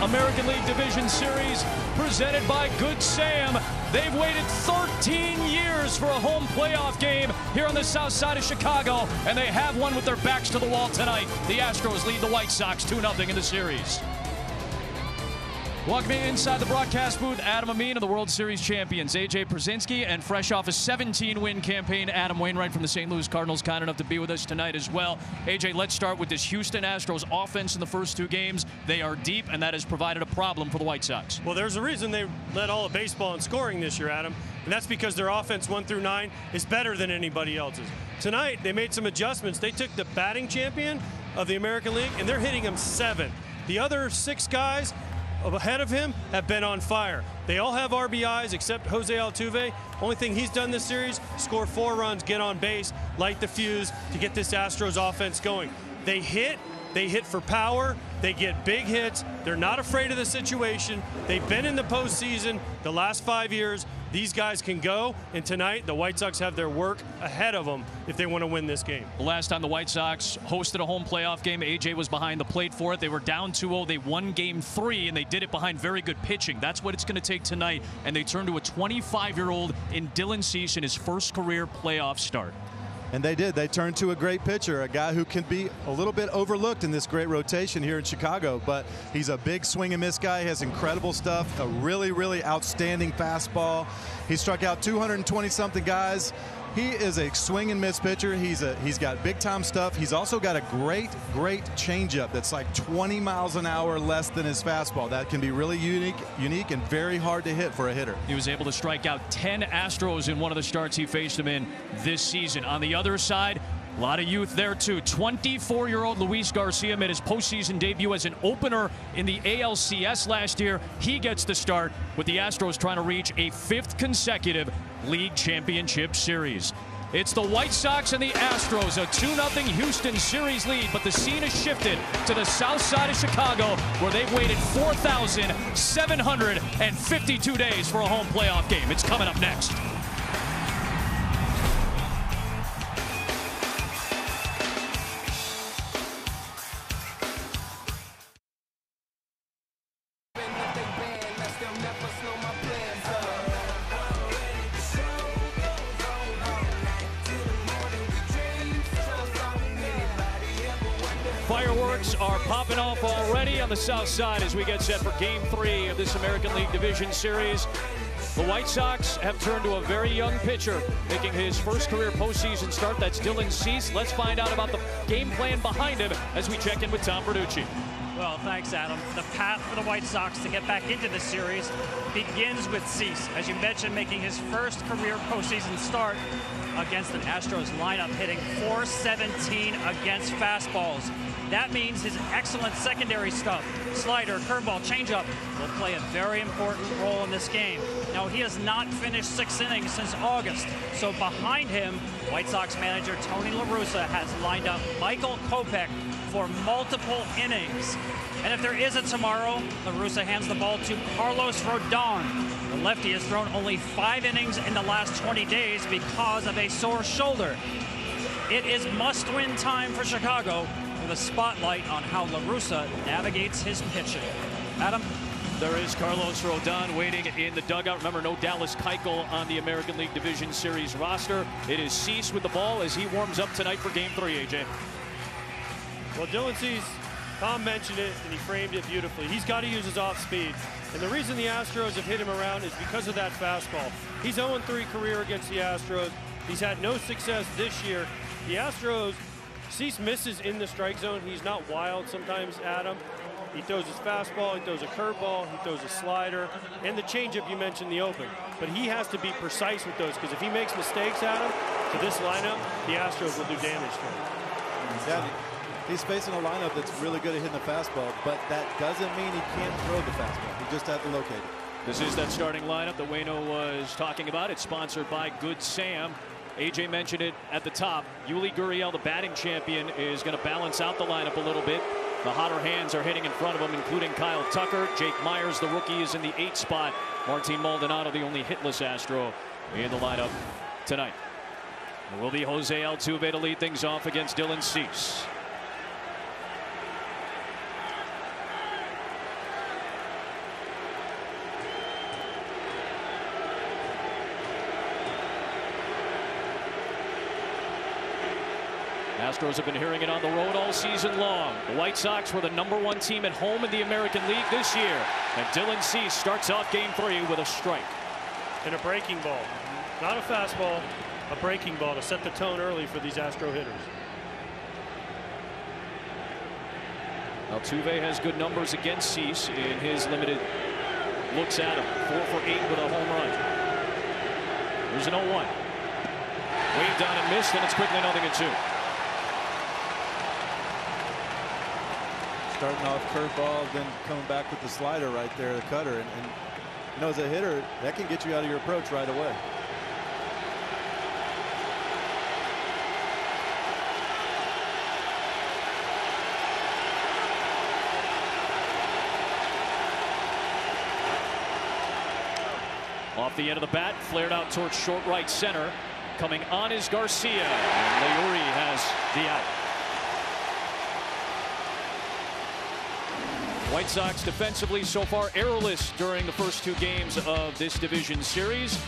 American League Division Series presented by Good Sam. They've waited 13 years for a home playoff game here on the south side of Chicago, and they have one with their backs to the wall tonight. The Astros lead the White Sox 2-0 in the series. Welcoming inside the broadcast booth, Adam Amin of the World Series champions, AJ Pierzynski, and fresh off a 17-win campaign, Adam Wainwright from the St. Louis Cardinals, kind enough to be with us tonight as well. AJ, let's start with this Houston Astros offense in the first two games. They are deep, and that has provided a problem for the White Sox. Well, there's a reason they led all of baseball in scoring this year, Adam, and that's because their offense 1 through 9 is better than anybody else's. Tonight, they made some adjustments. They took the batting champion of the American League, and they're hitting him 7th. The other 6 guys ahead of him have been on fire. They all have RBIs except Jose Altuve. Only thing he's done this series, score 4 runs, get on base, light the fuse to get this Astros offense going. They hit for power, they get big hits, they're not afraid of the situation. They've been in the postseason the last 5 years. These guys can go, and tonight the White Sox have their work ahead of them if they want to win this game. The last time the White Sox hosted a home playoff game, AJ was behind the plate for it. They were down 2-0. They won Game 3, and they did it behind very good pitching. That's what it's going to take tonight, and they turn to a 25-year-old in Dylan Cease in his first career playoff start. And they did. They turned to a great pitcher, a guy who can be a little bit overlooked in this great rotation here in Chicago. But he's a big swing and miss guy. He has incredible stuff, a really, really outstanding fastball. He struck out 220-something guys. He is a swing and miss pitcher. He's got big time stuff. He's also got a great changeup that's like 20 miles an hour less than his fastball. That can be really unique and very hard to hit for a hitter. He was able to strike out 10 Astros in one of the starts he faced them in this season. On the other side, a lot of youth there too. 24-year-old Luis Garcia made his postseason debut as an opener in the ALCS last year. He gets the start with the Astros trying to reach a 5th consecutive league championship series. It's the White Sox and the Astros, a 2-0 Houston series lead, but the scene has shifted to the south side of Chicago, where they've waited 4,752 days for a home playoff game. It's coming up next. Fireworks are popping off already on the south side as we get set for Game 3 of this American League Division Series. The White Sox have turned to a very young pitcher, making his first career postseason start. That's Dylan Cease. Let's find out about the game plan behind him as we check in with Tom Verducci. Well, thanks, Adam. The path for the White Sox to get back into the series begins with Cease, as you mentioned, making his first career postseason start against an Astros lineup, hitting .417 against fastballs. That means his excellent secondary stuff, slider, curveball, changeup, will play a very important role in this game. Now, he has not finished 6 innings since August, so behind him, White Sox manager Tony La Russa has lined up Michael Kopech for multiple innings. And if there is a tomorrow, La Russa hands the ball to Carlos Rodon. The lefty has thrown only 5 innings in the last 20 days because of a sore shoulder. It is must-win time for Chicago, with a spotlight on how La Russa navigates his pitching. Adam? There is Carlos Rodon waiting in the dugout. Remember, no Dallas Keuchel on the American League Division Series roster. It is Cease with the ball as he warms up tonight for Game 3, AJ. Well, Dylan Cease, Tom mentioned it, and he framed it beautifully. He's got to use his off speed. And the reason the Astros have hit him around is because of that fastball. He's 0-3 career against the Astros. He's had no success this year. The Astros, Cease misses in the strike zone. He's not wild sometimes, Adam. He throws his fastball, he throws a curveball, he throws a slider, and the changeup you mentioned, the open. But he has to be precise with those, because if he makes mistakes, Adam, to this lineup, the Astros will do damage to him. Yeah, he's facing a lineup that's really good at hitting the fastball, but that doesn't mean he can't throw the fastball. He just has to locate it. This is that starting lineup that Waino was talking about. It's sponsored by Good Sam. AJ mentioned it at the top. Yuli Gurriel, the batting champion, is going to balance out the lineup a little bit. The hotter hands are hitting in front of him, including Kyle Tucker. Jake Myers, the rookie, is in the 8th spot. Martin Maldonado, the only hitless Astro in the lineup tonight. It will be Jose Altuve to lead things off against Dylan Cease. Astros have been hearing it on the road all season long. The White Sox were the #1 team at home in the American League this year. And Dylan Cease starts off Game 3 with a strike. And a breaking ball. Not a fastball, a breaking ball to set the tone early for these Astro hitters. Altuve has good numbers against Cease in his limited looks at him. 4 for 8 with a home run. There's an 0-1. Waved on and missed, and it's quickly 0-2. Starting off curveball, then coming back with the slider right there, the cutter. And you know, as a hitter, that can get you out of your approach right away. Off the end of the bat, flared out towards short right center. Coming on is Garcia, and Leury has the out. White Sox defensively so far errorless during the first 2 games of this division series.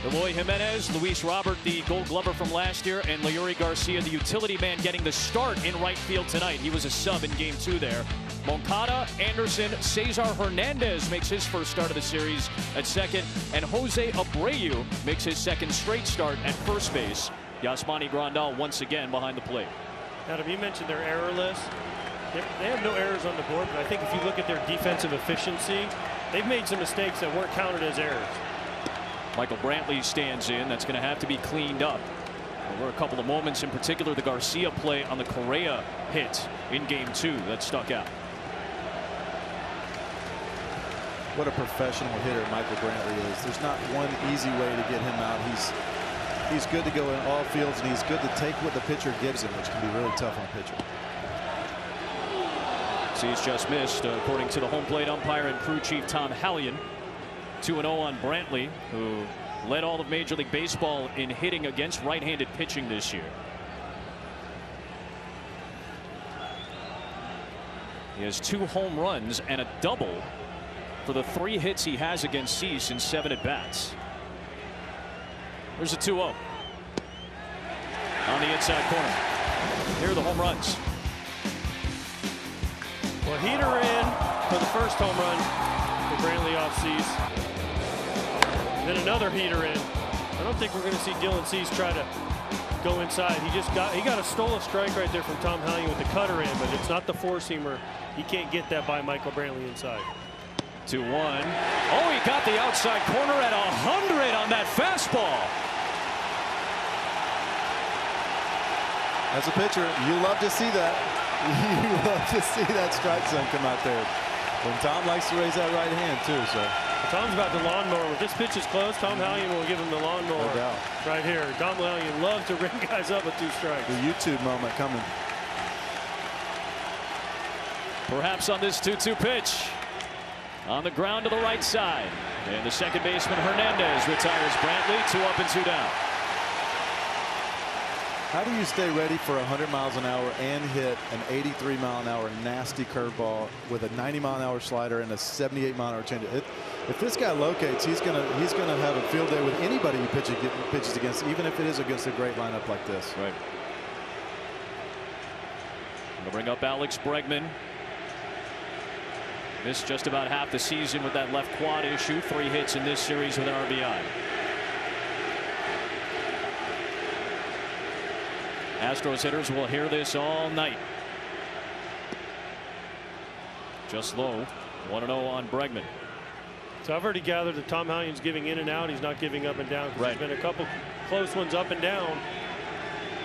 Eloy Jimenez, Luis Robert, the Gold Glover from last year, and Leury Garcia, the utility man, getting the start in right field tonight. He was a sub in Game 2 there. Moncada, Anderson, Cesar Hernandez makes his first start of the series at second, and Jose Abreu makes his second straight start at first base. Yasmani Grandal once again behind the plate. Adam, you mentioned they're errorless. They have no errors on the board, but I think if you look at their defensive efficiency, they've made some mistakes that weren't counted as errors. Michael Brantley stands in. That's going to have to be cleaned up. There were a couple of moments, in particular the Garcia play on the Correa hit in Game 2 that stuck out. What a professional hitter Michael Brantley is. There's not one easy way to get him out. He's good to go in all fields, and he's good to take what the pitcher gives him, which can be really tough on a pitcher. See, he's just missed, according to the home plate umpire and crew chief Tom Hallion. 2-0 on Brantley, who led all of Major League Baseball in hitting against right-handed pitching this year. He has 2 home runs and a double for the 3 hits he has against Cease in 7 at-bats. There's a 2-0 on the inside corner. Here are the home runs. Well, heater in for the first home run for Brantley off Cease. Then another heater in. I don't think we're going to see Dylan Cease try to go inside. He got a stolen strike right there from Tom Hallion with the cutter in, but it's not the four-seamer. He can't get that by Michael Brantley inside. 2-1. Oh, he got the outside corner at 100 on that fastball. As a pitcher, you love to see that. You love to see that strike zone come out there. And Tom likes to raise that right hand, too. So Tom's about the lawnmower. If this pitch is close, Tom Hallion will give him the lawnmower. No doubt. Right here. Tom Hallion loves to ring guys up with 2 strikes. The YouTube moment coming. Perhaps on this 2-2 pitch. On the ground to the right side. And the second baseman Hernandez retires Brantley. 2 up and 2 down. How do you stay ready for 100 miles an hour and hit an 83 mile an hour nasty curveball with a 90 mile an hour slider and a 78 mile an hour changeup? If this guy locates, he's gonna have a field day with anybody he pitches against, even if it is against a great lineup like this. Right. Gonna bring up Alex Bregman. Missed just about half the season with that left quad issue. 3 hits in this series with an RBI. Astros hitters will hear this all night. Just low. 1-0 on Bregman. So I've already gathered that Tom Hallion's giving in and out. He's not giving up and down. Right. There's been a couple close ones up and down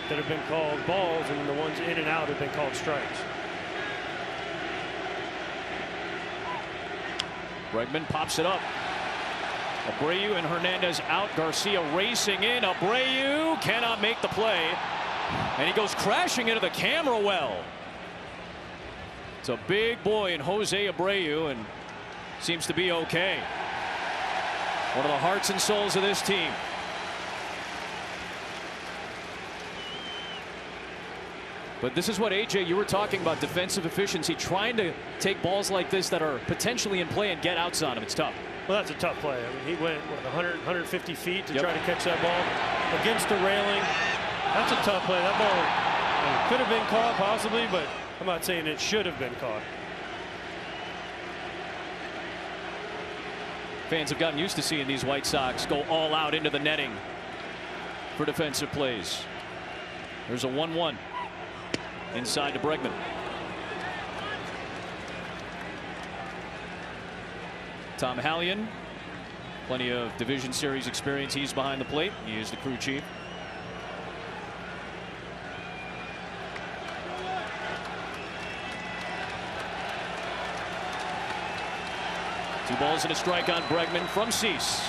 that have been called balls, and the ones in and out have been called strikes. Bregman pops it up. Abreu and Hernandez out. Garcia racing in. Abreu cannot make the play. And he goes crashing into the camera well. It's a big boy in Jose Abreu and seems to be okay. One of the hearts and souls of this team. But this is what, AJ, you were talking about, defensive efficiency, trying to take balls like this that are potentially in play and get outs on them. It's tough. Well, that's a tough play. I mean, he went, what, 150 feet to try to catch that ball against the railing. That's a tough play. That ball It could have been caught possibly, but I'm not saying it should have been caught. Fans have gotten used to seeing these White Sox go all out into the netting for defensive plays. There's a 1-1 inside to Bregman. Tom Hallion, plenty of Division Series experience. He's behind the plate. He is the crew chief. Two balls and a strike on Bregman from Cease.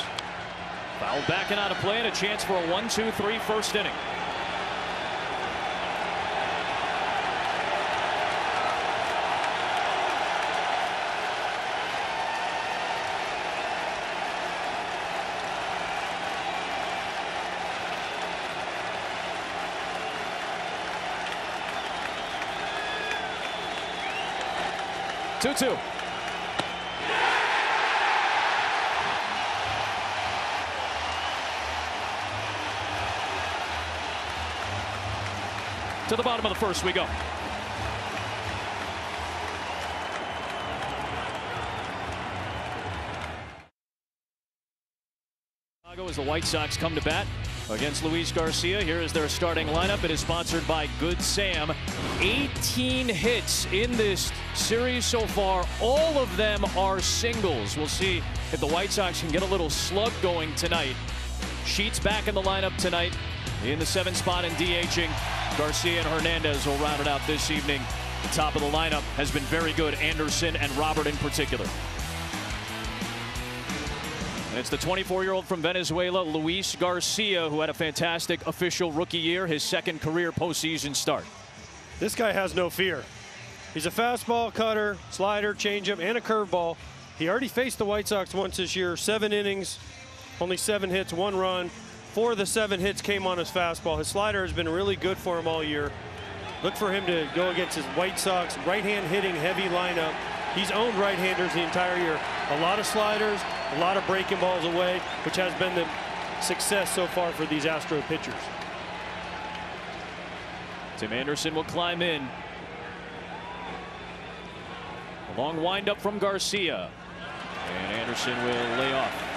Fouled back and out of play, and a chance for a 1-2-3 first inning. Two-two. To the bottom of the first we go. As the White Sox come to bat against Luis Garcia. Here is their starting lineup. It is sponsored by Good Sam. 18 hits in this series so far. All of them are singles. We'll see if the White Sox can get a little slug going tonight. Sheets back in the lineup tonight in the 7th spot and DHing. Garcia and Hernandez will round it out this evening. The top of the lineup has been very good. Anderson and Robert in particular. And it's the 24-year-old from Venezuela, Luis Garcia, who had a fantastic official rookie year, his second career postseason start. This guy has no fear. He's a fastball, cutter, slider, changeup, and a curveball. He already faced the White Sox once this year. 7 innings, only 7 hits, 1 run. 4 of the 7 hits came on his fastball. His slider has been really good for him all year. Look for him to go against his White Sox right-hand hitting heavy lineup. He's owned right-handers the entire year. A lot of sliders, a lot of breaking balls away, which has been the success so far for these Astro pitchers. Tim Anderson will climb in. A long windup from Garcia. And Anderson will lay off.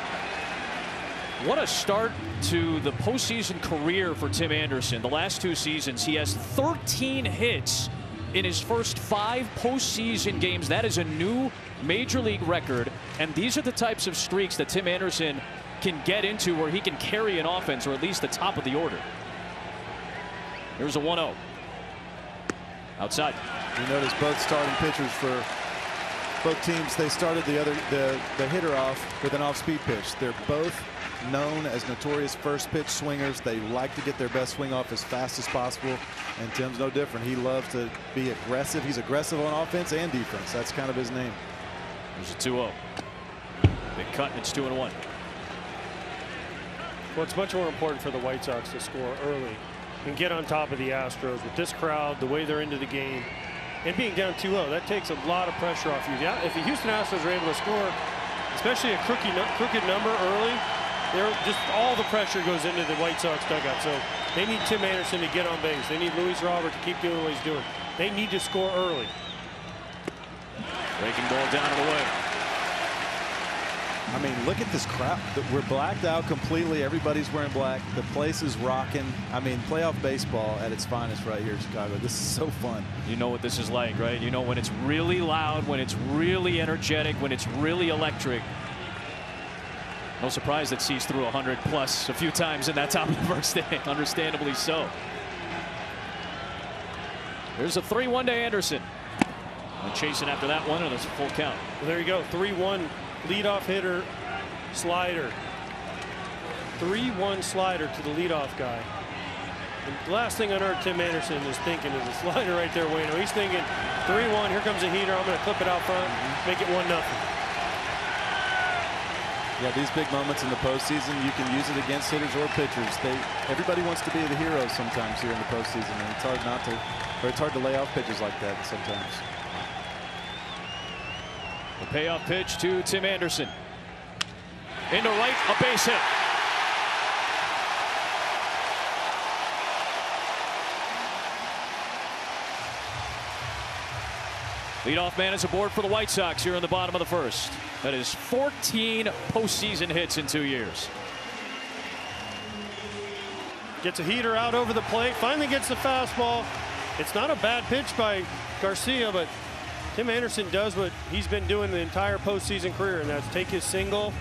What a start to the postseason career for Tim Anderson. The last 2 seasons, he has 13 hits in his first 5 postseason games. That is a new major league record. And these are the types of streaks that Tim Anderson can get into where he can carry an offense, or at least the top of the order. Here's a 1-0. Outside. You notice both starting pitchers for both teams, they started the hitter off with an off-speed pitch. They're both known as notorious first pitch swingers. They like to get their best swing off as fast as possible, and Tim's no different. He loves to be aggressive. He's aggressive on offense and defense. That's kind of his name. There's a 2-0. Big cut, and it's 2-1. Well, it's much more important for the White Sox to score early and get on top of the Astros with this crowd, the way they're into the game, and being down 2-0. That takes a lot of pressure off you. If the Houston Astros are able to score, especially a crooked number early, just all the pressure goes into the White Sox dugout. So they need Tim Anderson to get on base. They need Luis Robert to keep doing what he's doing. They need to score early. Breaking ball down and away. I mean, look at this crowd. We're blacked out completely. Everybody's wearing black. The place is rocking. I mean, playoff baseball at its finest right here in Chicago. This is so fun. You know what this is like, right? You know when it's really loud, when it's really energetic, when it's really electric. No surprise that Cease threw 100+ a few times in that top of the first inning. Understandably so. There's a 3-1 to Anderson. And chasing after that one, and it's a full count. Well, there you go. 3-1 leadoff hitter slider. 3-1 slider to the leadoff guy. And the last thing on earth Tim Anderson is thinking is a slider right there, Wayno. He's thinking 3-1. Here comes a heater. I'm going to clip it out front, make it 1-0. Yeah, these big moments in the postseason, you can use it against hitters or pitchers. Everybody wants to be the hero sometimes here in the postseason, and it's hard not to, or it's hard to lay off pitches like that sometimes. The payoff pitch to Tim Anderson. Into right, a base hit. Leadoff man is aboard for the White Sox here in the bottom of the first. That is 14 postseason hits in 2 years. Gets a heater out over the plate, finally gets the fastball. It's not a bad pitch by Garcia, but Tim Anderson does what he's been doing the entire postseason career, and that's take his single,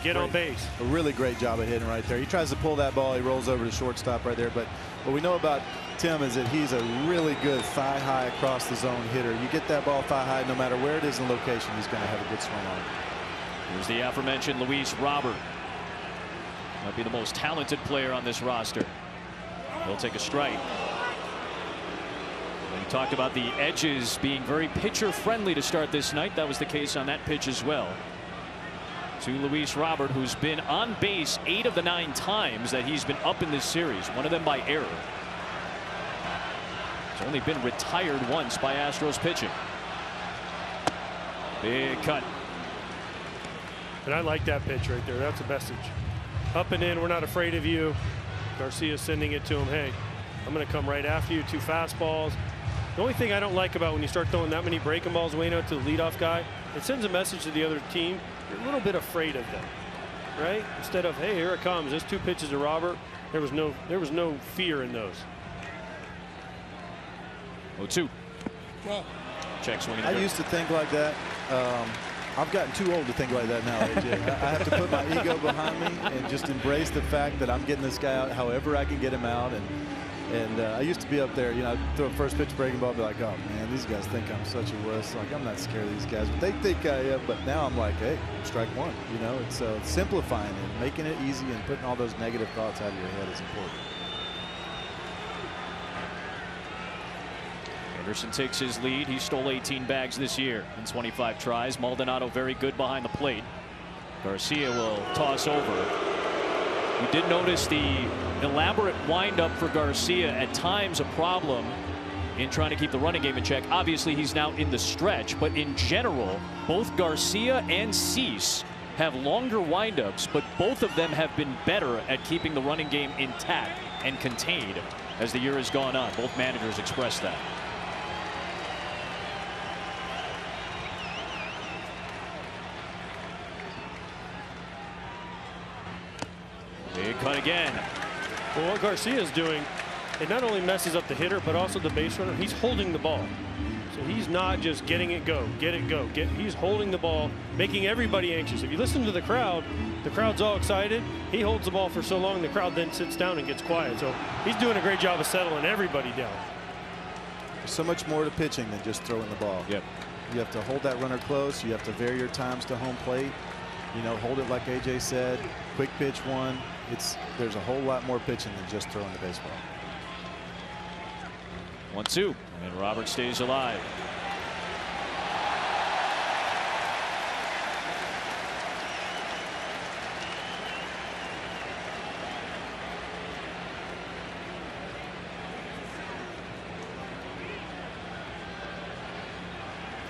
get on base. A really great job of hitting right there. He tries to pull that ball, he rolls over to shortstop right there. But what we know about Tim is that he's a really good thigh high across the zone hitter. You get that ball thigh high, no matter where it is in location, he's going to have a good swing on it. Here's the aforementioned Luis Robert. Might be the most talented player on this roster. He'll take a strike. We talked about the edges being very pitcher friendly to start this night. That was the case on that pitch as well. To Luis Robert, who's been on base 8 of the 9 times that he's been up in this series, one of them by error. He's only been retired once by Astros pitching. Big cut. And I like that pitch right there. That's a message. Up and in, we're not afraid of you. Garcia sending it to him. Hey, I'm going to come right after you. 2 fastballs. The only thing I don't like about when you start throwing that many breaking balls, Waino, to the leadoff guy, it sends a message to the other team. You're a little bit afraid of them, right? Instead of, hey, here it comes. There's 2 pitches to Robert. There was no fear in those. 0-2. Well, check swinging. I used to think like that. I've gotten too old to think like that now, AJ. I have to put my ego behind me and just embrace the fact that I'm getting this guy out however I can get him out. And I used to be up there, you know, I'd throw a first pitch breaking ball, be like, oh man, these guys think I'm such a wuss. Like, I'm not scared of these guys, but they think I am. But now I'm like, hey, strike one. You know, it's simplifying it, making it easy, and putting all those negative thoughts out of your head is important. Anderson takes his lead. He stole 18 bags this year in 25 tries. Maldonado very good behind the plate. Garcia will toss over. We did notice the elaborate windup for Garcia, at times a problem in trying to keep the running game in check. Obviously, he's now in the stretch, but in general, both Garcia and Cease have longer windups, but both of them have been better at keeping the running game intact and contained as the year has gone on. Both managers expressed that. Big cut again. Well, what Garcia is doing, it not only messes up the hitter, but also the base runner. He's holding the ball. So he's not just getting it go, get it go. He's holding the ball, making everybody anxious. If you listen to the crowd's all excited. He holds the ball for so long, the crowd then sits down and gets quiet. So he's doing a great job of settling everybody down. There's so much more to pitching than just throwing the ball. Yep. You have to hold that runner close. You have to vary your times to home plate. You know, hold it like AJ said. Quick pitch one. There's a whole lot more pitching than just throwing the baseball. 1-2, and Robert stays alive.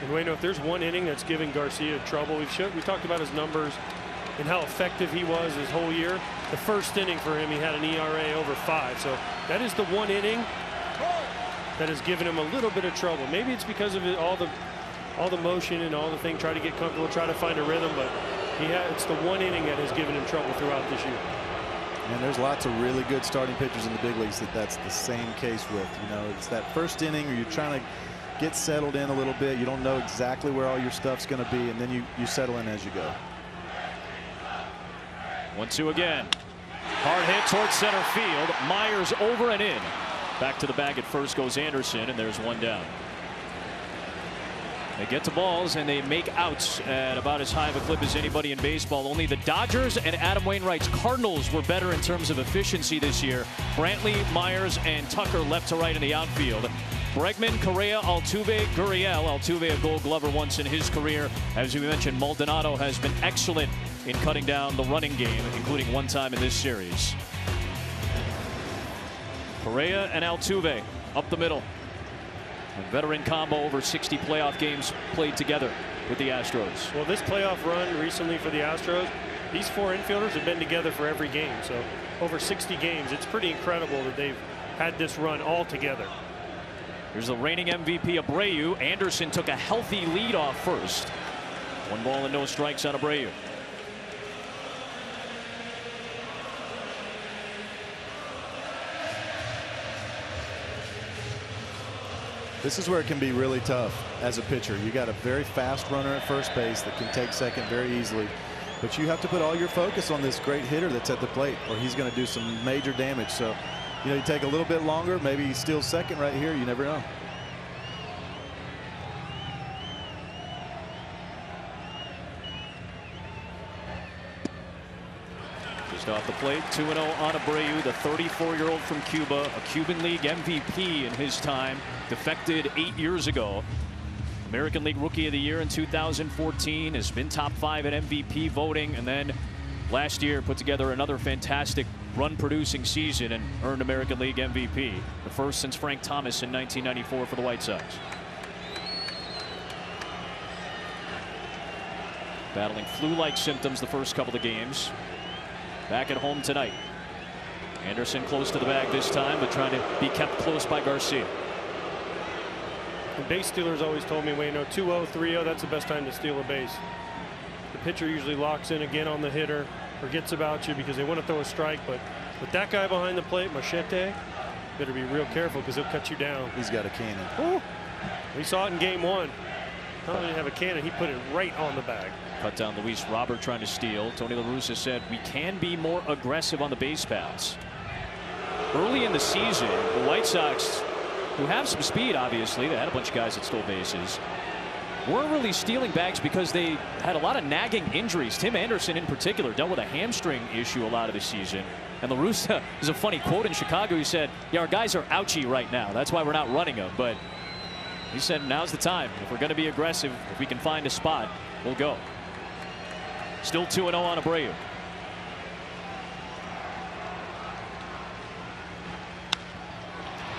And Waino, if there's one inning that's giving Garcia trouble, we talked about his numbers and how effective he was his whole year. The first inning for him, he had an ERA over 5. So that is the one inning that has given him a little bit of trouble. Maybe it's because of all the motion and all the thing, try to get comfortable, try to find a rhythm, but it's the one inning that has given him trouble throughout this year. And there's lots of really good starting pitchers in the big leagues that's the same case with. You know, it's that first inning where you're trying to get settled in a little bit. You don't know exactly where all your stuff's going to be, and then you settle in as you go. 1-2 again. Hard hit towards center field. Myers over and in. Back to the bag at first goes Anderson, and there's one down. They get to balls and they make outs at about as high of a clip as anybody in baseball. Only the Dodgers and Adam Wainwright's Cardinals were better in terms of efficiency this year. Brantley, Myers, and Tucker left to right in the outfield. Bregman, Correa, Altuve, Gurriel. Altuve a Gold Glover once in his career. As we mentioned, Maldonado has been excellent in cutting down the running game, including one time in this series. Correa and Altuve up the middle. A veteran combo, over 60 playoff games played together with the Astros. Well, this playoff run recently for the Astros, these 4 infielders have been together for every game. So over 60 games. It's pretty incredible that they've had this run all together. Here's the reigning MVP Abreu. Anderson took a healthy lead off first. 1 ball and no strikes on Abreu. This is where it can be really tough as a pitcher. You got a very fast runner at first base that can take second very easily. But you have to put all your focus on this great hitter that's at the plate, or he's going to do some major damage. So, you take a little bit longer. Maybe he steals second right here. You never know. Just off the plate, 2-0 on Abreu, the 34-year-old from Cuba, a Cuban League MVP in his time, defected 8 years ago. American League Rookie of the Year in 2014, has been top 5 at MVP voting, and then last year put together another fantastic run-producing season and earned American League MVP, the first since Frank Thomas in 1994 for the White Sox. Battling flu-like symptoms the first couple of games. Back at home tonight. Anderson close to the bag this time, but trying to be kept close by Garcia. The base stealers always told me, Wayno, 2-0, 3-0, that's the best time to steal a base. The pitcher usually locks in again on the hitter, forgets about you because they want to throw a strike, but with that guy behind the plate, Machete, better be real careful because he'll cut you down. He's got a cannon. Ooh. We saw it in game 1. Not only did he have a cannon, he put it right on the bag. Cut down Luis Robert trying to steal. Tony La Russa said we can be more aggressive on the base paths. Early in the season, the White Sox, who have some speed, obviously, they had a bunch of guys that stole bases, weren't really stealing bags because they had a lot of nagging injuries. Tim Anderson in particular dealt with a hamstring issue a lot of the season. And La Russa, there's a funny quote in Chicago. He said, yeah, our guys are ouchy right now. That's why we're not running them. But he said now's the time. If we're going to be aggressive, if we can find a spot, we'll go. Still 2-0 on Abreu.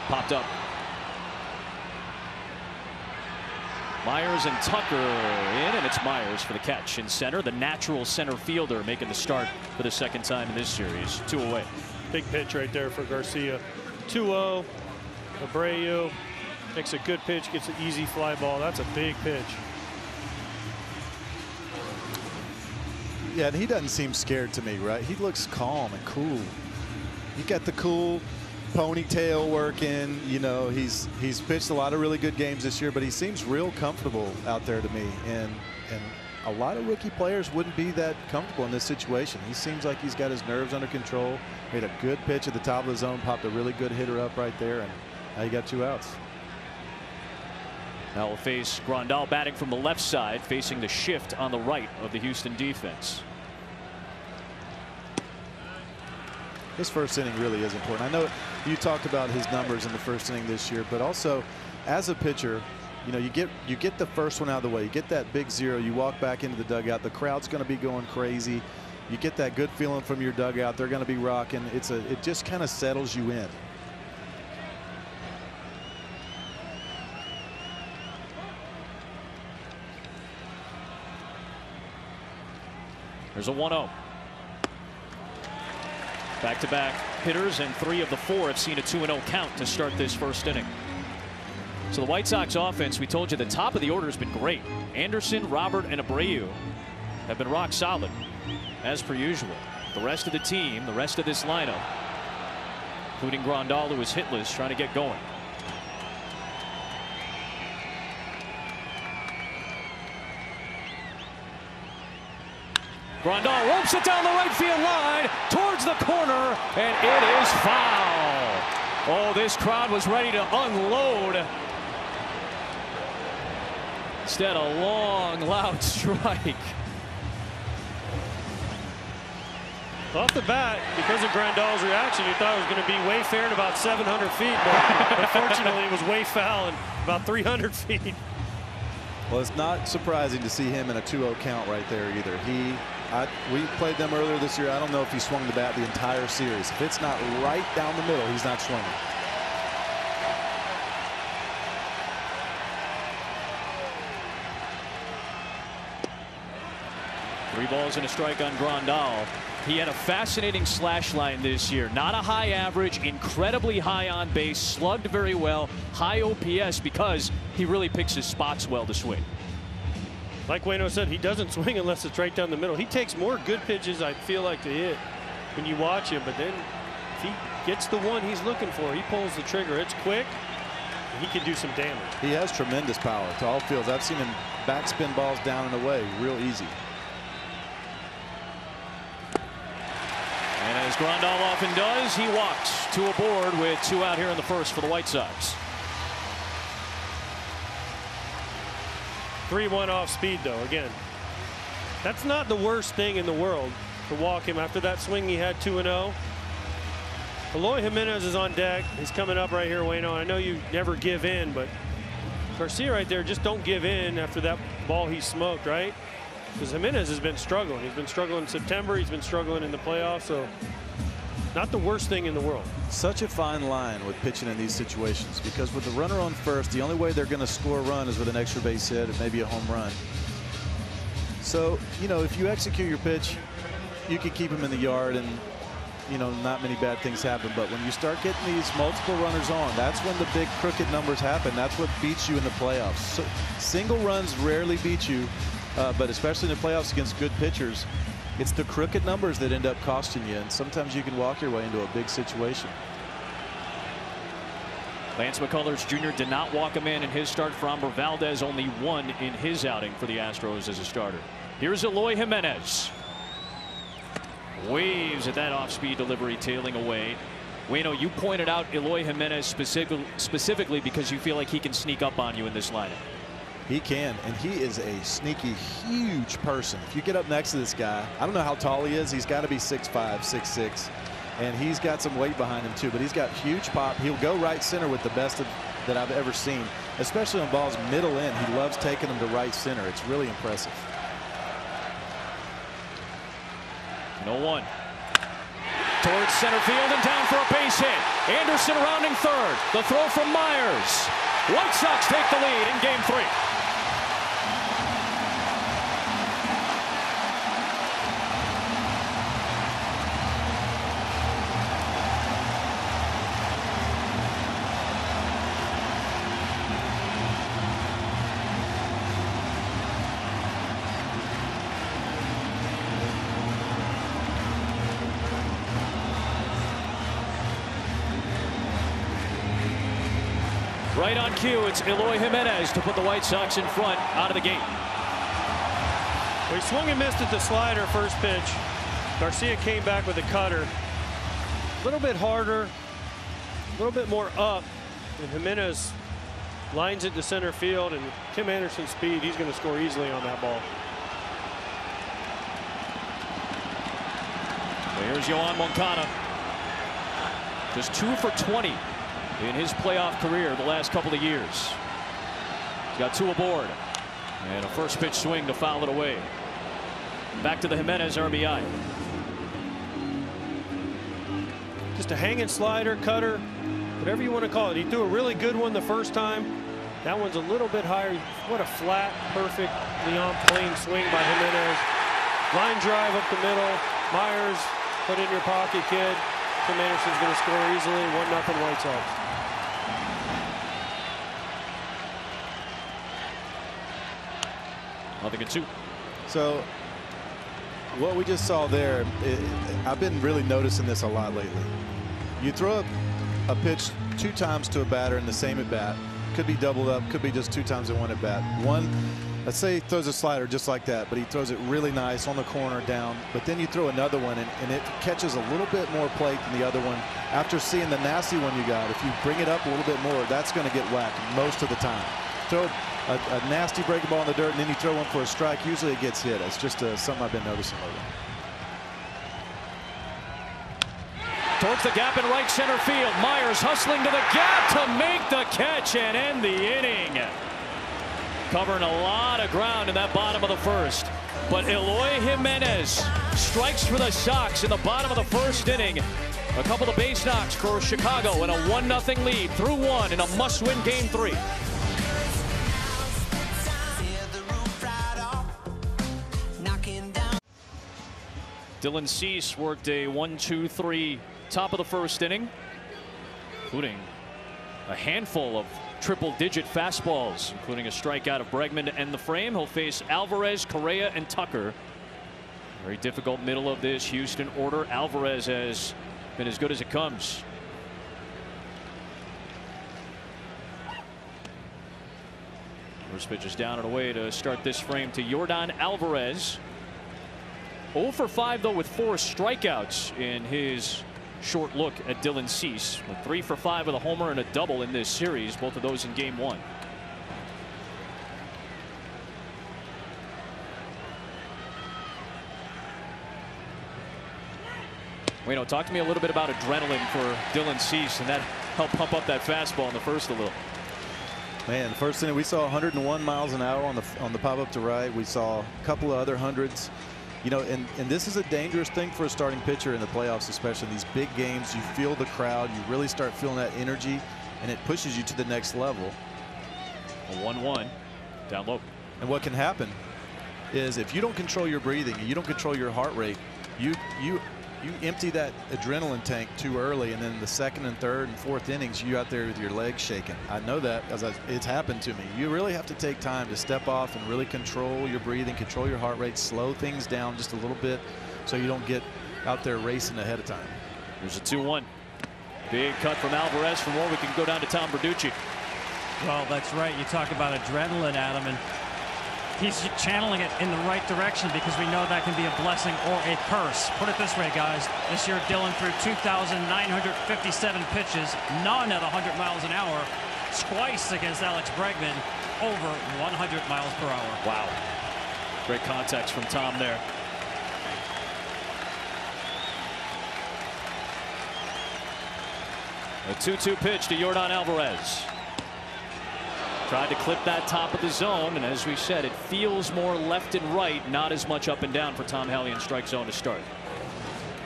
Popped up. Myers and Tucker in, and it's Myers for the catch in center. The natural center fielder making the start for the second time in this series. 2 away. Big pitch right there for Garcia. 2-0. Abreu makes a good pitch, gets an easy fly ball. That's a big pitch. Yeah, and he doesn't seem scared to me, right? He looks calm and cool. You got the cool ponytail working. He's pitched a lot of really good games this year, but he seems real comfortable out there to me. And a lot of rookie players wouldn't be that comfortable in this situation. He seems like he's got his nerves under control. Made a good pitch at the top of the zone, popped a really good hitter up right there, and now you got 2 outs. Now we'll face Grandal batting from the left side, facing the shift on the right of the Houston defense. This first inning really is important. I know you talked about his numbers in the first inning this year, but also as a pitcher, you get the first one out of the way. You get that big 0. You walk back into the dugout. The crowd's going to be going crazy. You get that good feeling from your dugout. They're going to be rocking. It just kind of settles you in. There's a 1-0. Back-to-back hitters, and 3 of the 4 have seen a 2-0 count to start this first inning. So the White Sox offense, we told you the top of the order has been great. Anderson, Robert, and Abreu have been rock solid, as per usual. The rest of the team, the rest of this lineup, including Grandal, who is hitless, trying to get going. Grandal ropes it down the right field line towards the corner, and it is foul. Oh, this crowd was ready to unload. Instead, a long, loud strike. Off the bat, because of Grandal's reaction, you thought it was going to be way fair at about 700 feet, but unfortunately it was way foul and about 300 feet. Well, it's not surprising to see him in a 2-0 count right there either. We played them earlier this year. I don't know if he swung the bat the entire series. If it's not right down the middle, he's not swinging. 3 balls and a strike on Grandal. He had a fascinating slash line this year. Not a high average, incredibly high on base, slugged very well, high OPS because he really picks his spots well to swing. Like Waino said, he doesn't swing unless it's right down the middle. He takes more good pitches, I feel like, to hit when you watch him. But then if he gets the one he's looking for, he pulls the trigger. It's quick. He can do some damage. He has tremendous power to all fields. I've seen him backspin balls down and away real easy. And as Grandal often does, he walks to a board with 2 out here in the first for the White Sox. 3-1 off speed, though. Again, that's not the worst thing in the world to walk him after that swing he had 2-0. Eloy Jimenez is on deck. He's coming up right here, Waino. I know you never give in, but Garcia right there, just don't give in after that ball he smoked, right? Because Jimenez has been struggling. He's been struggling in September. He's been struggling in the playoffs. So not the worst thing in the world. Such a fine line with pitching in these situations, because with the runner on first, the only way they're going to score a run is with an extra base hit or maybe a home run. So, you know, if you execute your pitch, you could keep him in the yard and, you know, not many bad things happen. But when you start getting these multiple runners on, that's when the big crooked numbers happen. That's what beats you in the playoffs. So, single runs rarely beat you, but especially in the playoffs against good pitchers, it's the crooked numbers that end up costing you, and sometimes you can walk your way into a big situation. Lance McCullers Jr. did not walk him in his start. Framber Valdez only 1 in his outing for the Astros as a starter. Here's Eloy Jimenez. Waves at that off-speed delivery, tailing away. Waino, you pointed out Eloy Jimenez specifically because you feel like he can sneak up on you in this lineup. He can, and he is a sneaky, huge person. If you get up next to this guy, I don't know how tall he is. He's got to be 6'5", 6'6", and he's got some weight behind him too. But he's got huge pop. He'll go right center with the best that I've ever seen, especially on balls middle in. He loves taking them to right center. It's really impressive. 0-1. Towards center field and down for a base hit. Anderson rounding third. The throw from Myers. White Sox take the lead in Game 3. Right on cue, it's Eloy Jimenez to put the White Sox in front out of the gate. Well, he swung and missed at the slider first pitch. Garcia came back with a cutter. A little bit harder, a little bit more up. And Jimenez lines it to center field, and Tim Anderson's speed, he's going to score easily on that ball. Here's Yoan Moncada. Just 2 for 20 in his playoff career the last couple of years. He's got 2 aboard. And a first pitch swing to foul it away. Back to the Jimenez RBI. Just a hanging slider, cutter, whatever you want to call it. He threw a really good one the first time. That one's a little bit higher. What a flat, perfect, Leon Plain swing by Jimenez. Line drive up the middle. Myers, put in your pocket, kid. Tim Anderson's going to score easily. 1-0 White Sox. Nothing in 2. So what we just saw there, I've been really noticing this a lot lately. You throw a pitch 2 times to a batter in the same at bat. Could be doubled up, could be just 2 times in 1 at bat. One, let's say he throws a slider just like that, but he throws it really nice on the corner down. But then you throw another one and it catches a little bit more plate than the other one. After seeing the nasty one you got, if you bring it up a little bit more, that's going to get whacked most of the time. Throw a nasty breaking ball in the dirt, and then you throw one for a strike. Usually it gets hit. It's just something I've been noticing lately. Towards the gap in right center field. Myers hustling to the gap to make the catch and end the inning. Covering a lot of ground in that bottom of the first. But Eloy Jimenez strikes for the Sox in the bottom of the first inning. A couple of base knocks for Chicago and a 1-0 lead through 1 in a must-win Game 3. Dylan Cease worked a 1-2-3 top of the first inning, including a handful of triple-digit fastballs, including a strikeout of Bregman to end the frame. He'll face Alvarez, Correa, and Tucker. Very difficult middle of this Houston order. Alvarez has been as good as it comes. First pitch is down and away to start this frame to Yordan Alvarez. 0 for 5 though with 4 strikeouts in his short look at Dylan Cease, with 3 for 5 with a homer and a double in this series, both of those in game 1. Wayno, talk to me a little bit about adrenaline for Dylan Cease, and that helped pump up that fastball in the first a little. Man, the first inning we saw 101 miles an hour on the pop up to right. We saw a couple of other hundreds. You know, and this is a dangerous thing for a starting pitcher in the playoffs, especially in these big games. You feel the crowd, you really start feeling that energy, and it pushes you to the next level. A 1-1 down low. And what can happen is if you don't control your breathing and you don't control your heart rate, you empty that adrenaline tank too early, and then the second and third and fourth innings you out there with your legs shaking. I know that as it's happened to me. You really have to take time to step off and really control your breathing, control your heart rate, slow things down just a little bit so you don't get out there racing ahead of time. Here's a 2-1. Big cut from Alvarez. For more, we can go down to Tom Verducci. Well, that's right. You talk about adrenaline, Adam, and he's channeling it in the right direction, because we know that can be a blessing or a curse. Put it this way, guys. This year, Dylan threw 2,957 pitches, none at 100 miles an hour. Twice against Alex Bregman, over 100 miles per hour. Wow. Great context from Tom there. A 2-2 pitch to Yordan Alvarez. Tried to clip that top of the zone, and as we said, it feels more left and right, not as much up and down for Tom Hellion strike zone to start.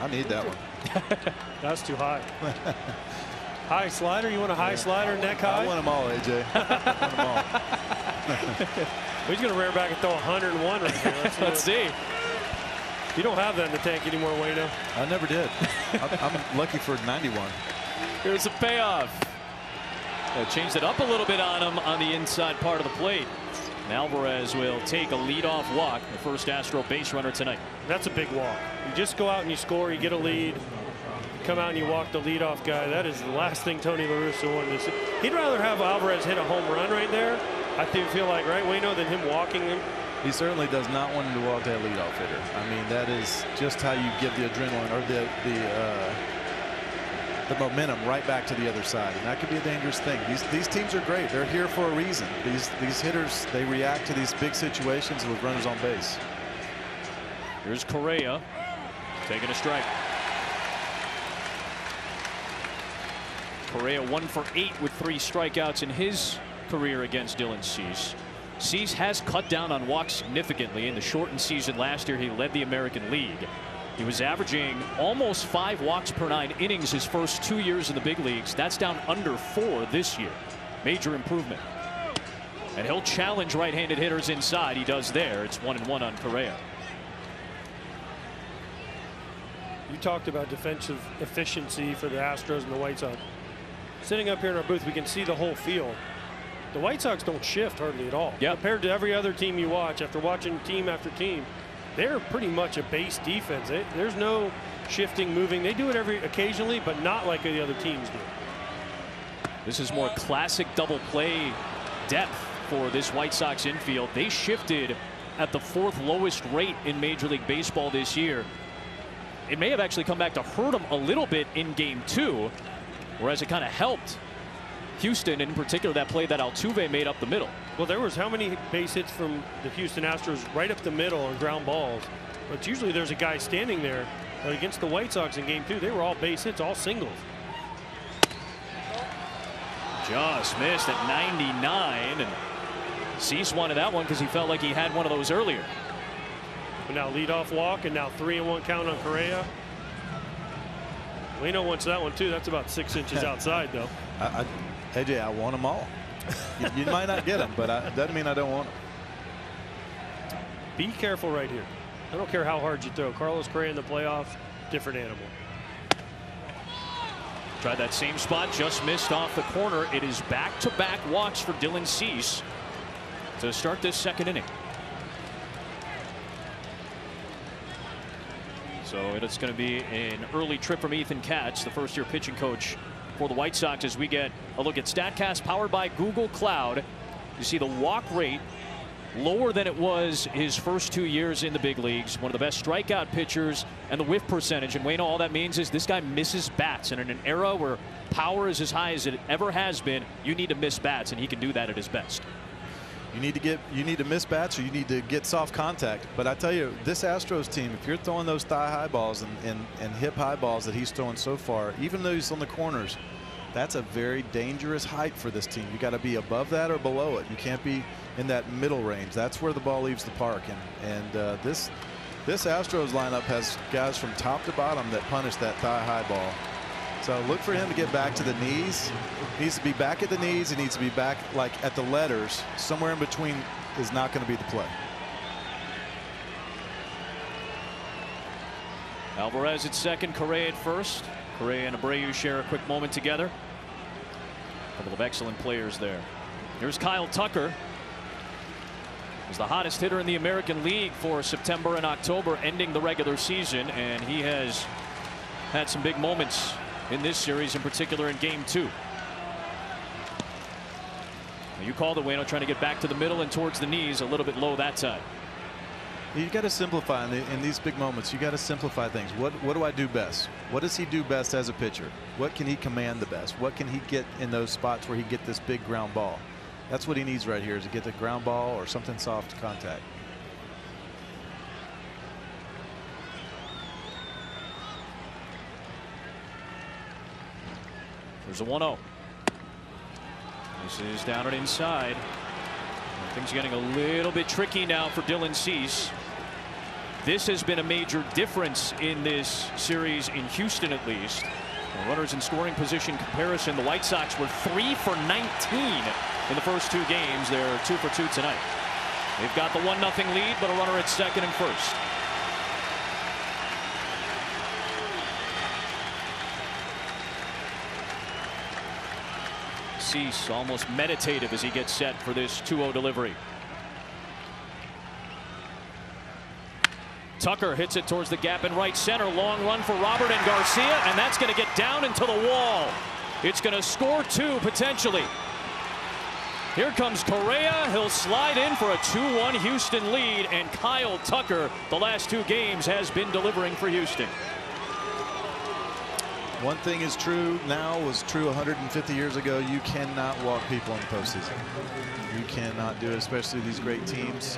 I need that one. That's too high. High slider? You want a high slider, neck high? I want them all, AJ. I want them all. He's going to rear back and throw 101 right here. Let's see. You don't have that in the tank anymore, Wayno. I never did. I'm lucky for 91. Here's a payoff. Changed it up a little bit on him on the inside part of the plate. And Alvarez will take a leadoff walk, the first Astro base runner tonight. That's a big walk. You just go out and you score, you get a lead, you come out and you walk the leadoff guy. That is the last thing Tony La Russa wanted to see. He'd rather have Alvarez hit a home run right there, I feel like, right, Wayno, than him walking him. He certainly does not want him to walk that leadoff hitter. I mean, that is just how you give the adrenaline or the momentum right back to the other side, and that could be a dangerous thing. These teams are great. They're here for a reason. These hitters, they react to these big situations with runners on base. Here's Correa taking a strike. Correa 1 for 8 with 3 strikeouts in his career against Dylan Cease. Cease has cut down on walks significantly. In the shortened season last year, he led the American League. He was averaging almost 5 walks per 9 innings his first 2 years in the big leagues. That's down under 4 this year. Major improvement. And he'll challenge right-handed hitters inside. He does there. It's 1-1 on Correa. You talked about defensive efficiency for the Astros and the White Sox. Sitting up here in our booth, we can see the whole field. The White Sox don't shift hardly at all. Yep. Compared to every other team you watch, after watching team after team, they're pretty much a base defense. There's no shifting, moving. They do it occasionally, but not like the other teams do. This is more classic double play depth for this White Sox infield. They shifted at the 4th lowest rate in Major League Baseball this year. It may have actually come back to hurt them a little bit in game 2, whereas it kind of helped Houston, in particular that play that Altuve made up the middle. Well, there was how many base hits from the Houston Astros right up the middle on ground balls? But usually there's a guy standing there. But against the White Sox in game 2, they were all base hits, all singles. Just missed at 99, and Cease wanted that one because he felt like he had one of those earlier. But now leadoff walk, and now 3-1 count on Correa. Wayno wants that one too. That's about 6 inches outside, though. AJ, I want them all. You might not get them, but that doesn't mean I don't want them. Be careful right here. I don't care how hard you throw. Carlos Correa in the playoffs, different animal. Tried that same spot, just missed off the corner. It is back-to-back walks for Dylan Cease to start this second inning. So it's going to be an early trip from Ethan Katz, the first-year pitching coach for the White Sox, as we get a look at StatCast powered by Google Cloud. You see the walk rate lower than it was his first 2 years in the big leagues. One of the best strikeout pitchers, and the whiff percentage. And Wayno, all that means is this guy misses bats. And in an era where power is as high as it ever has been, you need to miss bats, and he can do that at his best. You need to miss bats, or you need to get soft contact. But I tell you, this Astros team, if you're throwing those thigh high balls and hip high balls that he's throwing so far, even though he's on the corners, that's a very dangerous height for this team. You got to be above that or below it. You can't be in that middle range. That's where the ball leaves the park. And this Astros lineup has guys from top to bottom that punish that thigh high ball. So look for him to get back to the knees. He needs to be back at the knees. He needs to be back like at the letters. Somewhere in between is not going to be the play. Alvarez at second, Correa at first. Correa and Abreu share a quick moment together. A couple of excellent players there. Here's Kyle Tucker. He's the hottest hitter in the American League for September and October, ending the regular season, and he has had some big moments in this series, in particular in Game 2. You called it, Wayno, trying to get back to the middle and towards the knees, a little bit low that time. You got to simplify in these big moments. You got to simplify things. What do I do best? What does he do best as a pitcher? What can he command the best? What can he get in those spots where he get this big ground ball? That's what he needs right here, is to get the ground ball or something soft contact. There's a 1-0. This is down and inside. Things getting a little bit tricky now for Dylan Cease. This has been a major difference in this series in Houston, at least. The runners in scoring position comparison, the White Sox were 3 for 19 in the first 2 games. They're 2 for 2 tonight. They've got the 1-0 lead, but a runner at second and first. Cease almost meditative as he gets set for this 2-0 delivery. Tucker hits it towards the gap in right center. Long run for Robert and Garcia, and that's going to get down into the wall. It's going to score 2 potentially. Here comes Correa. He'll slide in for a 2-1 Houston lead, and Kyle Tucker, the last 2 games, has been delivering for Houston. One thing is true now, was true 150 years ago. You cannot walk people in the postseason. You cannot do it, especially these great teams.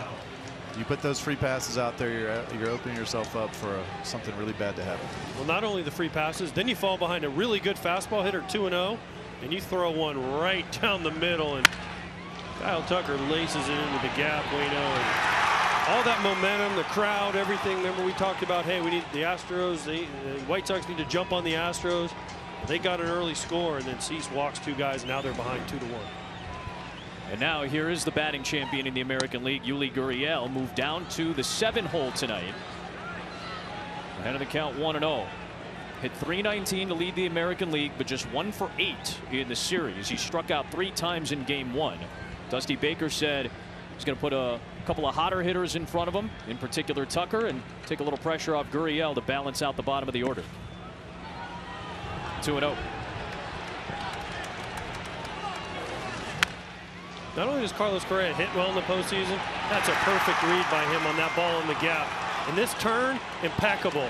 You put those free passes out there, you're opening yourself up for something really bad to happen. Well, not only the free passes, then you fall behind a really good fastball hitter, 2-0, and you throw one right down the middle, and Kyle Tucker laces it into the gap, Wayno, and all that momentum, the crowd, everything. Remember, we talked about, hey, we need the Astros, the White Sox need to jump on the Astros. They got an early score, and then Cease walks 2 guys, and now they're behind 2-1. And now here is the batting champion in the American League, Yuli Gurriel, moved down to the 7 hole tonight. Ahead of the count, 1-0. Hit .319 to lead the American League, but just 1 for 8 in the series. He struck out 3 times in Game 1. Dusty Baker said he's going to put a couple of hotter hitters in front of him, in particular Tucker, and take a little pressure off Gurriel to balance out the bottom of the order. 2-0. Not only does Carlos Correa hit well in the postseason, that's a perfect read by him on that ball in the gap. And this turn, impeccable.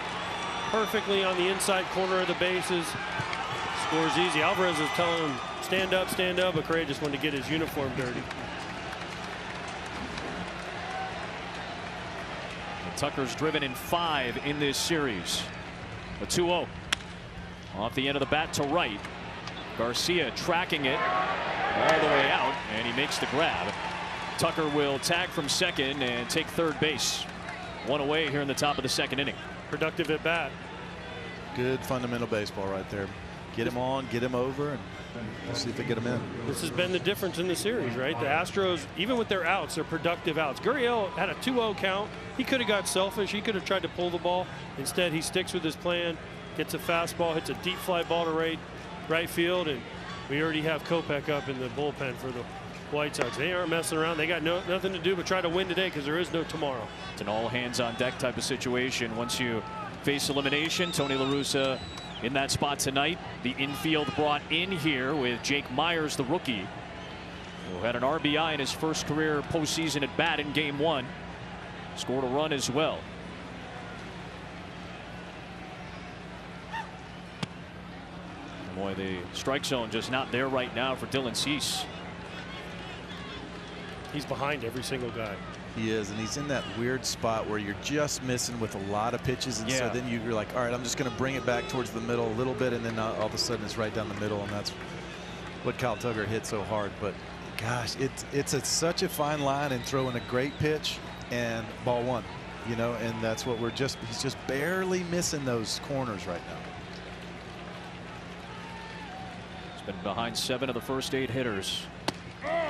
Perfectly on the inside corner of the bases. Scores easy. Alvarez is telling him, stand up, but Correa just wanted to get his uniform dirty. Tucker's driven in 5 in this series. A 2-0. Off the end of the bat to right. Garcia tracking it all the way out, and he makes the grab. Tucker will tag from second and take third base. 1 away here in the top of the second inning. Productive at bat. Good fundamental baseball right there. Get him on, get him over, and Let's see if they get him in. This has been the difference in the series, right? The Astros, even with their outs, they're productive outs. Gurriel had a 2-0 count. He could have got selfish. He could have tried to pull the ball. Instead, he sticks with his plan, gets a fastball, hits a deep fly ball to right field, and we already have Kopech up in the bullpen for the White Sox. They aren't messing around. They got nothing to do but try to win today because there is no tomorrow. It's an all hands on deck type of situation. Once you face elimination, Tony La Russa in that spot tonight. The infield brought in here with Jake Meyers, the rookie, who had an RBI in his first career postseason at bat in Game 1. Scored a run as well. And boy, the strike zone just not there right now for Dylan Cease. He's behind every single guy. He is, and he's in that weird spot where you're just missing with a lot of pitches, and so then you're like, all right, I'm just going to bring it back towards the middle a little bit, and then all of a sudden it's right down the middle, and that's what Kyle Tucker hit so hard. But gosh, it's such a fine line in throwing a great pitch and ball one, you know, and that's what he's just barely missing those corners right now. He's been behind 7 of the first 8 hitters.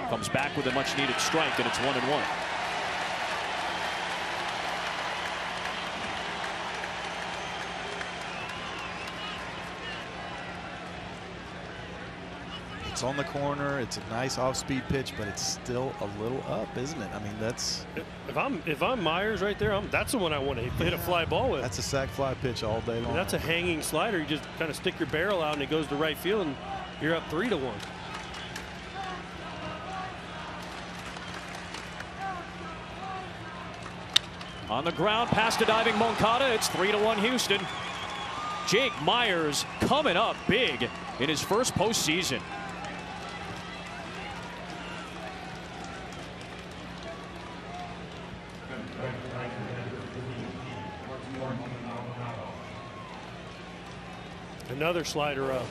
Comes back with a much needed strike, and it's 1-1. It's on the corner. It's a nice off-speed pitch, but it's still a little up, isn't it? I mean, that's if I'm Myers right there, that's the one I want to hit a fly ball with. That's a sac fly pitch all day long. And that's a hanging slider. You just kind of stick your barrel out and it goes to right field, and you're up 3-1. On the ground, past a diving Moncada. It's 3-1 Houston. Jake Meyers coming up big in his first postseason. Another slider up.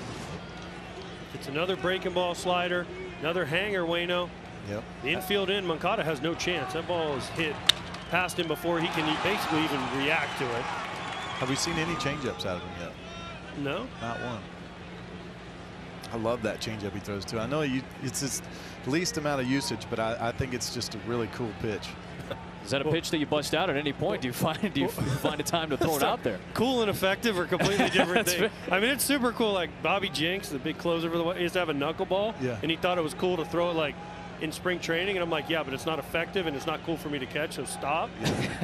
It's another breaking ball slider, another hanger, Waino. Yep. The infield in, Moncada has no chance. That ball is hit past him before he can basically even react to it. Have we seen any changeups out of him yet? No. Not one. I love that changeup he throws too. I know it's his least amount of usage, but I think it's just a really cool pitch. Is that a pitch that you bust out at any point? Do you find a time to throw it out there? Cool and effective are completely different things. I mean, it's super cool. Like Bobby Jenks, the big closer for the White, he used to have a knuckleball, and he thought it was cool to throw it like in spring training, and I'm like, yeah, but it's not effective and it's not cool for me to catch, so stop.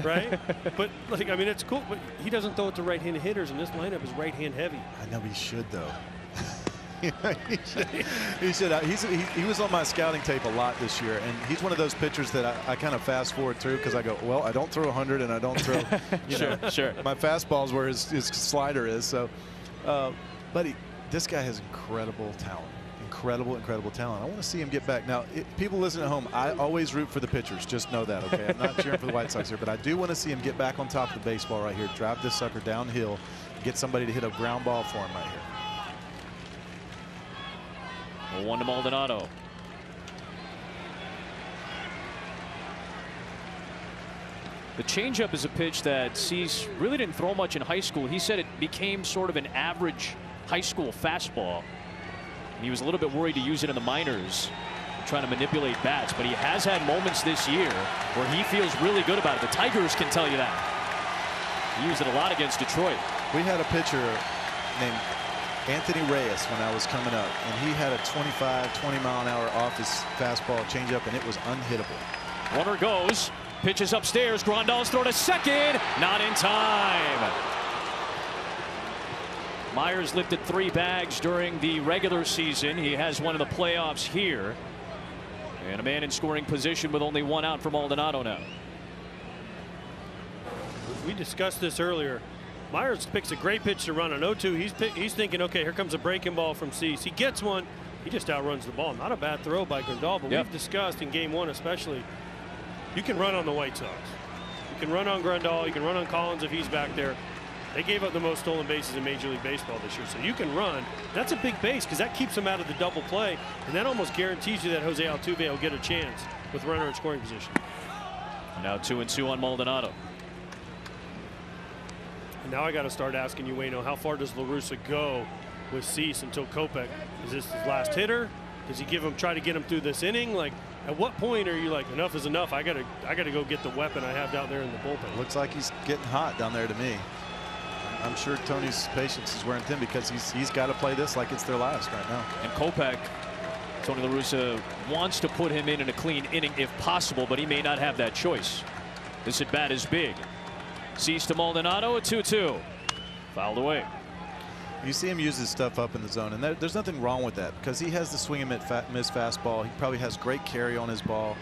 Right? But like, I mean, it's cool, but he doesn't throw it to right-hand hitters, and this lineup is right-hand heavy. I know he should though. he should. He was on my scouting tape a lot this year, and he's one of those pitchers that I kind of fast forward through because I go, well, I don't throw 100 and I don't throw, sure. My fastball's where his slider is. So, but this guy has incredible talent. Incredible talent. I want to see him get back. Now, people listening at home, I always root for the pitchers. Just know that, okay? I'm not cheering for the White Sox here, but I do want to see him get back on top of the baseball right here, drive this sucker downhill, get somebody to hit a ground ball for him right here. 1 to Maldonado. The changeup is a pitch that Cease really didn't throw much in high school. He said it became sort of an average high school fastball. He was a little bit worried to use it in the minors, trying to manipulate bats, but he has had moments this year where he feels really good about it. The Tigers can tell you that. He used it a lot against Detroit. We had a pitcher named Anthony Reyes when I was coming up, and he had a 25, 20 mile an hour off his fastball changeup, and it was unhittable. Runner goes, pitches upstairs. Grandal's throw to second, not in time. Myers lifted 3 bags during the regular season. He has one in the playoffs here. And a man in scoring position with only 1 out for Maldonado now. We discussed this earlier. Myers picks a great pitch to run on 0-2. He's thinking, okay, here comes a breaking ball from Cease. He gets one. He just outruns the ball. Not a bad throw by Grandal, but we've discussed in Game 1 especially, you can run on the White Sox. You can run on Grandal. You can run on Collins if he's back there. They gave up the most stolen bases in Major League Baseball this year, so you can run. That's a big base because that keeps them out of the double play, and that almost guarantees you that Jose Altuve will get a chance with runner in scoring position. Now 2-2 on Maldonado. And now I got to start asking you, Waino, how far does La Russa go with Cease until Kopech. Is this his last hitter? Does he try to get him through this inning? Like, at what point are you like, enough is enough? I gotta go get the weapon I have down there in the bullpen. Looks like he's getting hot down there to me. I'm sure Tony's patience is wearing thin because he's got to play this like it's their last right now. And Kopech, Tony La Russa wants to put him in a clean inning if possible, but he may not have that choice. This at bat is big. Cease to Maldonado, a 2-2. Fouled away. You see him use his stuff up in the zone, and there's nothing wrong with that because he has the swing and miss fastball. He probably has great carry on his ball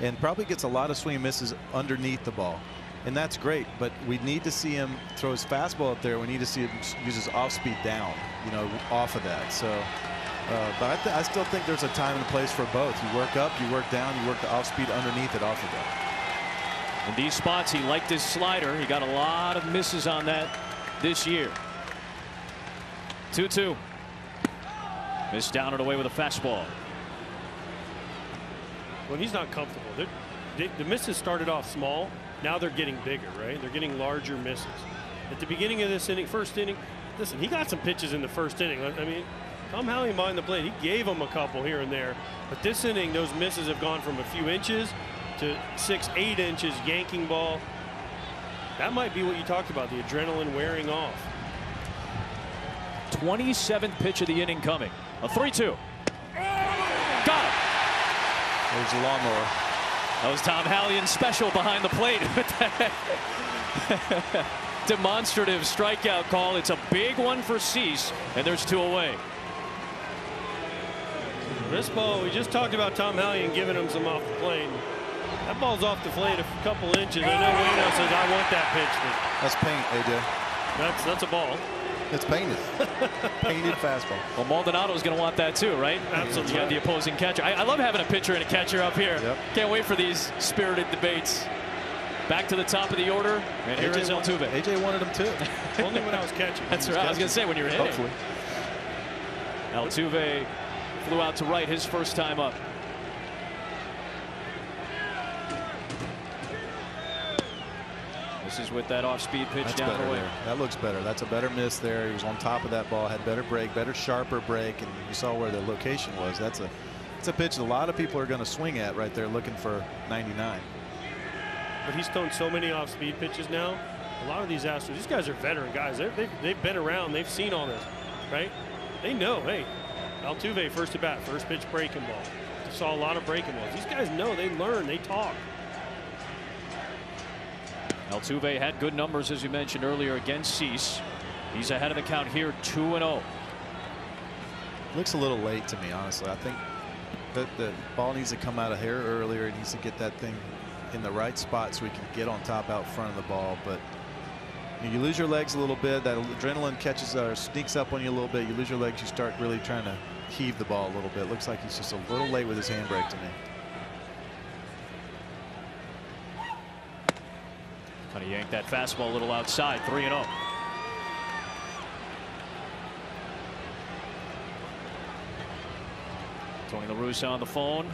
and probably gets a lot of swing and misses underneath the ball. And that's great, but we need to see him throw his fastball up there. We need to see him use his off speed down, you know, off of that. So, but I still think there's a time and place for both. You work up, you work down, you work the off speed underneath it off of that. In these spots, he liked his slider. He got a lot of misses on that this year. 2-2. Missed down and away with a fastball. When he's not comfortable, the misses started off small. Now they're getting bigger, right? They're getting larger misses. At the beginning of this inning, first inning, listen, he got some pitches in the first inning. I mean, Tom Hallie behind the plate, he gave him a couple here and there. But this inning, those misses have gone from a few inches to 6-8 inches, yanking ball. That might be what you talked about, the adrenaline wearing off. 27th pitch of the inning coming. A 3-2. Got it. There's a lawnmower. That was Tom Hallion special behind the plate with that demonstrative strikeout call. It's a big one for Cease, and there's 2 away. This ball, we just talked about Tom Hallion giving him some off the plate. That ball's off the plate a couple inches. I know Wayno says I want that pitch. That's paint, AJ. That's a ball. It's painted. Painted fastball. Well, Maldonado's going to want that too, right? Absolutely. You got the opposing catcher. I love having a pitcher and a catcher up here. Yep. Can't wait for these spirited debates. Back to the top of the order, and here is Altuve. AJ wanted him too. Only when I was catching. That's right. I was going to say when you were hitting. Hopefully. Altuve flew out to right his first time up. This is with that off-speed pitch. That's down the way. there. That looks better. That's a better miss there. He was on top of that ball, had better break, better sharper break, and you saw where the location was. It's a pitch a lot of people are going to swing at right there, looking for 99. But he's thrown so many off-speed pitches now. A lot of these Astros, these guys are veteran guys. They've been around. They've seen all this, right? They know, hey, Altuve first at bat, first pitch breaking ball. You saw a lot of breaking balls. These guys know. They learn. They talk. Altuve had good numbers, as you mentioned earlier, against Cease. He's ahead of the count here, 2-0. Looks a little late to me, honestly. I think that the ball needs to come out of here earlier. It needs to get that thing in the right spot so we can get on top out front of the ball. But you lose your legs a little bit. That adrenaline catches or sneaks up on you a little bit. You lose your legs, you start really trying to heave the ball a little bit. Looks like he's just a little late with his handbrake to me. Kind of yanked that fastball a little outside. 3-0. Tony La Russa on the phone.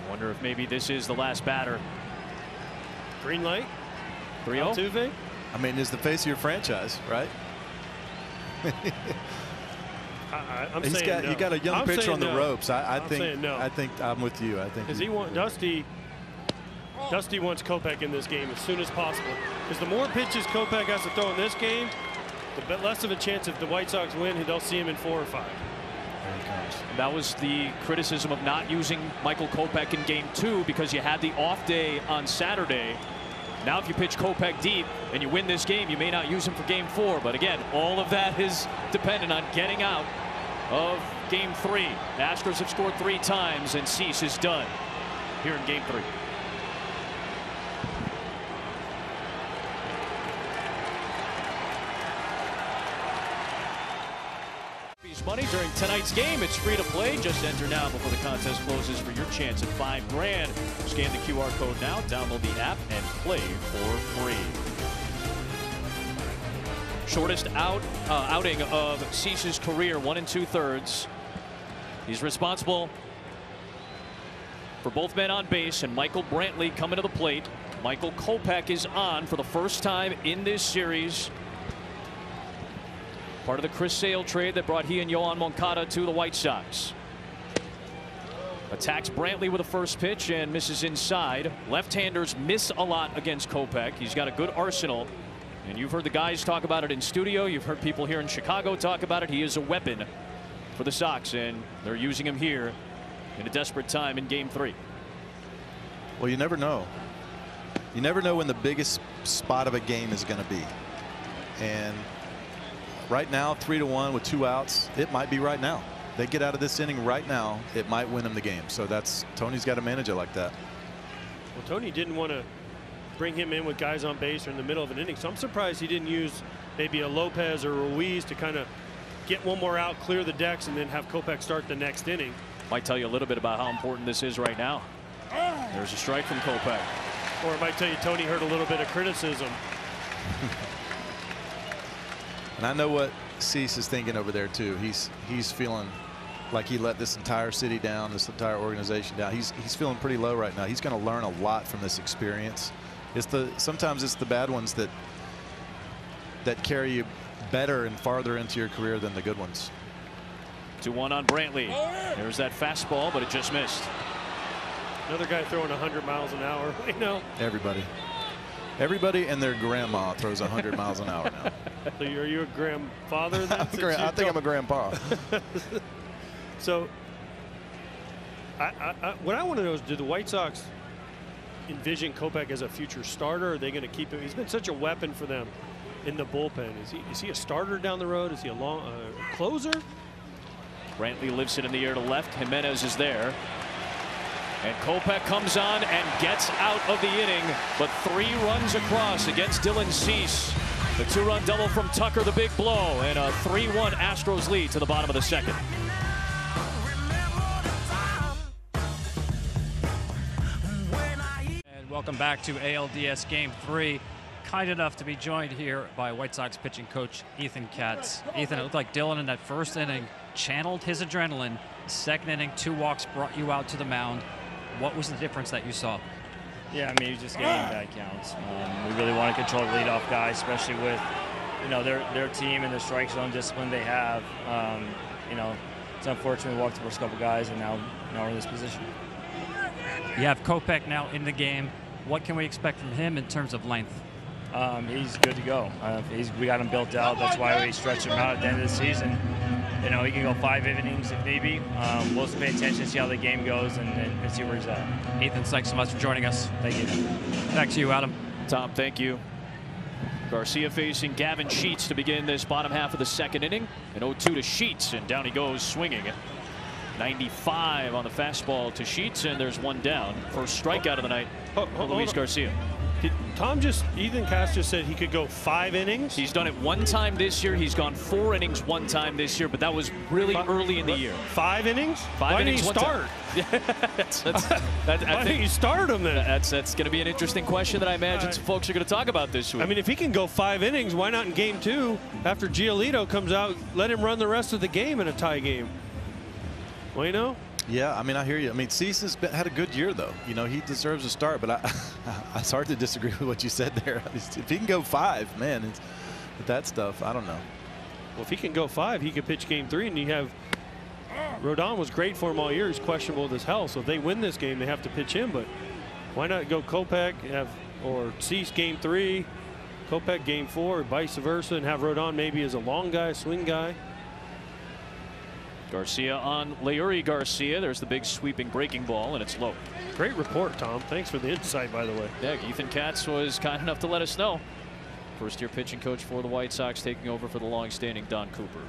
Wonder if maybe this is the last batter. Green light. 3-0. Altuve. I mean, it's the face of your franchise, right? I'm saying no. You got a young pitcher on the ropes. I think no. I think I'm with you. I think because Dusty wants Kopech in this game as soon as possible. Because the more pitches Kopech has to throw in this game, the less of a chance if the White Sox win, they'll see him in 4 or 5. There he comes. That was the criticism of not using Michael Kopech in game 2 because you had the off day on Saturday. Now if you pitch Kopech deep and you win this game, you may not use him for game 4. But again, all of that is dependent on getting out of game 3. The Astros have scored 3 times and Cease is done here in game 3. Money during tonight's game. It's free to play. Just enter now before the contest closes for your chance at $5 grand. Scan the QR code now, download the app, and play for free. Shortest outing of Cease's career, 1 2/3. He's responsible for both men on base, and Michael Brantley coming to the plate. Michael Kopech is on for the first time in this series. Part of the Chris Sale trade that brought he and Yoan Moncada to the White Sox. Attacks Brantley with a first pitch and misses inside. Left-handers miss a lot against Kopech. He's got a good arsenal. And you've heard the guys talk about it in studio. You've heard people here in Chicago talk about it. He is a weapon for the Sox, and they're using him here in a desperate time in Game 3. Well, you never know. You never know when the biggest spot of a game is going to be. And right now, 3-1 with 2 outs, it might be right now. They get out of this inning right now, it might win them the game. So that's Tony's got to manage it like that. Well, Tony didn't want to bring him in with guys on base or in the middle of an inning. So I'm surprised he didn't use maybe a Lopez or Ruiz to kind of get one more out, clear the decks, and then have Kopech start the next inning. Might tell you a little bit about how important this is right now. There's a strike from Kopech. Or it might tell you Tony heard a little bit of criticism. And I know what Cease is thinking over there too. He's feeling like he let this entire city down, this entire organization down. He's feeling pretty low right now. He's going to learn a lot from this experience. Sometimes it's the bad ones that carry you better and farther into your career than the good ones. 2-1 on Brantley. There's that fastball, but it just missed. Another guy throwing 100 miles an hour. You know, everybody and their grandma throws 100 miles an hour now. So are you a grandfather then? I think I'm a grandpa. So what I want to know is, do the White Sox envision Kopech as a future starter? Or are they going to keep him? He's been such a weapon for them in the bullpen. Is he a starter down the road? Is he a closer? Brantley lifts it in the air to left. Jimenez is there. And Kopech comes on and gets out of the inning, but 3 runs across against Dylan Cease. The 2-run double from Tucker, the big blow, and a 3-1 Astros lead to the bottom of the second. And welcome back to ALDS Game 3. Kind enough to be joined here by White Sox pitching coach Ethan Katz. Ethan, it looked like Dylan in that first inning channeled his adrenaline. Second inning, 2 walks brought you out to the mound. What was the difference that you saw? Yeah, I mean, he's just getting bad counts. We really want to control the leadoff guy, especially with, you know, their team and the strike zone discipline they have. You know, it's unfortunate we walked the first couple guys, and now we're in this position. You have Kopech now in the game. What can we expect from him in terms of length? He's good to go. We got him built out. That's why we stretched him out at the end of the season. You know, he can go 5 innings if need be. We'll just pay attention, see how the game goes, and see where he's at. Ethan, thanks so much for joining us. Thank you. Back to you, Adam. Tom, thank you. Garcia facing Gavin Sheets to begin this bottom half of the second inning. An 0-2 to Sheets, and down he goes swinging. 95 on the fastball to Sheets, and there's 1 down. First strikeout of the night for Luis Garcia. Ethan Katz just said he could go 5 innings? He's done it 1 time this year. He's gone 4 innings 1 time this year, but that was really early in the year. 5 innings? 5 innings, Why didn't he start? Why didn't you start him then? That's going to be an interesting question that I imagine some folks are going to talk about this week. I mean, if he can go 5 innings, why not in Game 2, after Giolito comes out, let him run the rest of the game in a tie game? Well, you know? Yeah, I mean, I hear you. I mean, Cease has had a good year, though. You know, he deserves a start, but it's hard to disagree with what you said there. If he can go 5, man, with that stuff, I don't know. Well, if he can go 5, he could pitch Game 3, and you have Rodon was great for him all year. He's questionable with his health, so if they win this game, they have to pitch him. But why not go Kopech or Cease Game 3, Kopech Game 4, or vice versa, and have Rodon maybe as a long guy, swing guy? Garcia on Leury Garcia. There's the big sweeping breaking ball, and it's low. Great report, Tom. Thanks for the insight, by the way. Yeah, Ethan Katz was kind enough to let us know. First-year pitching coach for the White Sox, taking over for the long-standing Don Cooper.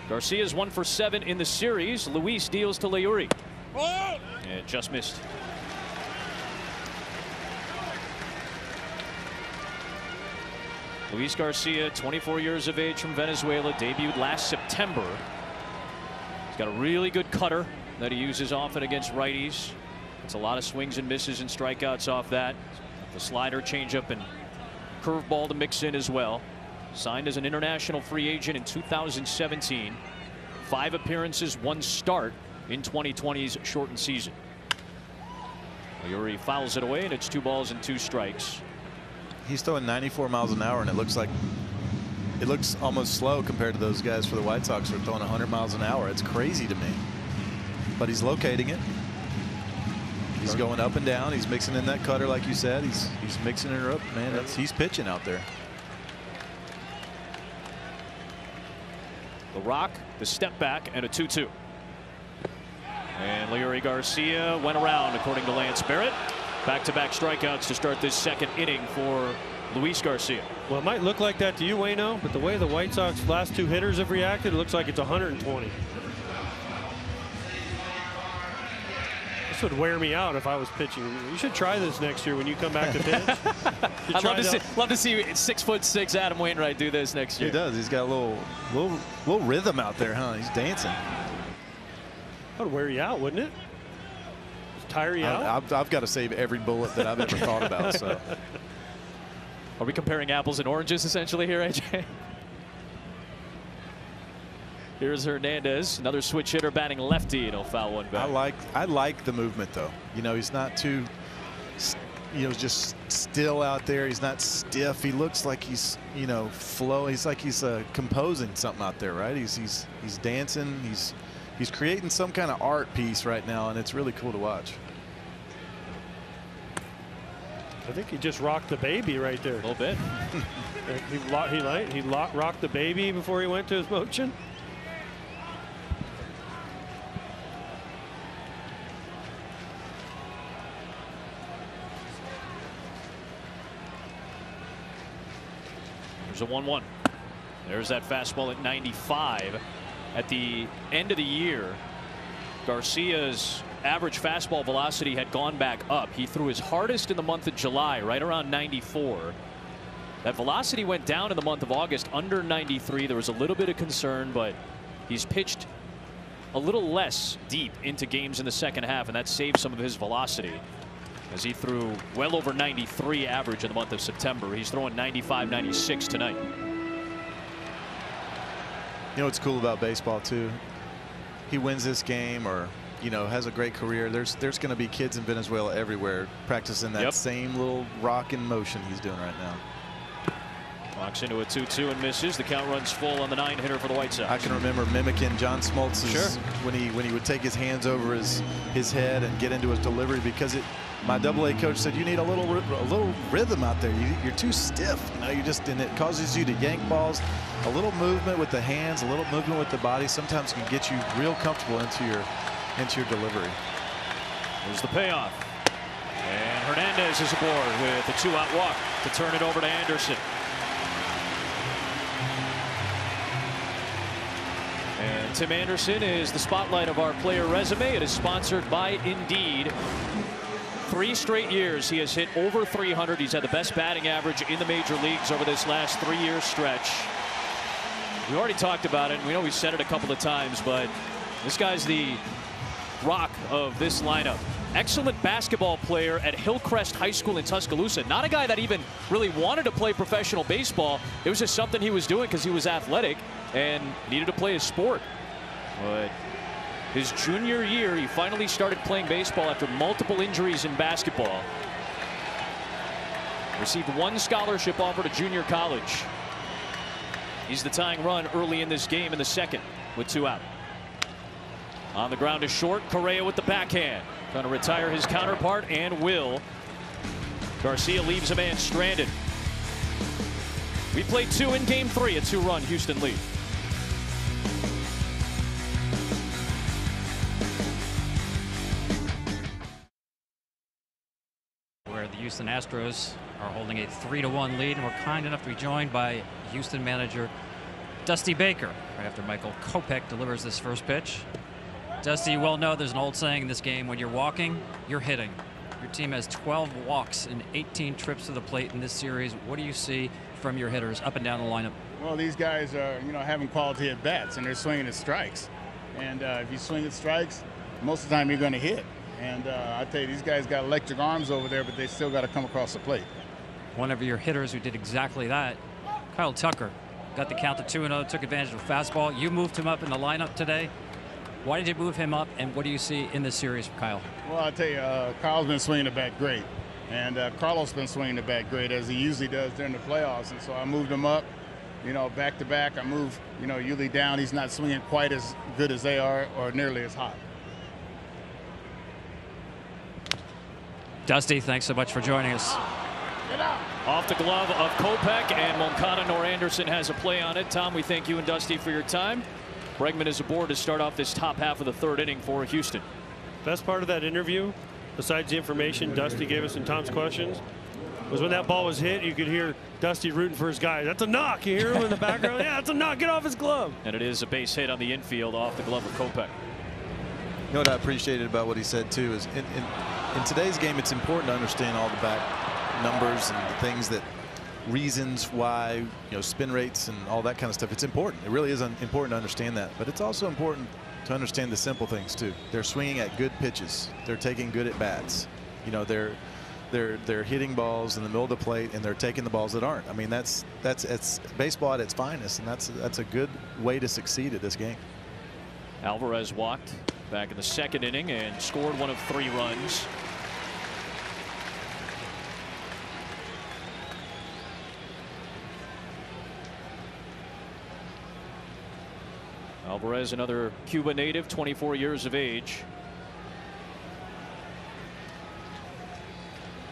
Garcia's 1 for 7 in the series. Luis deals to Leury. And just missed. Luis Garcia, 24 years of age, from Venezuela, debuted last September. He's got a really good cutter that he uses often against righties. It's a lot of swings and misses and strikeouts off that. The slider, changeup, and curveball to mix in as well. Signed as an international free agent in 2017. 5 appearances, 1 start in 2020's shortened season. Leury fouls it away, and it's 2 balls and 2 strikes. He's throwing 94 miles an hour, and it looks almost slow compared to those guys for the White Sox who are throwing 100 miles an hour. It's crazy to me. But he's locating it. He's going up and down. He's mixing in that cutter, like you said. He's mixing it up, man. He's pitching out there. The rock, the step back, and a 2-2. And Leury Garcia went around, according to Lance Barrett. Back-to-back strikeouts to start this second inning for Luis Garcia. Well, it might look like that to you, Wayno, but the way the White Sox last 2 hitters have reacted, it looks like it's 120. This would wear me out if I was pitching. You should try this next year when you come back to pitch. I'd love to see 6'6" Adam Wainwright do this next year. He does. He's got a little rhythm out there, huh? He's dancing. That would wear you out, wouldn't it? Tire you out? I've got to save every bullet that I've ever thought about. So, are we comparing apples and oranges essentially here, AJ? Here's Hernandez, another switch hitter batting lefty, and he'll foul one back. I like the movement though. You know, he's not too, just still out there. He's not stiff. He looks like he's, flowing. He's like he's composing something out there, right? He's dancing. He's creating some kind of art piece right now, and it's really cool to watch. I think he just rocked the baby right there. A little bit. he rocked the baby before he went to his motion. There's a 1-1. There's that fastball at 95. At the end of the year, Garcia's average fastball velocity had gone back up. He threw his hardest in the month of July, right around 94. That velocity went down in the month of August, under 93. There was a little bit of concern, but he's pitched a little less deep into games in the second half, and that saved some of his velocity, as he threw well over 93 average in the month of September. He's throwing 95, 96 tonight. You know what's cool about baseball too? He wins this game, or has a great career. There's going to be kids in Venezuela everywhere practicing that same little rockin' motion he's doing right now. Walks into a 2-2 and misses. The count runs full on the 9-hitter for the White Sox. I can remember mimicking John Smoltz's when he would take his hands over his head and get into his delivery, because my AA coach said you need a little rhythm out there. You're too stiff. And it causes you to yank balls. A little movement with the hands, a little movement with the body sometimes can get you real comfortable into your delivery. There's the payoff. And Hernandez is aboard with a 2-out walk to turn it over to Anderson. And Tim Anderson is the spotlight of our player resume. It is sponsored by Indeed. 3 straight years he has hit over 300. He's had the best batting average in the major leagues over this last 3-year stretch. We already talked about it, and we know we said it a couple of times, but this guy's the rock of this lineup. Excellent basketball player at Hillcrest High School in Tuscaloosa. Not a guy that even really wanted to play professional baseball. It was just something he was doing because he was athletic and needed to play his sport. But his junior year, he finally started playing baseball after multiple injuries in basketball. Received 1 scholarship offer to junior college. He's the tying run early in this game in the second with 2 out. On the ground is short. Correa with the backhand. Trying to retire his counterpart, and will. Garcia leaves a man stranded. We played 2 in game 3, a 2-run Houston lead. Where the Houston Astros are holding a 3-1 lead, and we're kind enough to be joined by Houston manager Dusty Baker right after Michael Kopech delivers this first pitch. Dusty, you well know there's an old saying in this game: when you're walking, you're hitting. Your team has 12 walks and 18 trips to the plate in this series. What do you see from your hitters up and down the lineup? Well, these guys are, having quality at bats, and they're swinging at strikes. And if you swing at strikes, most of the time you're going to hit. And I tell you, these guys got electric arms over there, but they still got to come across the plate. One of your hitters who did exactly that, Kyle Tucker, got the count to 2-0, took advantage of a fastball. You moved him up in the lineup today. Why did you move him up, and what do you see in this series for Kyle? Well, I tell you, Kyle's been swinging the bat great, and Carlos been swinging the bat great as he usually does during the playoffs. And so I moved him up, back to back. I moved, Yuli down. He's not swinging quite as good as they are, or nearly as hot. Dusty, thanks so much for joining us. Off the glove of Kopech, and Moncada nor Anderson has a play on it. Tom, we thank you and Dusty for your time. Bregman is aboard to start off this top half of the third inning for Houston. Best part of that interview, besides the information Dusty gave us in Tom's questions, was when that ball was hit, you could hear Dusty rooting for his guy. That's a knock. You hear him in the background? Yeah, that's a knock. Get off his glove. And it is a base hit on the infield off the glove of Kopech. You know what I appreciated about what he said too is in today's game, it's important to understand all the back numbers and the things that reasons why, spin rates and all that kind of stuff. It's important. It really is important to understand that. But it's also important to understand the simple things too. They're swinging at good pitches. They're taking good at bats. They're hitting balls in the middle of the plate, and they're taking the balls that aren't. I mean, that's baseball at its finest, and that's a good way to succeed at this game. Alvarez walked back in the second inning and scored one of 3 runs. Alvarez, another Cuba native, 24 years of age.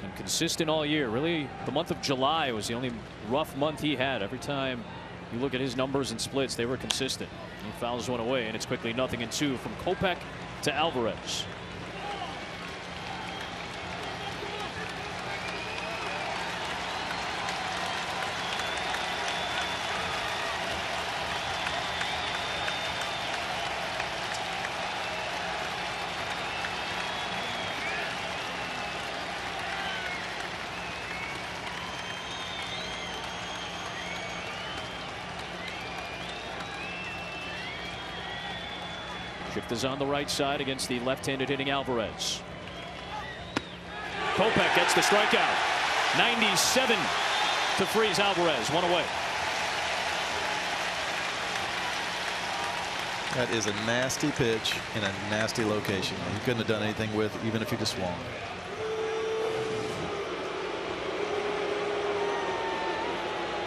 And consistent all year. Really, the month of July was the only rough month he had. Every time you look at his numbers and splits, they were consistent. He fouls one away, and it's quickly 0-2 from Kopech to Alvarez. Shift is on the right side against the left-handed hitting Alvarez. Kopech gets the strikeout. 97 to freeze Alvarez. One away. That is a nasty pitch in a nasty location. He couldn't have done anything with it, even if he just swung.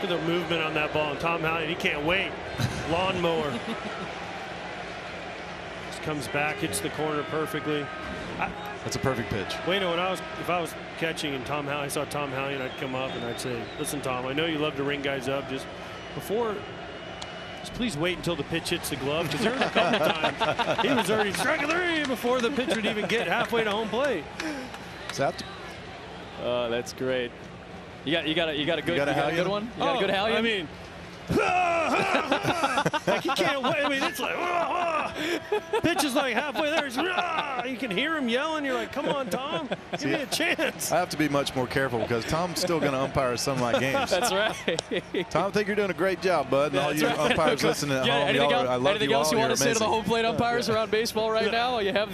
Look at the movement on that ball. And Tom Hallion, he can't wait. Lawnmower. Comes back, hits the corner perfectly. That's a perfect pitch. Well, if I was catching and I saw Tom Hallion, I'd come up and I'd say, listen, Tom, I know you love to ring guys up. Just please wait until the pitch hits the glove, because there was a couple times he was already striking 3 before the pitch would even get halfway to home plate. Oh, that's great. You got a good one? You got a good Hallion? I mean, like, he can't wait. I mean, it's like pitch is like halfway there. You can hear him yelling. You're like, come on, Tom, give me a chance. I have to be much more careful because Tom's still going to umpire some of my games. That's right. Tom, I think you're doing a great job, bud. And all you umpires listening at home, I love anything you all. Else you want to say to the amazing. home plate umpires around baseball right now while you have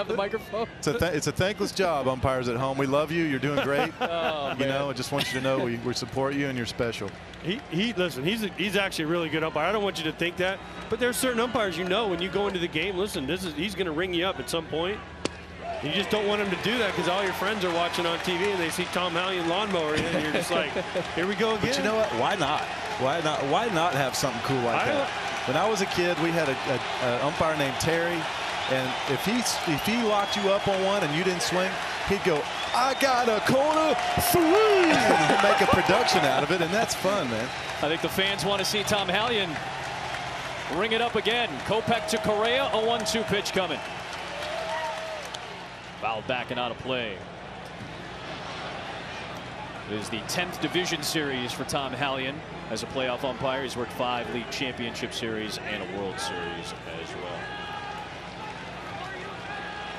the microphone? It's a thankless job, umpires at home. We love you. You're doing great. Oh, I just want you to know we support you and you're special. Listen, he's actually a really good umpire. I don't want you to think that, but there's certain umpires when you go into the game. Listen, he's going to ring you up at some point. You just don't want him to do that because all your friends are watching on TV and they see Tom Hallion lawnmower and you're just like, here we go again. But you know what? Why not? Why not have something cool like that? When I was a kid, we had an umpire named Terry, and if he locked you up on one and you didn't swing, he'd go, I got a corner 3, and make a production out of it, and that's fun, man. I think the fans want to see Tom Hallion ring it up again. Kopech to Correa, a 1-2 pitch coming. Fouled back and out of play. It is the 10th division series for Tom Hallion as a playoff umpire. He's worked 5 league championship series and a World Series as well.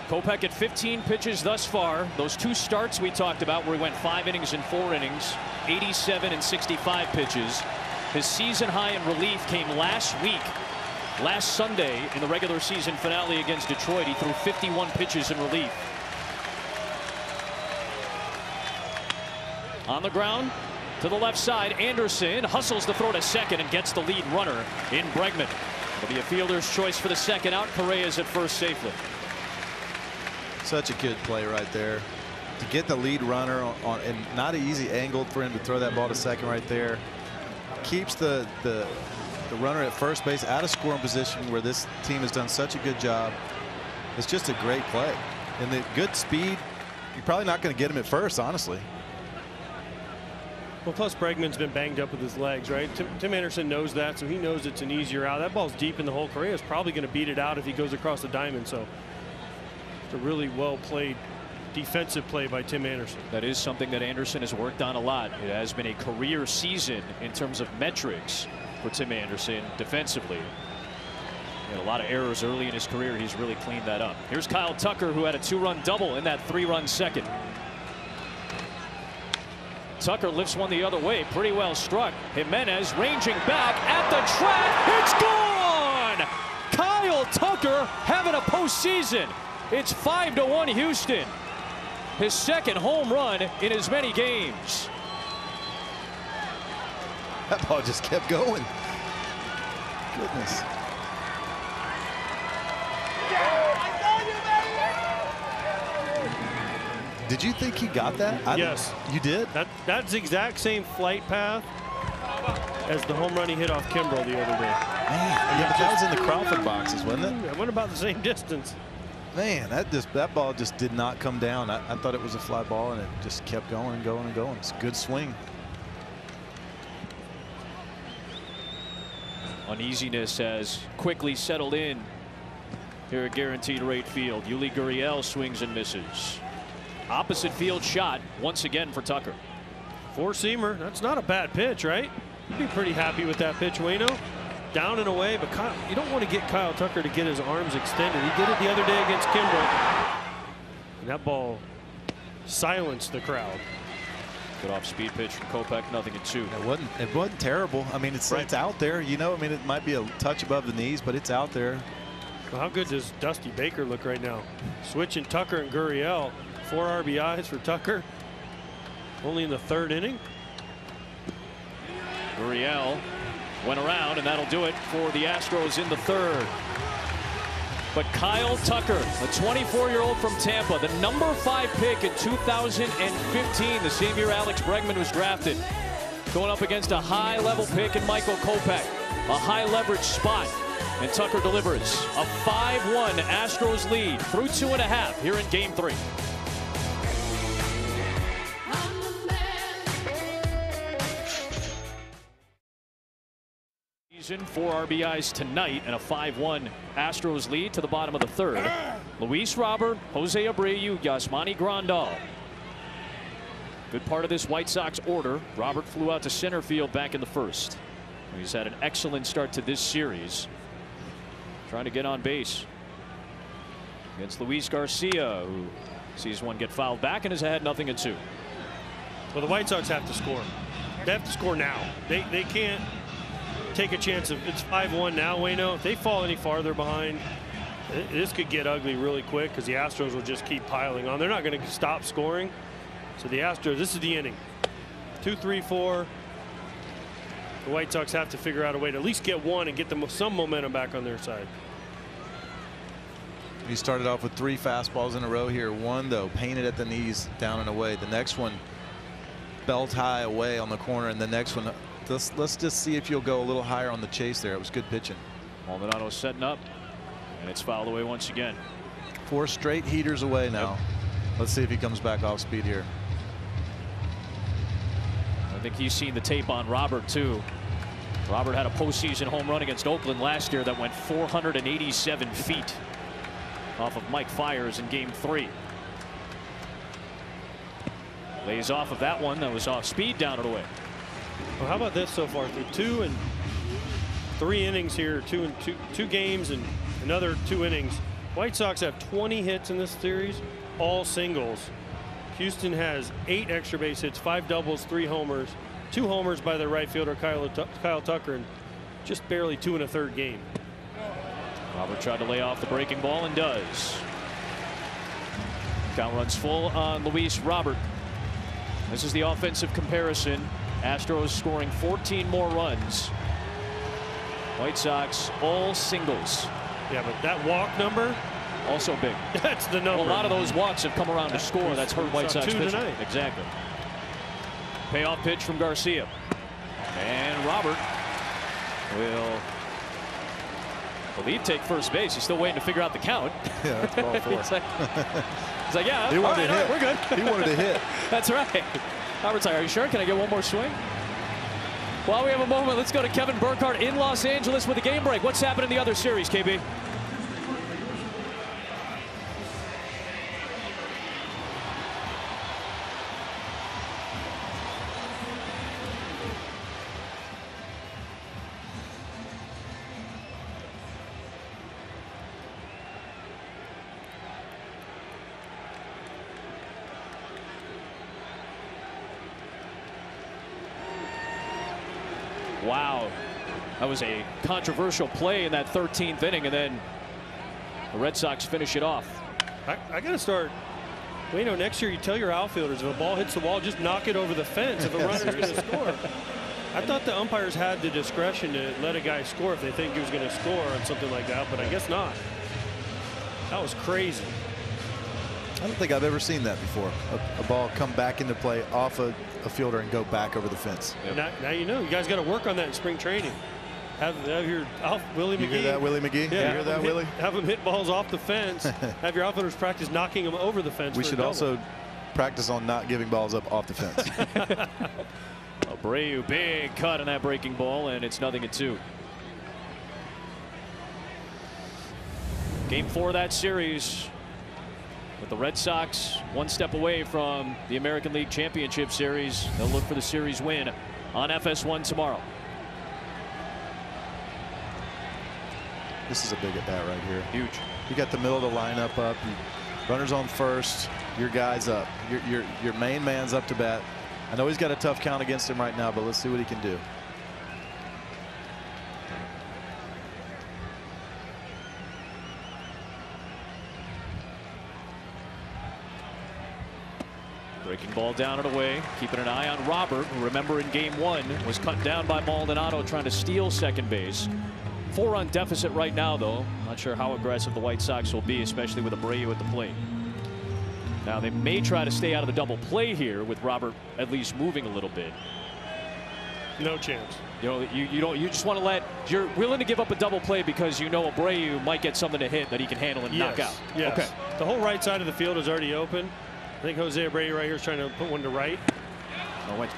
Kopech at 15 pitches thus far. Those 2 starts we talked about where he went 5 innings and 4 innings, 87 and 65 pitches. His season high in relief came last week. Last Sunday in the regular season finale against Detroit, he threw 51 pitches in relief. On the ground to the left side, Anderson hustles the throw to second and gets the lead runner in Bregman. It'll be a fielder's choice for the second out. Correa's at first safely. Such a good play right there. To get the lead runner on and not an easy angle for him to throw that ball to second right there. Keeps the runner at first base out of scoring position where this team has done such a good job. It's just a great play. And the good speed, you're probably not going to get him at first, honestly. Well, plus Bregman's been banged up with his legs, right? Tim Anderson knows that, so he knows it's an easier out. That ball's deep in the hole. Correa's probably going to beat it out if he goes across the diamond. So it's a really well played defensive play by Tim Anderson. That is something that Anderson has worked on a lot. It has been a career season in terms of metrics for Tim Anderson defensively. He had a lot of errors early in his career. He's really cleaned that up. Here's Kyle Tucker, who had a 2-run double in that 3-run second. Tucker lifts one the other way, pretty well struck. Jimenez ranging back at the track. It's gone! Kyle Tucker having a postseason. It's 5-1 Houston. His second home run in as many games. That ball just kept going. Goodness. Did you think he got that? Yes. You did? That's the exact same flight path as the home run he hit off Kimbrel the other day. Man, yeah, but that was in the Crawford boxes, wasn't it? It went about the same distance. Man, that ball just did not come down. I thought it was a fly ball, and it just kept going and going and going. It's a good swing. Uneasiness has quickly settled in here at Guaranteed Rate Field. Yuli Gurriel swings and misses. Opposite field shot once again for Tucker. Four-seamer. That's not a bad pitch, right? You'd be pretty happy with that pitch, Waino. Down and away, but you don't want to get Kyle Tucker to get his arms extended. He did it the other day against Kimbrel. And that ball silenced the crowd. Good off-speed pitch from Kopech, 0-2. It wasn't terrible. I mean, it's out there. You know, I mean, it might be a touch above the knees, but it's out there. Well, how good does Dusty Baker look right now? Switching Tucker and Gurriel. 4 RBIs for Tucker. Only in the 3rd inning. Gurriel went around, and that'll do it for the Astros in the 3rd. But Kyle Tucker, a 24-year-old from Tampa, the number 5 pick in 2015, the same year Alex Bregman was drafted, going up against a high-level pick in Michael Kopech, a high-leverage spot, and Tucker delivers a 5-1 Astros lead through 2.5 here in Game 3. season. 4 RBIs tonight and a 5-1 Astros lead to the bottom of the third. Luis Robert, Jose Abreu, Yasmani Grandal. Good part of this White Sox order. Robert flew out to center field back in the first. He's had an excellent start to this series. Trying to get on base against Luis Garcia, who sees one get fouled back and is ahead 0-2. Well, the White Sox have to score. They have to score now. They can't take a chance of it's 5-1 now, Waino. If they fall any farther behind, this could get ugly really quick because the Astros will just keep piling on. They're not going to stop scoring. So the Astros, this is the inning. 2, 3, 4. The White Sox have to figure out a way to at least get one and get them some momentum back on their side. He started off with 3 fastballs in a row here. One, though, painted at the knees, down and away. The next one, belt high away on the corner. And the next one, let's just see if you'll go a little higher on the chase there. It was good pitching. Maldonado setting up, and it's fouled away once again. 4 straight heaters away now. Yep. Let's see if he comes back off speed here. I think he's seen the tape on Robert, too. Robert had a postseason home run against Oakland last year that went 487 feet off of Mike Fiers in Game 3. Lays off of that one that was off speed, down and away. Well, how about this so far through 2 and 3 innings here, 2 games and another 2 innings. White Sox have 20 hits in this series, all singles. Houston has 8 extra base hits, 5 doubles, 3 homers, 2 homers by their right fielder Kyle Tucker, and just barely 2 1/3 game. Robert tried to lay off the breaking ball and does. Count runs full on Luis Robert. This is the offensive comparison. Astros scoring 14 more runs White Sox all singles. Yeah, but that walk number, also big. That's the number. Well, a lot of those walks have come around to score. That's hurt White Sox pitching. Tonight. Exactly. Payoff pitch from Garcia. And Robert will, I believe, take first base. He's still waiting to figure out the count. Yeah, that's ball 4. He's like, yeah, he wanted to hit. We're good. He wanted to hit. That's right. Robert's like, are you sure? Can I get one more swing? While we have a moment, let's go to Kevin Burkhardt in Los Angeles with a game break. What's happened in the other series, KB? Wow, that was a controversial play in that 13th inning, and then the Red Sox finish it off. I got to start. Well, you know, next year you tell your outfielders if a ball hits the wall, just knock it over the fence if a runner's going to score. I thought the umpires had the discretion to let a guy score if they think he was going to score on something like that, but I guess not. That was crazy. I don't think I've ever seen that before. A ball come back into play off a fielder and go back over the fence. Yep. Now you know. You guys got to work on that in spring training. Have your Willie McGee. You hear that, Willie McGee? Yeah, you hear that, Willie? Have them hit balls off the fence. Have your outfielders practice knocking them over the fence. We should also practice on not giving balls up off the fence. Abreu, big cut on that breaking ball, and it's 0-2. Game 4 of that series, with the Red Sox one step away from the American League Championship Series. They'll look for the series win on FS1 tomorrow. This is a big at bat right here. Huge. You got the middle of the lineup up. Runners on first. Your guy's up. Your main man's up to bat. I know he's got a tough count against him right now, but let's see what he can do. Breaking ball down and away, keeping an eye on Robert, who, remember, in game 1 was cut down by Maldonado trying to steal second base. 4-run deficit right now, though. Not sure how aggressive the White Sox will be, especially with Abreu at the plate. Now they may try to stay out of the double play here with Robert at least moving a little bit. No chance. You know, you just want to let, you're willing to give up a double play because you know Abreu might get something to hit that he can handle and knock out. Yes. Okay. The whole right side of the field is already open. I think Jose Abreu right here is trying to put one to right. Oh, went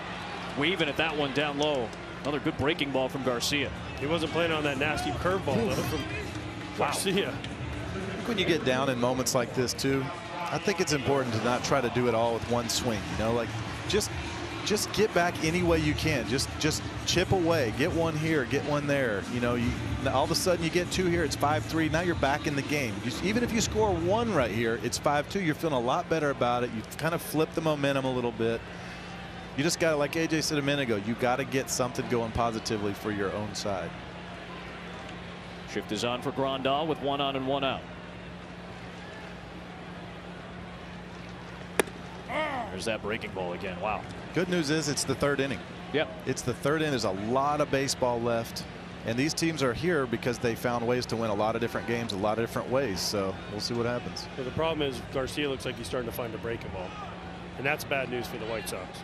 weaving at that one down low. Another good breaking ball from Garcia. He wasn't planning on that nasty curveball though from Garcia. When you get down in moments like this too, I think it's important to not try to do it all with one swing. You know, like just get back any way you can. Just chip away. Get one here, get one there. You know, all of a sudden you get 2 here, it's 5-3. Now you're back in the game. Even if you score 1 right here, it's 5-2. You're feeling a lot better about it. You've kind of flipped the momentum a little bit. You just got to, like AJ said a minute ago, you got to get something going positively for your own side. Shift is on for Grandal with 1 on and 1 out. There's that breaking ball again. Wow. Good news is it's the 3rd inning. Yep. It's the 3rd inning. There's a lot of baseball left. And these teams are here because they found ways to win a lot of different games a lot of different ways. So we'll see what happens. But the problem is Garcia looks like he's starting to find a breaking ball. And that's bad news for the White Sox.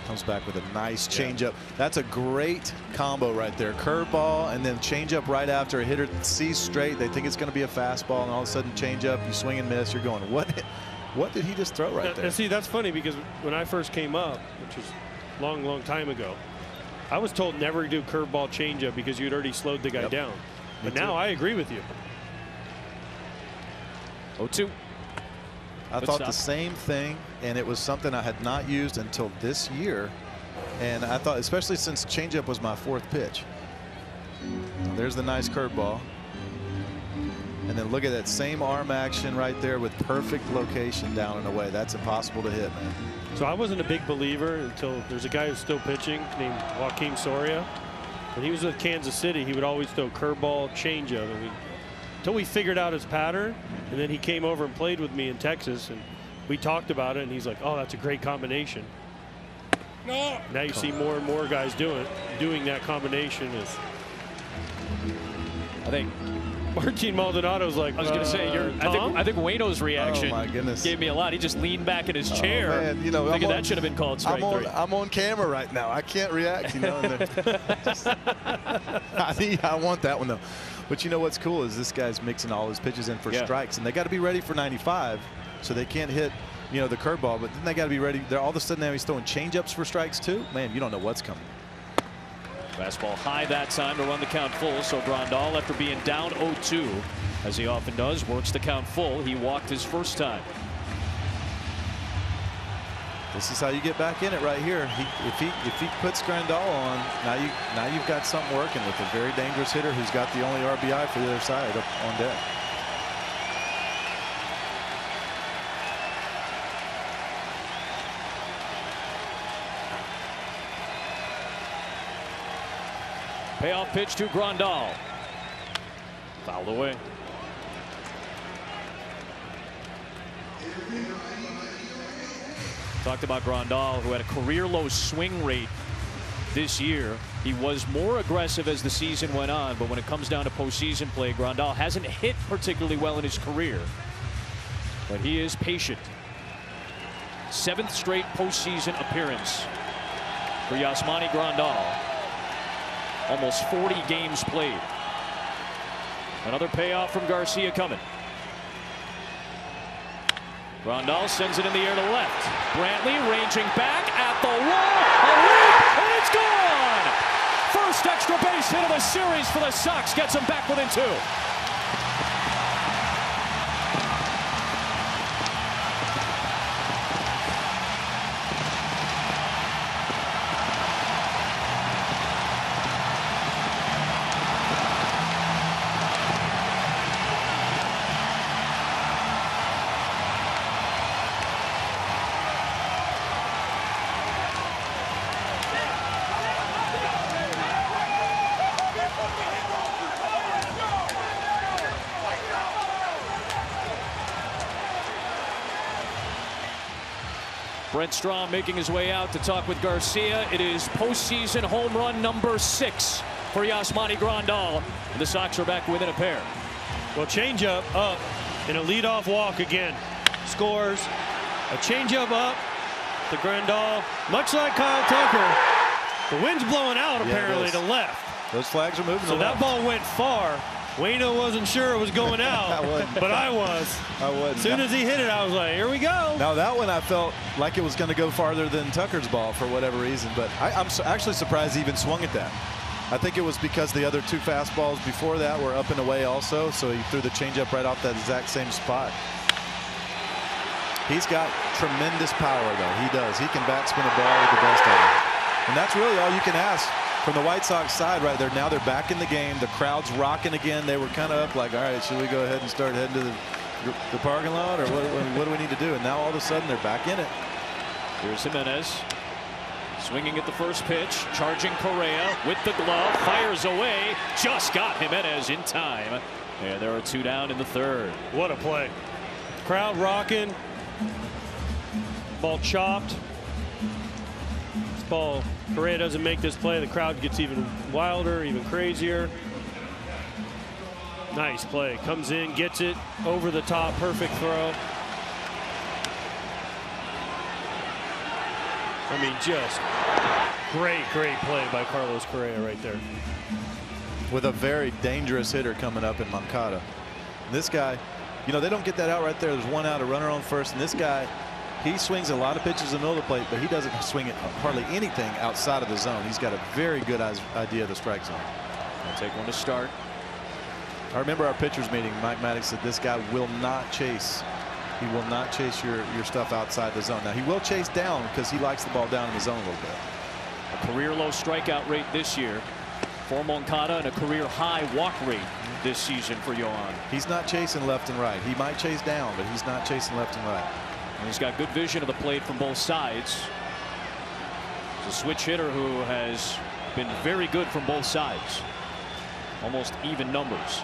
Comes back with a nice changeup. That's a great combo right there. Curveball and then changeup right after. A hitter sees straight. They think it's going to be a fastball, and all of a sudden changeup. You swing and miss. You're going, what did he just throw right there? And see, that's funny because when I first came up, which was a long time ago, I was told never do curveball changeup because you'd already slowed the guy down. But now I agree with you. 0-2. I thought the same thing, and it was something I had not used until this year. And I thought, especially since changeup was my 4th pitch. There's the nice curveball. And then look at that same arm action right there with perfect location down and away. That's impossible to hit, man. So I wasn't a big believer until there's a guy who's still pitching named Joaquin Soria. When he was with Kansas City, he would always throw curveball, changeup. Until we figured out his pattern, and then he came over and played with me in Texas, and we talked about it, and he's like, oh, that's a great combination. Now you see more and more guys doing that combination. I think Martin Maldonado's like, I was going to say, I think Waino's reaction gave me a lot. He just leaned back in his chair. Man, you know, thinking that should have been called strike three. I'm on camera right now. I can't react, you know. I want that one, though. But you know what's cool is this guy's mixing all his pitches in for strikes, and they got to be ready for 95, so they can't hit, you know, the curveball. But then they got to be ready. They're all of a sudden now he's throwing changeups for strikes too. Man, you don't know what's coming. Fastball high that time to run the count full. So Grandal, after being down 0-2, as he often does, works the count full. He walked his first time. This is how you get back in it right here. If he puts Grandal on, now you've got something working with a very dangerous hitter who's got the only RBI for the other side up on deck. Payoff pitch to Grandal. Fouled away. Talked about Grandal, who had a career low swing rate this year. He was more aggressive as the season went on, but when it comes down to postseason play, Grandal hasn't hit particularly well in his career. But he is patient. 7th straight postseason appearance for Yasmani Grandal. Almost 40 games played. Another payoff from Garcia coming. Grandal sends it in the air to left. Brantley ranging back at the wall. A leap, and it's gone! First extra base hit of the series for the Sox. Gets him back within 2. Brent Strom making his way out to talk with Garcia. It is postseason home run number 6 for Yasmani Grandal. And the Sox are back within a pair. Well, changeup up and a leadoff walk again. Scores. A changeup up to Grandal. Much like Kyle Tucker, the wind's blowing out apparently to left. Those flags are moving. So that ball went far. Waino wasn't sure it was going out, but I was. As soon as he hit it, I was like, here we go. Now that one I felt like it was going to go farther than Tucker's ball for whatever reason, but I'm actually surprised he even swung at that. I think it was because the other 2 fastballs before that were up and away also, so he threw the changeup right off that exact same spot. He's got tremendous power, though. He does. He can backspin a ball with the best of them. And that's really all you can ask from the White Sox side right there. Now they're back in the game. The crowd's rocking again. They were kind of up like, all right, should we go ahead and start heading to the parking lot, or what do we need to do? And now all of a sudden they're back in it. Here's Jimenez swinging at the first pitch, charging Correa with the glove, fires away, just got Jimenez in time. And there are 2 down in the 3rd. What a play. Crowd rocking. Ball chopped. This ball, Correa doesn't make this play, the crowd gets even wilder, even crazier. Nice play. Comes in, gets it over the top, perfect throw. I mean, just great play by Carlos Correa right there. With a very dangerous hitter coming up in Moncada. This guy, you know, they don't get that out right there. There's 1 out, a runner on first, and this guy, he swings a lot of pitches in the middle of the plate, but he doesn't swing it hardly anything outside of the zone. He's got a very good idea of the strike zone. I'll take one to start. I remember our pitchers meeting. Mike Maddox said this guy will not chase. He will not chase your stuff outside the zone. Now he will chase down because he likes the ball down in the zone a little bit. A career low strikeout rate this year for Moncada and a career high walk rate this season for Yohan. He's not chasing left and right. He might chase down, but he's not chasing left and right. And he's got good vision of the plate from both sides. He's a switch hitter who has been very good from both sides. Almost even numbers.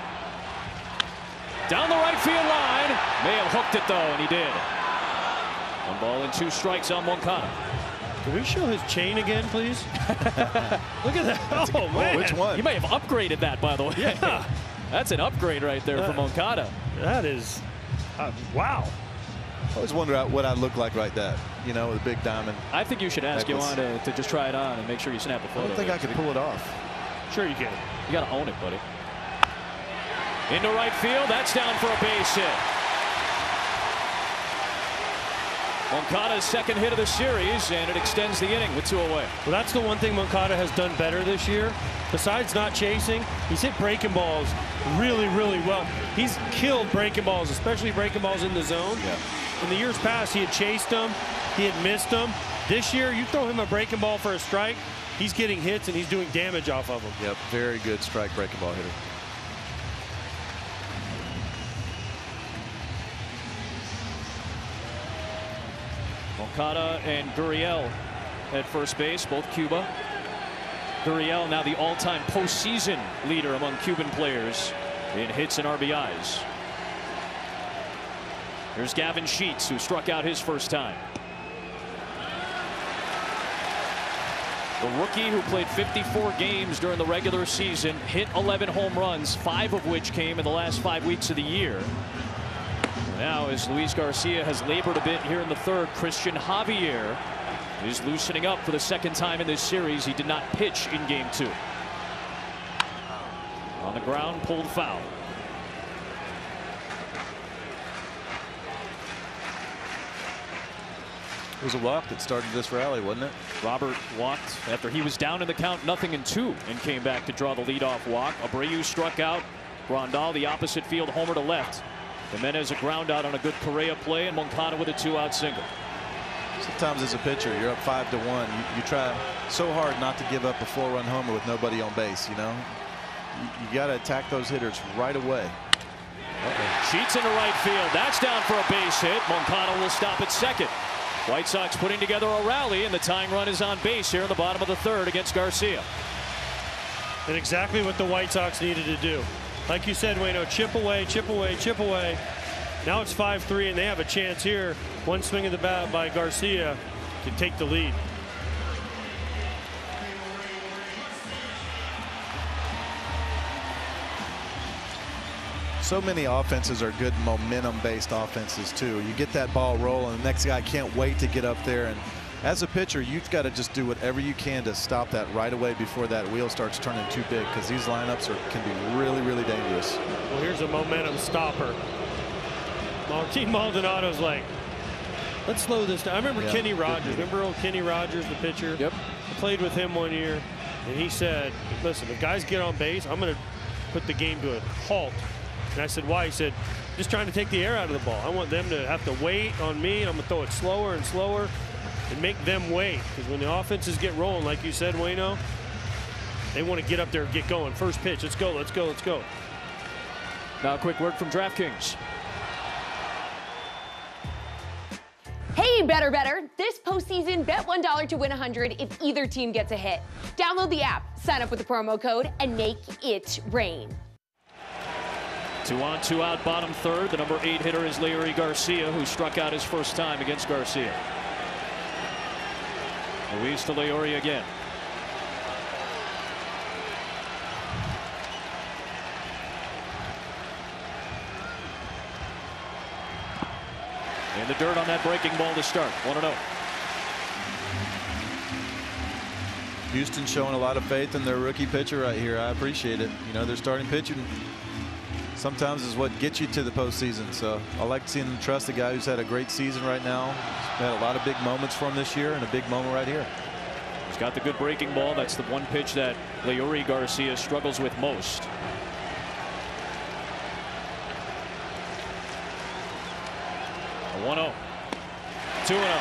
Down the right field line. May have hooked it though, and he did. 1 ball and 2 strikes on Moncada. Can we show his chain again, please? Look at that. Oh, man. Which one? You may have upgraded that, by the way. Yeah. That's an upgrade right there for Moncada. That is, wow. I always wonder what I'd look like that, you know, with a big diamond. I think you should ask necklace. Yohan to just try it on and make sure you snap a photo. I don't think I could pull it off. Sure you can. You got to own it, buddy. Into right field. That's down for a base hit. Moncada's second hit of the series, and it extends the inning with 2 away. Well, that's the one thing Moncada has done better this year. Besides not chasing, he's hit breaking balls really, really well. He's killed breaking balls, especially breaking balls in the zone. Yeah. In the years past, he had chased them, he had missed them. This year, you throw him a breaking ball for a strike, he's getting hits and he's doing damage off of them. Yep, very good strike breaking ball hitter. Moncada and Gurriel at first base, both Cuba. Gurriel now the all-time postseason leader among Cuban players in hits and RBIs. Here's Gavin Sheets, who struck out his first time. The rookie, who played 54 games during the regular season, hit 11 home runs, 5 of which came in the last 5 weeks of the year. Now, as Luis Garcia has labored a bit here in the third, Christian Javier is loosening up for the second time in this series. He did not pitch in game 2. On the ground, pulled foul. It was a walk that started this rally, wasn't it? Robert walked after he was down in the count 0-2 and came back to draw the leadoff walk. Abreu struck out. Grandal, the opposite field homer to left. Jimenez a ground out on a good Correa play, and Moncada with a 2-out single. Sometimes as a pitcher, you're up 5-1. You try so hard not to give up a 4-run homer with nobody on base, you know? You got to attack those hitters right away. Sheets into right field. That's down for a base hit. Moncada will stop at second. White Sox putting together a rally, and the tying run is on base here in the bottom of the third against Garcia. And exactly what the White Sox needed to do. Like you said, Waino, chip away, chip away, chip away. Now it's 5-3, and they have a chance here. One swing of the bat by Garcia to take the lead. So many offenses are good momentum-based offenses, too. You get that ball rolling, the next guy can't wait to get up there. And as a pitcher, you've got to just do whatever you can to stop that right away before that wheel starts turning too big, because these lineups can be really, really dangerous. Well, here's a momentum stopper. Martin Maldonado's like, let's slow this down. I remember Kenny Rogers. Remember old Kenny Rogers, the pitcher? Yep. I played with him one year, and he said, listen, if guys get on base, I'm going to put the game to a halt. And I said, why? He said, just trying to take the air out of the ball. I want them to have to wait on me, and I'm going to throw it slower and slower and make them wait. Because when the offenses get rolling, like you said, Waino, they want to get up there and get going. First pitch, let's go, let's go, let's go. Now a quick word from DraftKings. Hey, better. This postseason, bet $1 to win $100 if either team gets a hit. Download the app, sign up with the promo code, and make it rain. 2 on, 2 out, bottom third. The number 8 hitter is Leury Garcia, who struck out his first time against Garcia. Luis to Leury again. In the dirt on that breaking ball to start. 1-0. Houston showing a lot of faith in their rookie pitcher right here. I appreciate it. You know, their starting pitching sometimes is what gets you to the postseason. So I like seeing them trust a guy who's had a great season right now. He's had a lot of big moments for him this year, and a big moment right here. He's got the good breaking ball. That's the one pitch that Leury Garcia struggles with most. A 1-0. 2-0.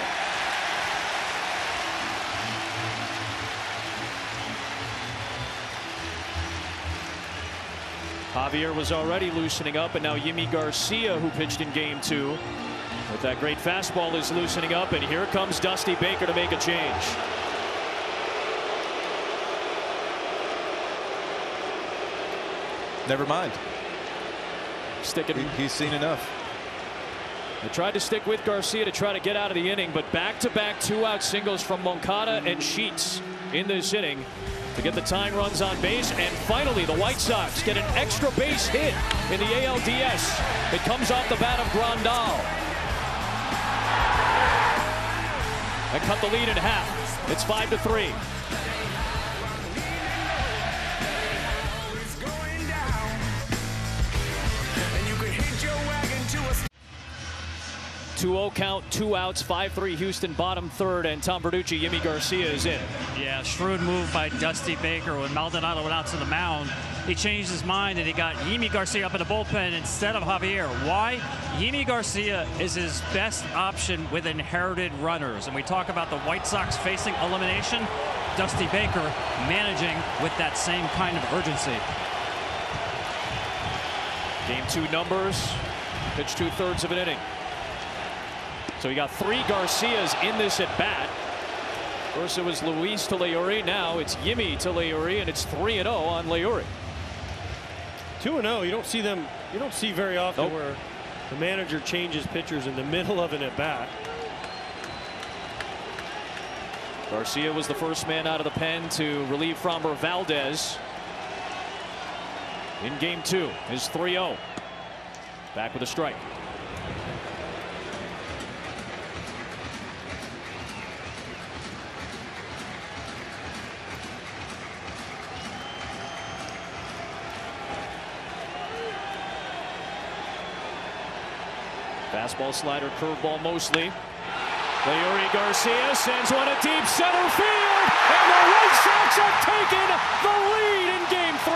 Javier was already loosening up, and now Yimi Garcia, who pitched in game 2 with that great fastball, is loosening up, and here comes Dusty Baker to make a change. Never mind. Sticking. He's seen enough. They tried to stick with Garcia to try to get out of the inning, but back-to-back two-out singles from Moncada and Sheets in this inning to get the tying runs on base. And finally, the White Sox get an extra base hit in the ALDS. It comes off the bat of Grandal. And cut the lead in half. It's 5-3. Two-0 count, 2 outs, 5-3 Houston, bottom third, and Tom Verducci, Yimi Garcia is in. Yeah, shrewd move by Dusty Baker. When Maldonado went out to the mound, he changed his mind and he got Yimi Garcia up in the bullpen instead of Javier. Why? Yimi Garcia is his best option with inherited runners. And we talk about the White Sox facing elimination. Dusty Baker managing with that same kind of urgency. Game 2 numbers, pitched 2/3 of an inning. So you got 3 Garcias in this at bat. First it was Luis to Leury. Now it's Yimi to Leury, and it's 3-0 on Leury. 2-0. You don't see them. You don't see very often where the manager changes pitchers in the middle of an at bat. Garcia was the first man out of the pen to relieve Framber Valdez in game 2. His 3-0. Back with a strike. Fastball, slider, curveball mostly. Leury Garcia sends one to deep center field, and the White Sox have taken the lead in game 3.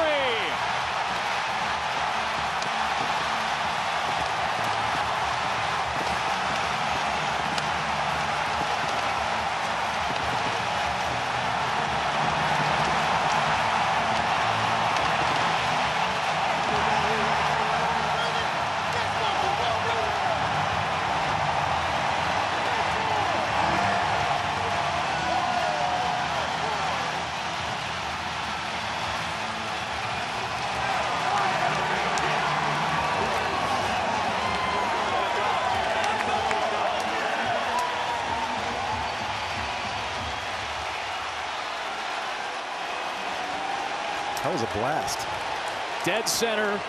That was a blast. Dead center.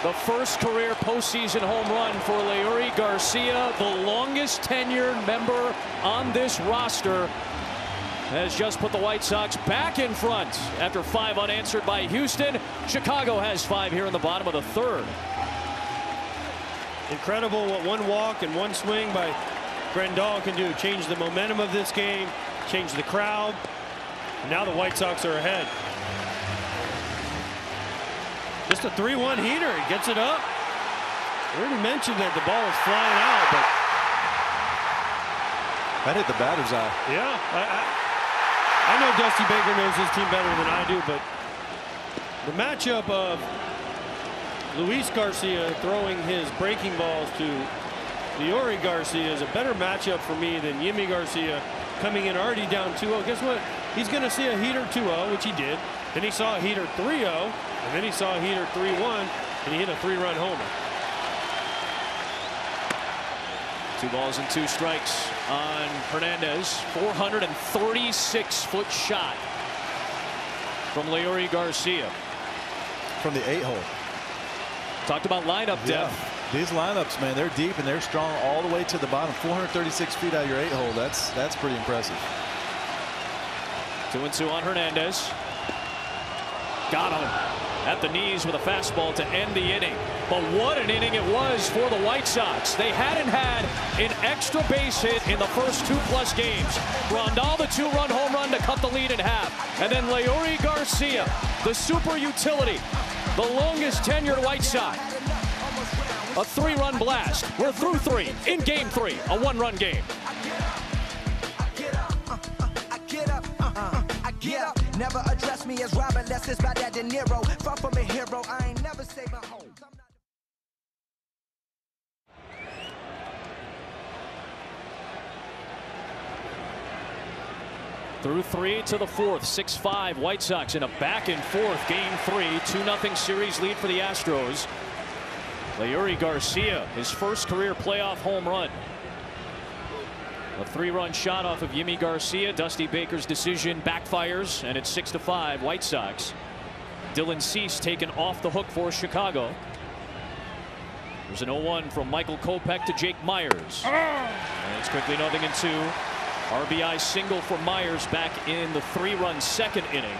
The first career postseason home run for Leury Garcia, the longest tenured member on this roster, has just put the White Sox back in front after 5 unanswered by Houston. Chicago has 5 here in the bottom of the third. Incredible what one walk and one swing by Grandal can do. Change the momentum of this game, change the crowd. And now the White Sox are ahead. Just a 3-1 heater. He gets it up. I already mentioned that the ball was flying out, but that hit the batter's eye. Yeah, I know Dusty Baker knows his team better than I do, but the matchup of Luis Garcia throwing his breaking balls to Leury Garcia is a better matchup for me than Yimi Garcia coming in already down 2-0. Guess what? He's going to see a heater 2-0, which he did. Then he saw a heater 3-0, and then he saw a heater 3-1, and he hit a 3-run homer. 2 balls and 2 strikes on Hernandez. 436-foot shot from Leury Garcia. From the 8-hole. Talked about lineup depth. These lineups, man, they're deep and they're strong all the way to the bottom. 436 feet out of your 8-hole. That's pretty impressive. 2-2 on Hernandez. Got him at the knees with a fastball to end the inning. But what an inning it was for the White Sox. They hadn't had an extra base hit in the first 2+ games. Grandal, the 2-run home run to cut the lead in half. And then Leury Garcia, the super utility, the longest tenured White Sox. A 3-run blast. We're through 3 in game 3, a 1-run game. Get up, never address me as Robert, less is by that De Niro. Far from a hero, I ain't never say my home. Through 3 to the 4th, 6-5 White Sox in a back and forth game 3, 2-0 series lead for the Astros. Leury Garcia, his first career playoff home run. A 3-run shot off of Yimi Garcia. Dusty Baker's decision backfires, and it's 6-5 White Sox. Dylan Cease taken off the hook for Chicago. There's an 0-1 from Michael Kopech to Jake Myers. And it's quickly 0-2. RBI single for Myers back in the 3-run second inning.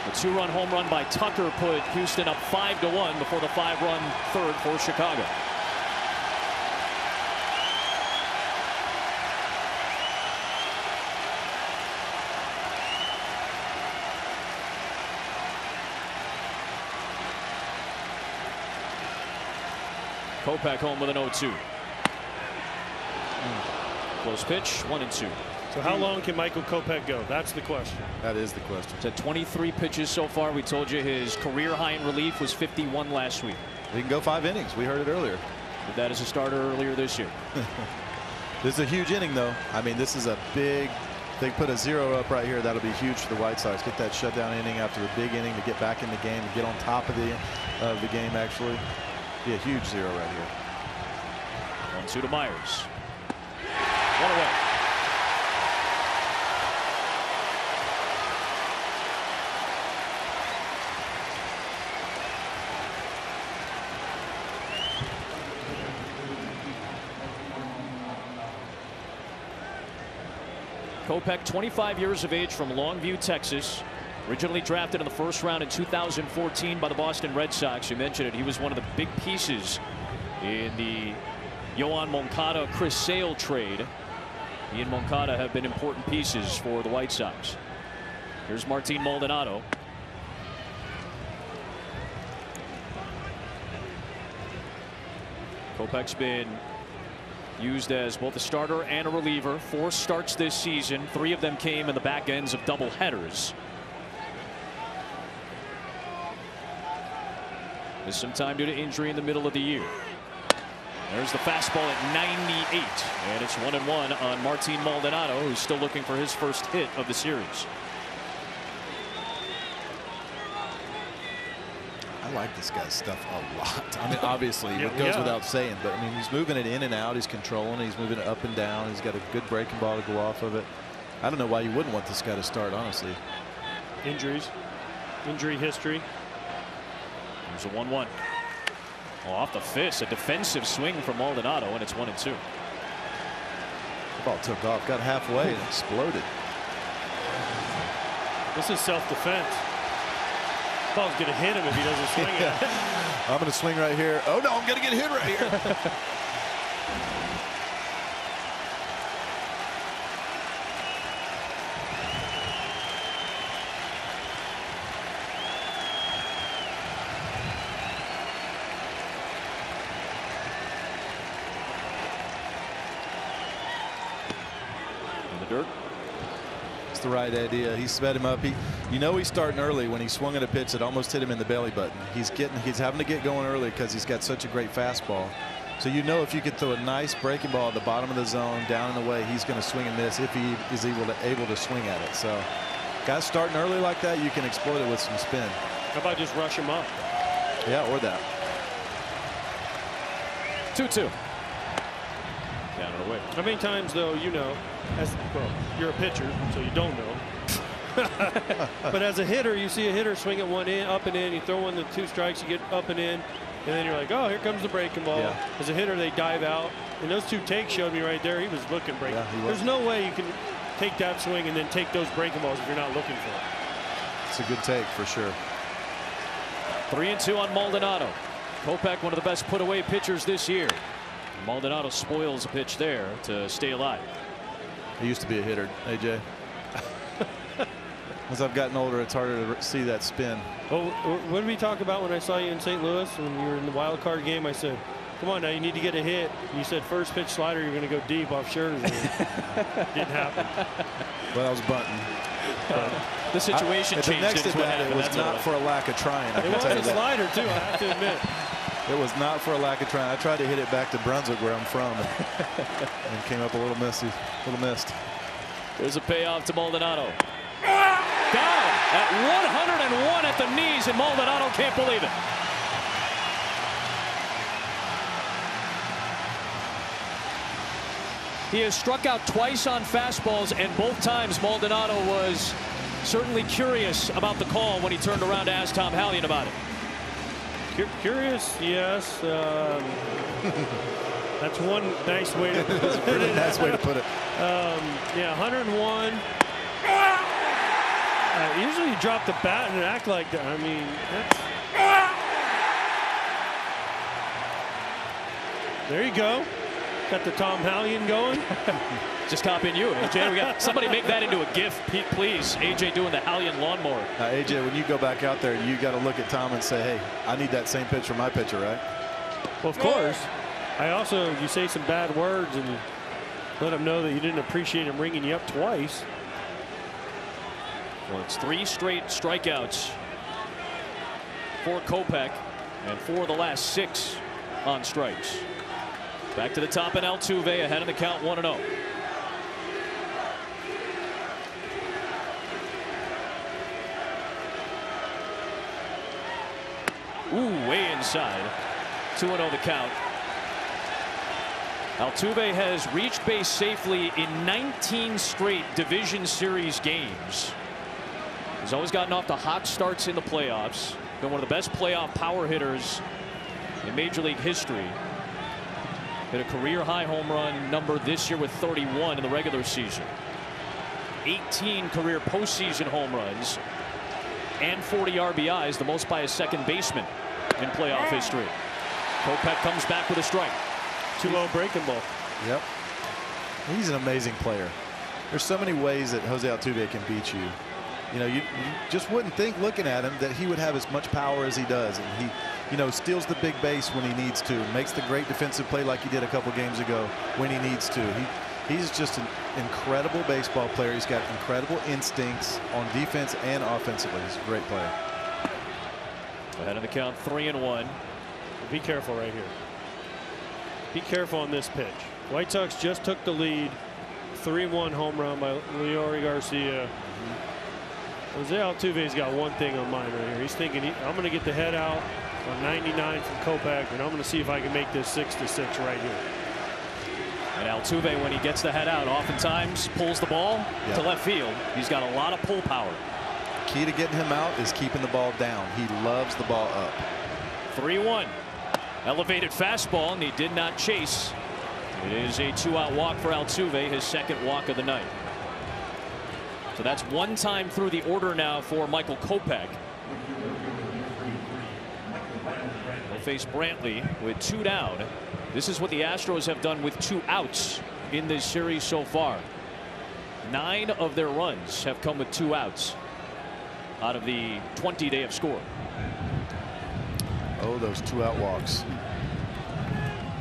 The 2-run home run by Tucker put Houston up 5-1 before the 5-run third for Chicago. Kopech home with an 0-2. Close pitch, 1-2. So how long can Michael Kopech go? That's the question. That is the question. He's had 23 pitches so far. We told you his career high in relief was 51 last week. He can go 5 innings. We heard it earlier. Did that as a starter earlier this year. This is a huge inning, though. I mean, this is a big. They put a 0 up right here. That'll be huge for the White Sox. Get that shutdown inning after the big inning to get back in the game and get on top of the game. Actually, be a huge 0 right here. 1-2 to Myers. 1 away. Kopech, 25 years of age, from Longview, Texas. Originally drafted in the first round in 2014 by the Boston Red Sox. You mentioned it. He was one of the big pieces in the Yoan Moncada, Chris Sale trade. He and Moncada have been important pieces for the White Sox. Here's Martin Maldonado. Kopech's been used as both a starter and a reliever. 4 starts this season. 3 of them came in the back ends of double headers. Missed some time due to injury in the middle of the year. There's the fastball at 98, and it's 1-1 on Martin Maldonado, who's still looking for his first hit of the series. I like this guy's stuff a lot. I mean, obviously, it goes without saying, but I mean, he's moving it in and out. He's controlling it. He's moving it up and down. He's got a good breaking ball to go off of it. I don't know why you wouldn't want this guy to start, honestly. Injuries, injury history. There's a 1-1. Oh, off the fist, a defensive swing from Maldonado, and it's 1-2. The ball took off, got halfway, and exploded. This is self-defense. Ball's going to hit him if he doesn't swing it. I'm going to swing right here. Oh, no, I'm going to get hit right here. Dirt. It's the right idea. He sped him up. You know, he's starting early when he swung at a pitch that almost hit him in the belly button. He's having to get going early because he's got such a great fastball. So you know, if you could throw a nice breaking ball at the bottom of the zone, down and away, he's going to swing and miss if he is able to swing at it. So guys starting early like that, you can exploit it with some spin. How about just rush him up? Yeah, or that. 2-2. Down and away. How many times, though, you know, well, you're a pitcher, so you don't know. But as a hitter, you see a hitter swing at one in, up and in. You throw in the 2 strikes, you get up and in, and then you're like, oh, here comes the breaking ball. Yeah. As a hitter, they dive out. And those 2 takes showed me right there. He was looking breaking. Yeah, There's no way you can take that swing and then take those breaking balls if you're not looking for it. It's a good take for sure. 3-2 on Maldonado. Kopech, one of the best put away pitchers this year. Maldonado spoils a pitch there to stay alive. He used to be a hitter, AJ. As I've gotten older, it's harder to see that spin. Oh, what did we talk about when I saw you in St. Louis when you were in the wild card game? I said, come on now, you need to get a hit. You said first pitch slider, you're going to go deep off Scherzer. Didn't happen. Well, I was bunting. The situation changed. The next at bat, it was That's not for a lack of trying. It was a slider, too, I have to admit. It was not for a lack of trying. I tried to hit it back to Brunswick, where I'm from, and came up a little missed. There's a payoff to Maldonado. Down at 101 at the knees, and Maldonado can't believe it. He has struck out twice on fastballs, and both times Maldonado was certainly curious about the call when he turned around to ask Tom Hallion about it. Curious, yes. That's one nice way to put it. Pretty nice way to put it. Yeah, 101. Usually you drop the bat and act like that. I mean, that's... There you go. Got the Tom Hallion going. Just copying you, AJ. We got somebody make that into a GIF, Pete, please. AJ doing the Hallion lawnmower. AJ, when you go back out there, you got to look at Tom and say, hey, I need that same pitch for my pitcher, right? Well, of course. You say some bad words and let him know that you didn't appreciate him ringing you up twice. Well, it's 3 straight strikeouts for Kopech, and 4 of the last 6 on strikes. Back to the top, and Altuve ahead of the count, 1-0. Ooh, way inside. 2-0 the count. Altuve has reached base safely in 19 straight division series games. He's always gotten off to hot starts in the playoffs. Been one of the best playoff power hitters in Major League history. Hit a career-high home run number this year with 31 in the regular season. 18 career postseason home runs and 40 RBIs, the most by a second baseman in playoff history. Kopech comes back with a strike. 2-0 breaking ball. Yep. He's an amazing player. There's so many ways that Jose Altuve can beat you. You know, you just wouldn't think looking at him that he would have as much power as he does. And he, you know, steals the big base when he needs to, makes the great defensive play like he did a couple games ago when he needs to. He's just an incredible baseball player. He's got incredible instincts on defense and offensively. He's a great player. Ahead of the count, 3-1. Be careful right here. Be careful on this pitch. White Sox just took the lead. 3-1 home run by Leury Garcia. Jose Altuve's got one thing on mind right here. He's thinking, I'm going to get the head out on 99 from Kopech, and I'm going to see if I can make this 6-6 right here. And Altuve, when he gets the head out, oftentimes pulls the ball to left field. He's got a lot of pull power. Key to getting him out is keeping the ball down. He loves the ball up. 3-1. Elevated fastball, and he did not chase. It is a 2-out walk for Altuve, his second walk of the night. So that's one time through the order now for Michael Kopech. He'll face Brantley with 2 down. This is what the Astros have done with 2 outs in this series so far. 9 of their runs have come with 2 outs out of the 20 they have scored. Oh, those 2-out walks.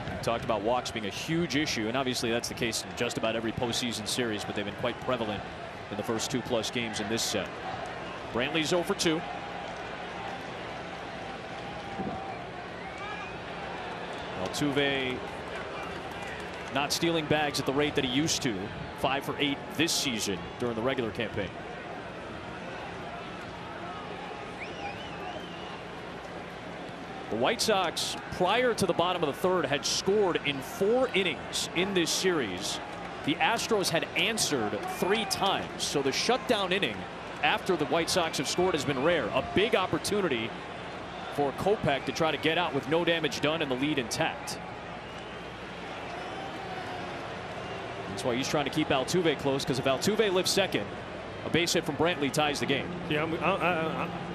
We talked about walks being a huge issue, and obviously that's the case in just about every postseason series, but they've been quite prevalent in the first 2+ games in this set. Brantley's 0 for 2. Altuve not stealing bags at the rate that he used to. 5 for 8 this season during the regular campaign. The White Sox, prior to the bottom of the 3rd, had scored in 4 innings in this series. The Astros had answered 3 times, so the shutdown inning after the White Sox have scored has been rare. A big opportunity for Kopech to try to get out with no damage done and the lead intact. That's why he's trying to keep Altuve close, because if Altuve lifts second, a base hit from Brantley ties the game. Yeah,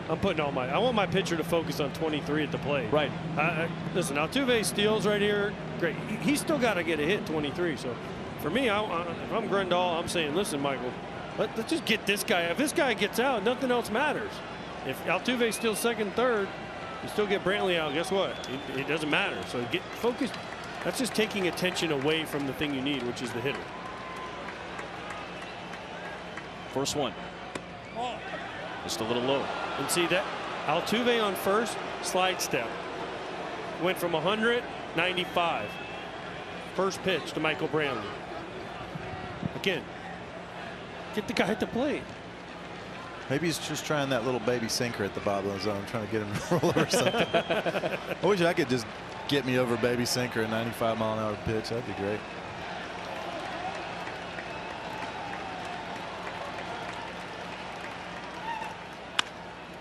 I'm putting all my. I want my pitcher to focus on 23 at the plate. Right. Listen, Altuve steals right here. Great. He's still got to get a hit 23. So for me, if I'm Grandal, I'm saying, listen, Michael, let's just get this guy. If this guy gets out, nothing else matters. If Altuve steals second, third, you still get Brantley out. Guess what? It doesn't matter. So get focused. That's just taking attention away from the thing you need, which is the hitter. First one. Just a little low. And see that Altuve on first, slide step. Went from 100, 95. First pitch to Michael Brantley. Again, get the guy at the plate. Maybe he's just trying that little baby sinker at the bottom of the zone, trying to get him to roll over something. I wish I could just get me over baby sinker, a 95-mile-an-hour pitch. That'd be great.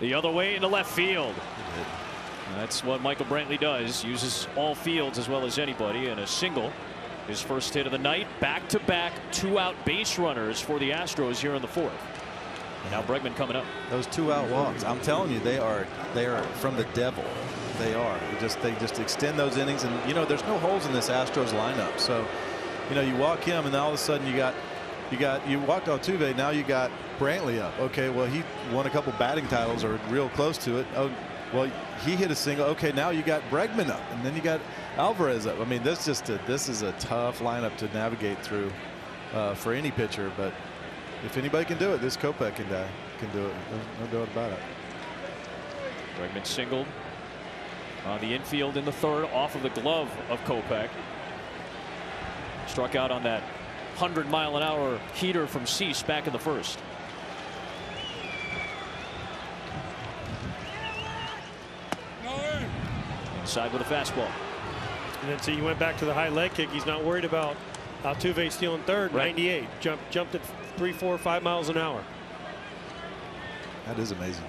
The other way into left field. That's what Michael Brantley does. Uses all fields as well as anybody, and a single. His first hit of the night. Back-to-back 2-out base runners for the Astros here in the 4th. And now Bregman coming up. Those 2-out walks, I'm telling you, they are from the devil. They are. They just extend those innings, and you know there's no holes in this Astros lineup. So, you know, you walk him, and then all of a sudden you walked Altuve. Now you got Brantley up. Okay, well he won a couple batting titles or real close to it. Oh, well he hit a single. Okay, now you got Bregman up, and then you got Alvarez up. I mean, this is a tough lineup to navigate through for any pitcher. But if anybody can do it, this Kopech can do it. There's no doubt about it. Bregman singled on the infield in the 3rd off of the glove of Kopech. Struck out on that 100-mile-an-hour heater from Cease back in the 1st. Inside with a fastball. And then see, he went back to the high leg kick. He's not worried about Altuve stealing 3rd. Right. 98. Jumped at 3, 4, 5 miles an hour. That is amazing.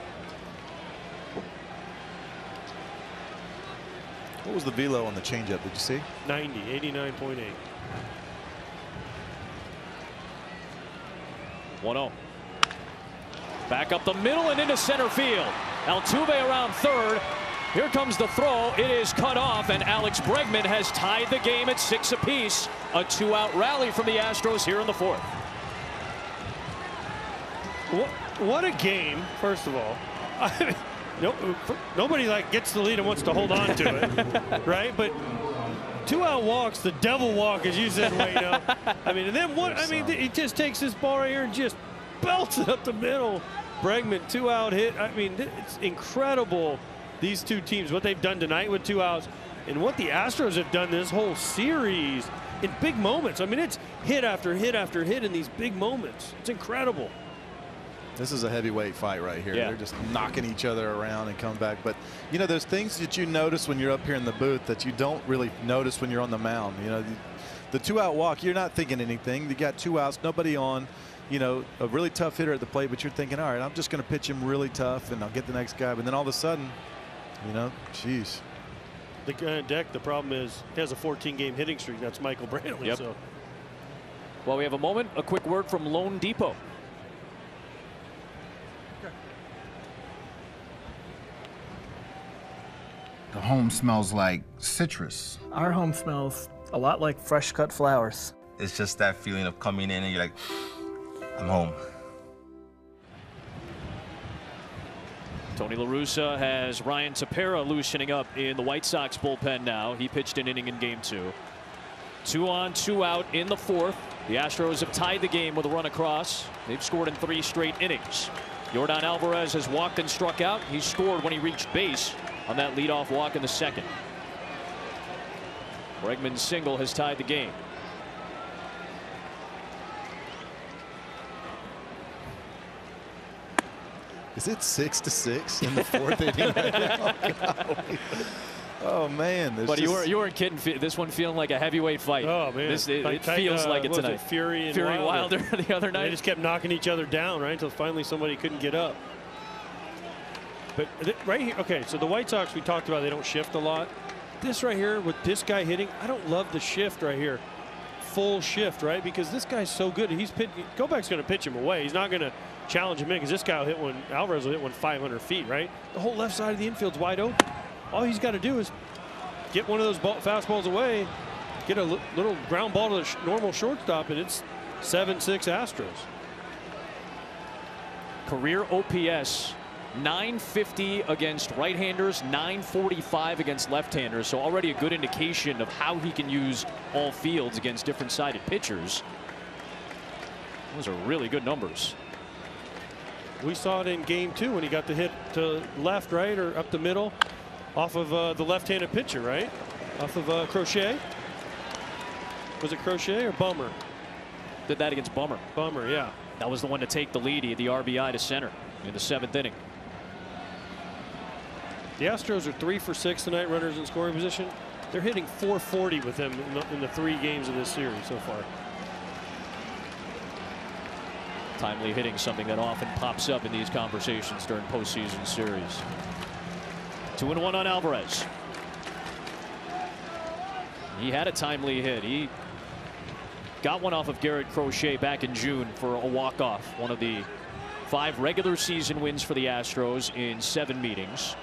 What was the velo on the changeup? Did you see? 90, 89.8. 1-0. Back up the middle and into center field. Altuve around 3rd. Here comes the throw. It is cut off, and Alex Bregman has tied the game at 6 apiece. A 2-out rally from the Astros here in the 4th. What a game, first of all. Nobody gets the lead and wants to hold on to it, right? But 2-out walks, the devil walk, as you said, Wayno. I mean, and then what? I mean, he just takes this ball right here and just belts it up the middle. Bregman 2-out hit. I mean, it's incredible. These two teams, what they've done tonight with 2 outs, and what the Astros have done this whole series in big moments. I mean, it's hit after hit after hit in these big moments. It's incredible. This is a heavyweight fight right here. Yeah. They're just knocking each other around and coming back. But, you know, there's things that you notice when you're up here in the booth that you don't really notice when you're on the mound. You know, the 2-out walk, you're not thinking anything. You got 2 outs, nobody on. You know, a really tough hitter at the plate, but you're thinking, all right, I'm just going to pitch him really tough, and I'll get the next guy. But then all of a sudden, you know, geez. The guy on deck, the problem is he has a 14-game hitting streak. That's Michael Brantley. Yep. So. Well, we have a moment. A quick word from Loan Depot. The home smells like citrus. Our home smells a lot like fresh cut flowers. It's just that feeling of coming in and you're like, I'm home. Tony La Russa has Ryan Tepera loosening up in the White Sox bullpen now. He pitched an inning in game 2. 2 on, 2 out in the 4th. The Astros have tied the game with a run across. They've scored in 3 straight innings. Yordan Alvarez has walked and struck out. He scored when he reached base on that leadoff walk in the 2nd. Bregman's single has tied the game. Is it 6-6 in the 4th inning right now? Oh man! But you weren't kidding. This one feeling like a heavyweight fight. Oh man! It feels like it tonight. Fury and Wilder the other night. They just kept knocking each other down, right, until finally somebody couldn't get up. But right here, okay. So the White Sox, we talked about, they don't shift a lot. This right here with this guy hitting, I don't love the shift right here. Full shift, right? Because this guy's so good. Kopech's going to pitch him away. He's not going to challenge him in because this guy will hit one. Alvarez will hit one 500 feet, right? The whole left side of the infield's wide open. All he's got to do is get one of those fastballs away, get a little ground ball to the normal shortstop, and it's 7-6 Astros. Career OPS 950 against right-handers, 945 against left-handers. So already a good indication of how he can use all fields against different sided pitchers. Those are really good numbers. We saw it in game 2 when he got the hit to left, right, or up the middle off of the left-handed pitcher, right? Off of Crochet. Was it Crochet or Bummer? Did that against Bummer. Bummer, yeah. That was the one to take the lead. He had the RBI to center in the 7th inning. The Astros are 3 for 6 tonight, runners in scoring position. They're hitting .440 with them in the 3 games of this series so far. Timely hitting, something that often pops up in these conversations during postseason series. 2-1 on Alvarez. He had a timely hit. He got one off of Garrett Crochet back in June for a walk-off. One of the 5 regular season wins for the Astros in 7 meetings.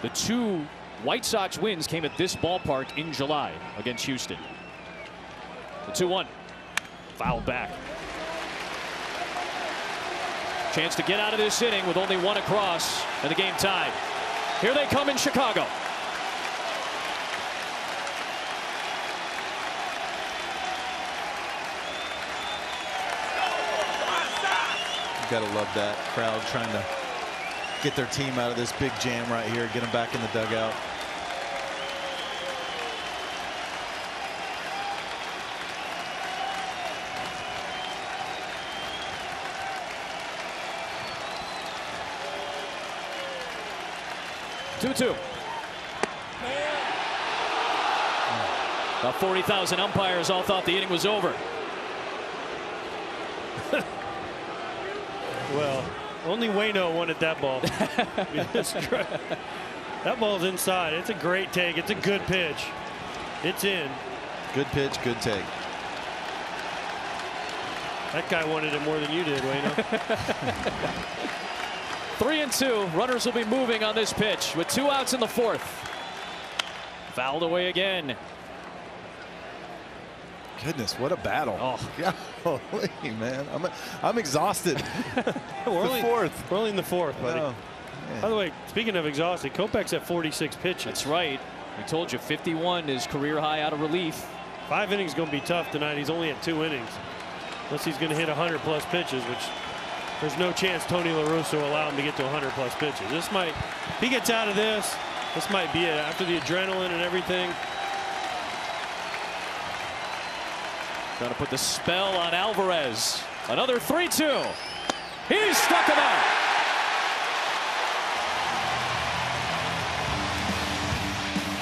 The 2 White Sox wins came at this ballpark in July against Houston. The 2-1. Foul back. Chance to get out of this inning with only 1 across and the game tied. Here they come in Chicago. Got to love that crowd trying to get their team out of this big jam right here, get them back in the dugout. Two. About 40,000 umpires all thought the inning was over. Well, only Waino wanted that ball. That ball's inside. It's a great take. It's a good pitch. It's in. Good pitch, good take. That guy wanted it more than you did, Waino. 3-2. Runners will be moving on this pitch with 2 outs in the 4th. Fouled away again. Goodness, what a battle. Oh, yeah. Holy man. I'm exhausted. We're only in the 4th, buddy. Oh, by the way, speaking of exhausted, Kopech's at 46 pitches. That's right. We told you 51 is career high out of relief. 5 innings going to be tough tonight. He's only at 2 innings. Unless he's going to hit 100+ pitches, which there's no chance Tony La Russa will allow him to get to 100+ pitches. This might, if he gets out of this might be it. After the adrenaline and everything. Trying to put the spell on Alvarez. Another 3-2. He struck him out.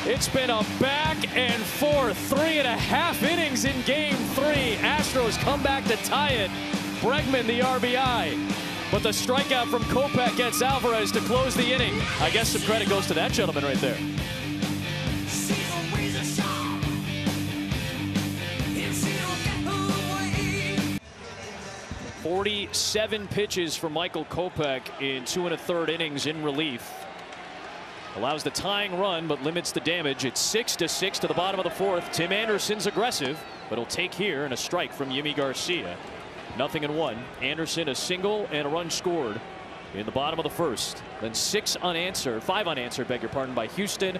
It's been a back and forth 3.5 innings in game 3. Astros come back to tie it. Bregman the RBI. But the strikeout from Kopech gets Alvarez to close the inning. I guess some credit goes to that gentleman right there. 47 pitches for Michael Kopech in 2 1/3 innings in relief. Allows the tying run, but limits the damage. It's 6-6 to the bottom of the 4th. Tim Anderson's aggressive, but he'll take here and a strike from Yimi Garcia. 0-1. Anderson a single and a run scored in the bottom of the 1st. Then 5 unanswered, beg your pardon, by Houston.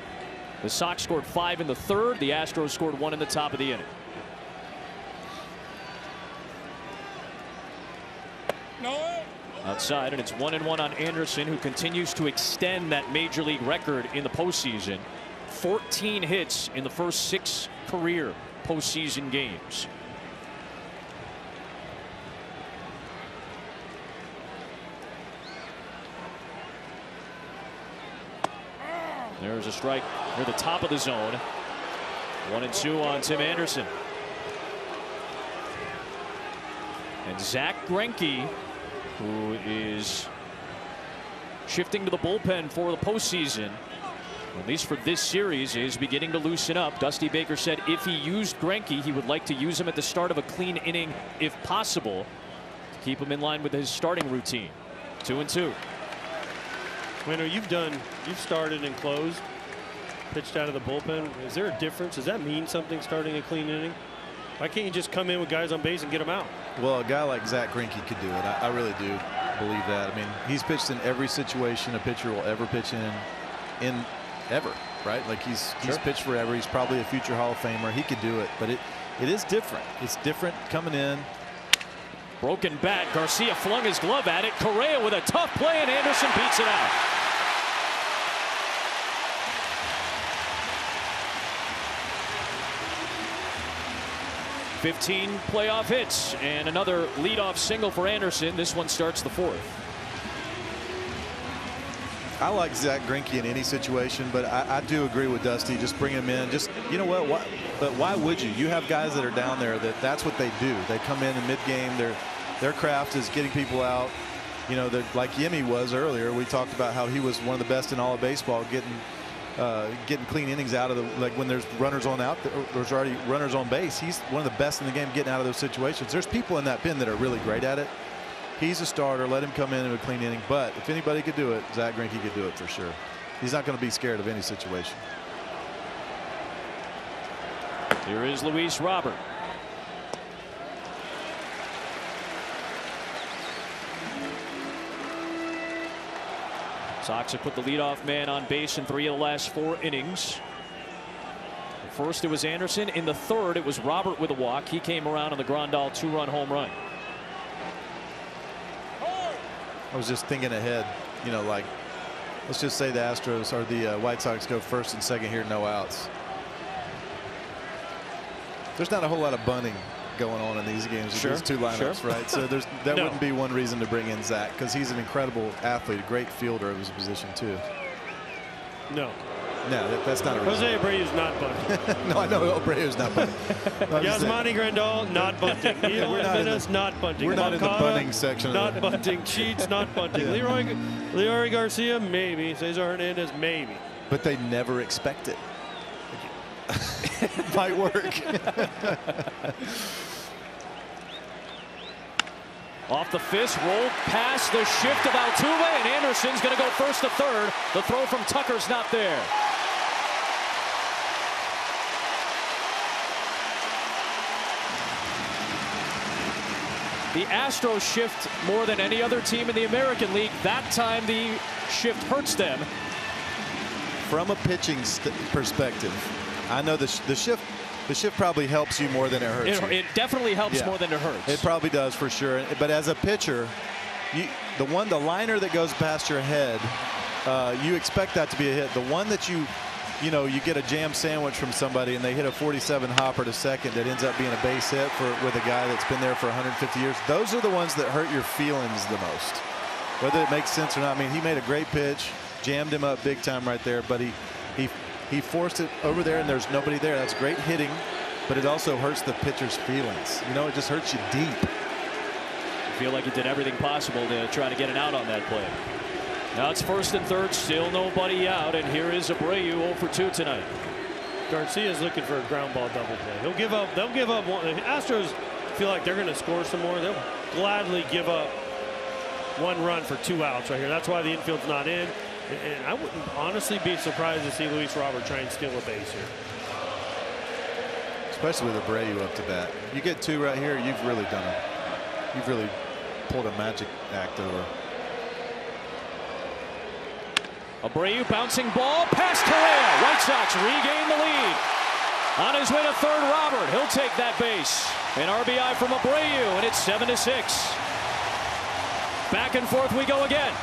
The Sox scored 5 in the 3rd. The Astros scored 1 in the top of the inning. Outside, and it's 1-1 on Anderson, who continues to extend that major league record in the postseason. 14 hits in the first 6 career postseason games. There's a strike near the top of the zone. 1-2 on Tim Anderson. And Zach Greinke, who is shifting to the bullpen for the postseason, at least for this series, is beginning to loosen up. Dusty Baker said if he used Greinke, he would like to use him at the start of a clean inning if possible, to keep him in line with his starting routine. 2-2. Waino, you've started and closed, pitched out of the bullpen. Is there a difference? Does that mean something, starting a clean inning? Why can't you just come in with guys on base and get them out? Well, a guy like Zach Greinke could do it. I really do believe that. I mean, he's pitched in every situation a pitcher will ever pitch in ever, right? Like he's pitched forever. He's probably a future Hall of Famer. He could do it, but it is different. It's different coming in. Broken bat. Garcia flung his glove at it. Correa with a tough play, and Anderson beats it out. "15 playoff hits and another leadoff single for Anderson. This one starts the 4th. I like Zach Greinke in any situation, but I do agree with Dusty. Just bring him in. Just, you know what? But why would you? You have guys that are down there that's what they do. They come in mid-game. Their craft is getting people out. You know, like Yemi was earlier. We talked about how he was one of the best in all of baseball, getting clean innings out of the, like when there's runners on out, there's already runners on base. He's one of the best in the game getting out of those situations. There's people in that pen that are really great at it. He's a starter. Let him come in with a clean inning. But if anybody could do it, Zack Greinke could do it for sure. He's not going to be scared of any situation. Here is Luis Robert. Sox have put the leadoff man on base in 3 of the last 4 innings. First it was Anderson. In the 3rd it was Robert with a walk. He came around on the Grandal 2-run home run. I was just thinking ahead, you know, like let's just say the Astros or the White Sox go 1st and 2nd here, no outs. There's not a whole lot of bunting going on in these games with these 2 lineups, right? So that wouldn't be one reason to bring in Zack, because he's an incredible athlete, a great fielder of his position too. No, that's not a reason. Jose Abreu's not bunting. No, I know Abreu's not bunting. Yasmani Grandal not bunting. Eloy Jimenez not bunting. We're not in the bunting section. Not bunting. Cheats not bunting. Leroy Garcia maybe. Cesar Hernandez maybe. But they never expect it. Might work. Off the fist, rolled past the shift of Altuve, and Anderson's going to go 1st to 3rd. The throw from Tucker's not there. The Astros shift more than any other team in the American League. That time the shift hurts them. From a pitching perspective, I know the shift probably helps you more than it hurts you. It definitely helps more than it hurts. It probably does for sure. But as a pitcher, the liner that goes past your head, you expect that to be a hit. The one that you get a jam sandwich from somebody and they hit a 47 hopper to second that ends up being a base hit with a guy that's been there for 150 years. Those are the ones that hurt your feelings the most. Whether it makes sense or not. I mean, he made a great pitch, jammed him up big time right there, but he forced it over there and there's nobody there. That's great hitting, but it also hurts the pitcher's feelings. You know, it just hurts you deep. I feel like he did everything possible to try to get an out on that play. Now it's 1st and 3rd, still nobody out, and here is Abreu 0 for 2 tonight. Garcia's looking for a ground ball double play. They'll give up one. The Astros feel like they're going to score some more. They'll gladly give up 1 run for 2 outs right here. That's why the infield's not in. And I wouldn't honestly be surprised to see Luis Robert try and steal a base here. Especially with Abreu up to bat. You get 2 right here, you've really done it. You've really pulled a magic act over. Abreu bouncing ball past Correa. White Sox regain the lead. On his way to 3rd, Robert. He'll take that base. An RBI from Abreu, and it's 7-6. Back and forth we go again.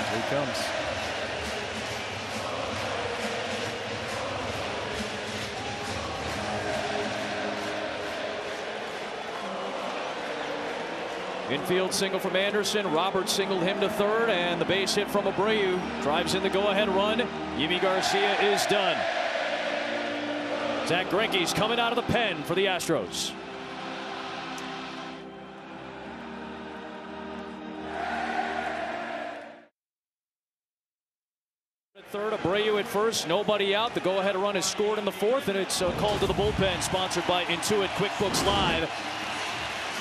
Here he comes. Infield single from Anderson. Robert singled him to 3rd, and the base hit from Abreu drives in the go-ahead run. Yimi Garcia is done. Zack Greinke's coming out of the pen for the Astros. At 3rd, Abreu at 1st, nobody out. The go-ahead run is scored in the 4th, and it's called to the bullpen, sponsored by Intuit QuickBooks Live.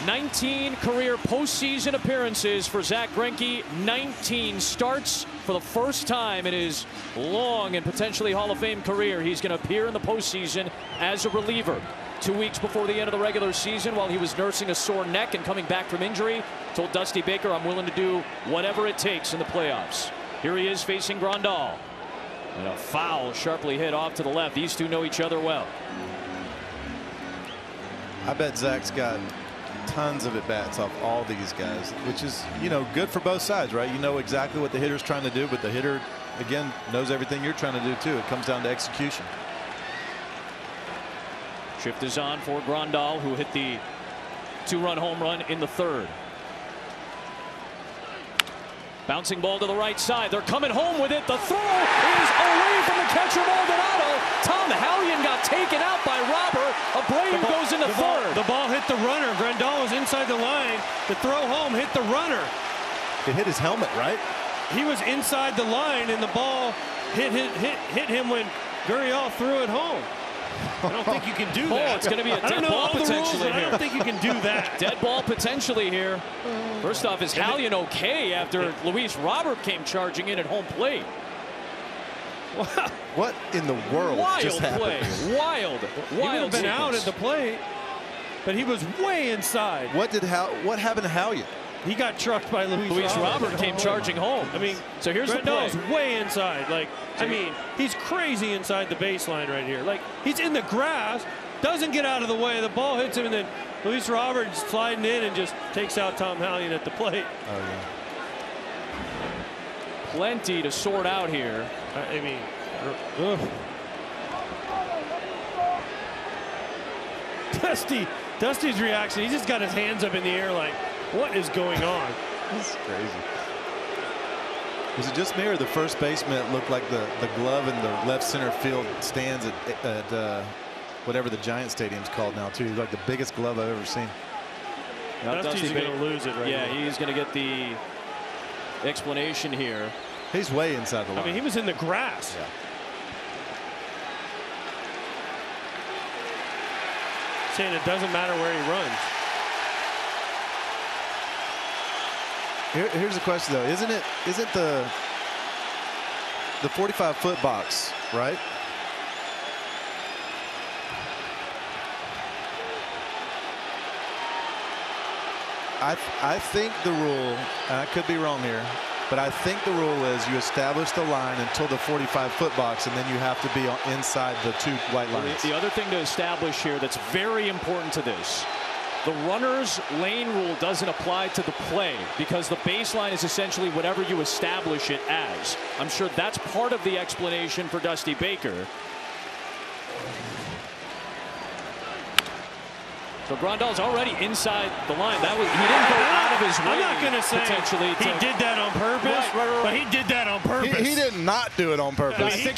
19 career postseason appearances for Zack Greinke. 19 starts for the first time in his long and potentially Hall of Fame career. He's going to appear in the postseason as a reliever. 2 weeks before the end of the regular season, while he was nursing a sore neck and coming back from injury, told Dusty Baker, "I'm willing to do whatever it takes in the playoffs." Here he is facing Grandal. And a foul sharply hit off to the left. These two know each other well. I bet Zach's got tons of at-bats off all these guys, which is, you know, good for both sides, right? You know exactly what the hitter's trying to do, but the hitter, again, knows everything you're trying to do too. It comes down to execution. Shift is on for Grandal, who hit the 2-run home run in the 3rd. Bouncing ball to the right side. They're coming home with it. The throw is away from the catcher, Maldonado. Tom Hallion got taken out by Robert. Abreu goes into third. The ball hit the runner. Grandal was inside the line. The throw home hit the runner. It hit his helmet, right? He was inside the line, and the ball hit him when Gurriel threw it home. I don't think you can do that. It's going to be a dead ball potentially here. I don't think you can do that. Dead ball potentially here. First off, is Hallion okay after Luis Robert came charging in at home plate? What in the world just happened? Wild He would have been out at the plate, but he was way inside. What happened to Hallion? He got trucked by Luis Robert came charging home. I mean, so here's the play. Grandal's way inside. Like, I mean, he's crazy inside the baseline right here. Like, he's in the grass, doesn't get out of the way. The ball hits him, and then Luis Robert sliding in and just takes out Tom Hallion at the plate. Oh, yeah. Plenty to sort out here. I mean, Dusty's reaction, he just got his hands up in the air like, what is going on? This is crazy. Was it just me or the first baseman looked like the glove in the left center field stands at whatever the Giant Stadium's called now too? He's like the biggest glove I've ever seen. Dusty's going to lose it right now. He's going to get the explanation here. He's way inside the line. I mean, he was in the grass. Yeah. Saying it doesn't matter where he runs. Here's the question though, isn't the 45-foot box, right? I think the rule, and I could be wrong here, but I think the rule is you establish the line until the 45-foot box, and then you have to be inside the two white lines. The other thing to establish here that's very important to this, the runner's lane rule doesn't apply to the play because the baseline is essentially whatever you establish it as. I'm sure that's part of the explanation for Dusty Baker. So Grandal's already inside the line. He didn't go out of his way. I'm not going to say he did that on purpose, but he did that on purpose. He did not do it on purpose. I think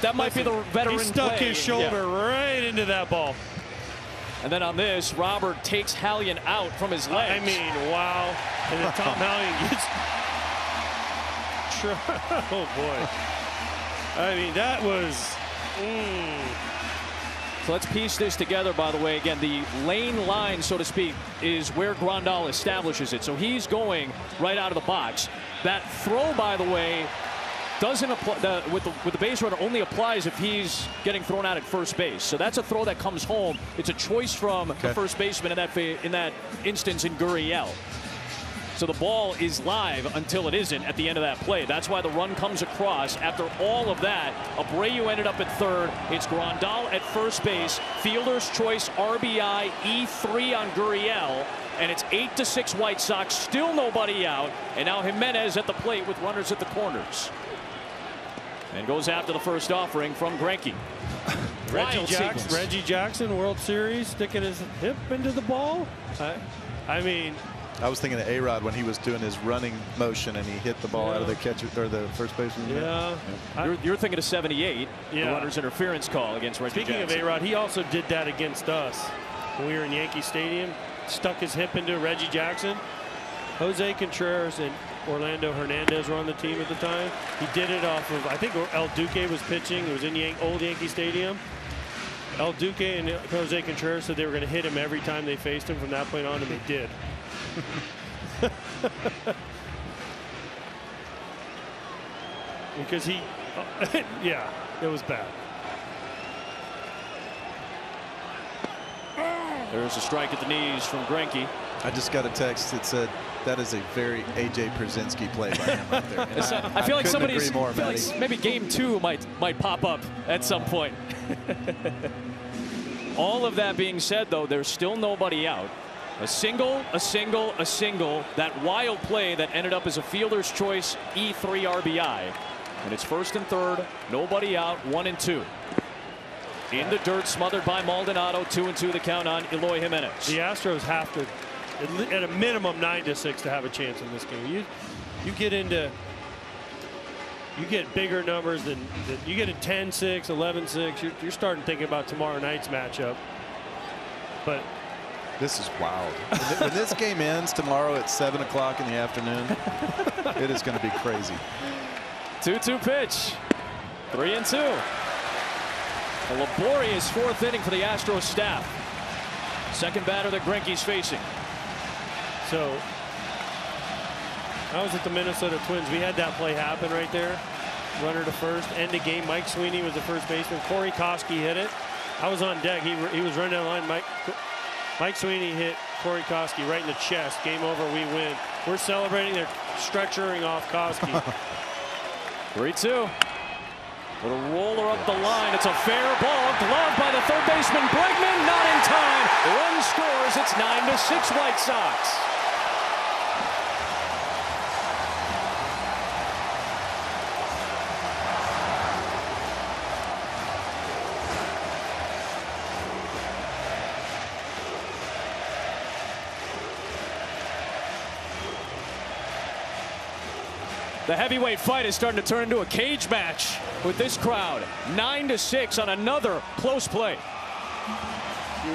that might be the veteran play. He stuck his shoulder right into that ball. And then on this, Robert takes Hallion out from his legs. I mean, wow. And then Tom Hallion gets... Oh, boy. I mean, that was... So let's piece this together, by the way. Again, the lane line, so to speak, is where Grandal establishes it. So he's going right out of the box. That throw, by the way, doesn't apply with the base runner, only applies if he's getting thrown out at first base. So that's a throw that comes home. It's a choice from the first baseman in that instance in Gurriel. So the ball is live until it isn't at the end of that play. That's why the run comes across. After all of that, Abreu ended up at third. It's Grandal at first base. Fielder's choice RBI E3 on Gurriel. And it's 8-6 White Sox. Still nobody out. And now Jimenez at the plate with runners at the corners. And goes after the first offering from Greinke. Reggie Jackson, World Series, sticking his hip into the ball. I mean, I was thinking of A-Rod when he was doing his running motion and he hit the ball out of the catcher or the first baseman. Yeah. You're thinking of 78, the runner's interference call against Reggie Jackson. Speaking of A-Rod, he also did that against us when we were in Yankee Stadium. Stuck his hip into Reggie Jackson. Jose Contreras and Orlando Hernandez were on the team at the time. He did it off of, I think El Duque was pitching. It was in old Yankee Stadium. El Duque and Jose Contreras said they were going to hit him every time they faced him from that point on, and they did. Because he, yeah, it was bad. There's a strike at the knees from Greinke. I just got a text that said that is a very AJ Pierzynski play by him right there. I feel like somebody's like maybe game 2 might pop up at some point. All of that being said, though, there's still nobody out. A single, a single, a single. That wild play that ended up as a fielder's choice E3 RBI. And it's first and third, nobody out, 1-2. In the dirt, smothered by Maldonado, 2-2 the count on Eloy Jimenez. The Astros have to, at a minimum, 9-6 to have a chance in this game. you get bigger numbers than you get a 10-6, 11-6. You're starting to think about tomorrow night's matchup. But this is wild. When this game ends tomorrow at 7 o'clock in the afternoon, it is going to be crazy. 2-2 pitch. 3-2. A laborious fourth inning for the Astros staff. Second batter that Greinke's facing. So I was at the Minnesota Twins. We had that play happen right there. Runner to first. End of game. Mike Sweeney was the first baseman. Corey Koski hit it. I was on deck. He was running down the line. Mike Sweeney hit Corey Koski right in the chest. Game over. We win. We're celebrating. They're stretchering off Koski. 3-2. Little roller up the line. It's a fair ball. Gloved by the third baseman Bregman. Not in time. Run scores. It's 9-6 White Sox. The heavyweight fight is starting to turn into a cage match with this crowd. 9-6 on another close play. A few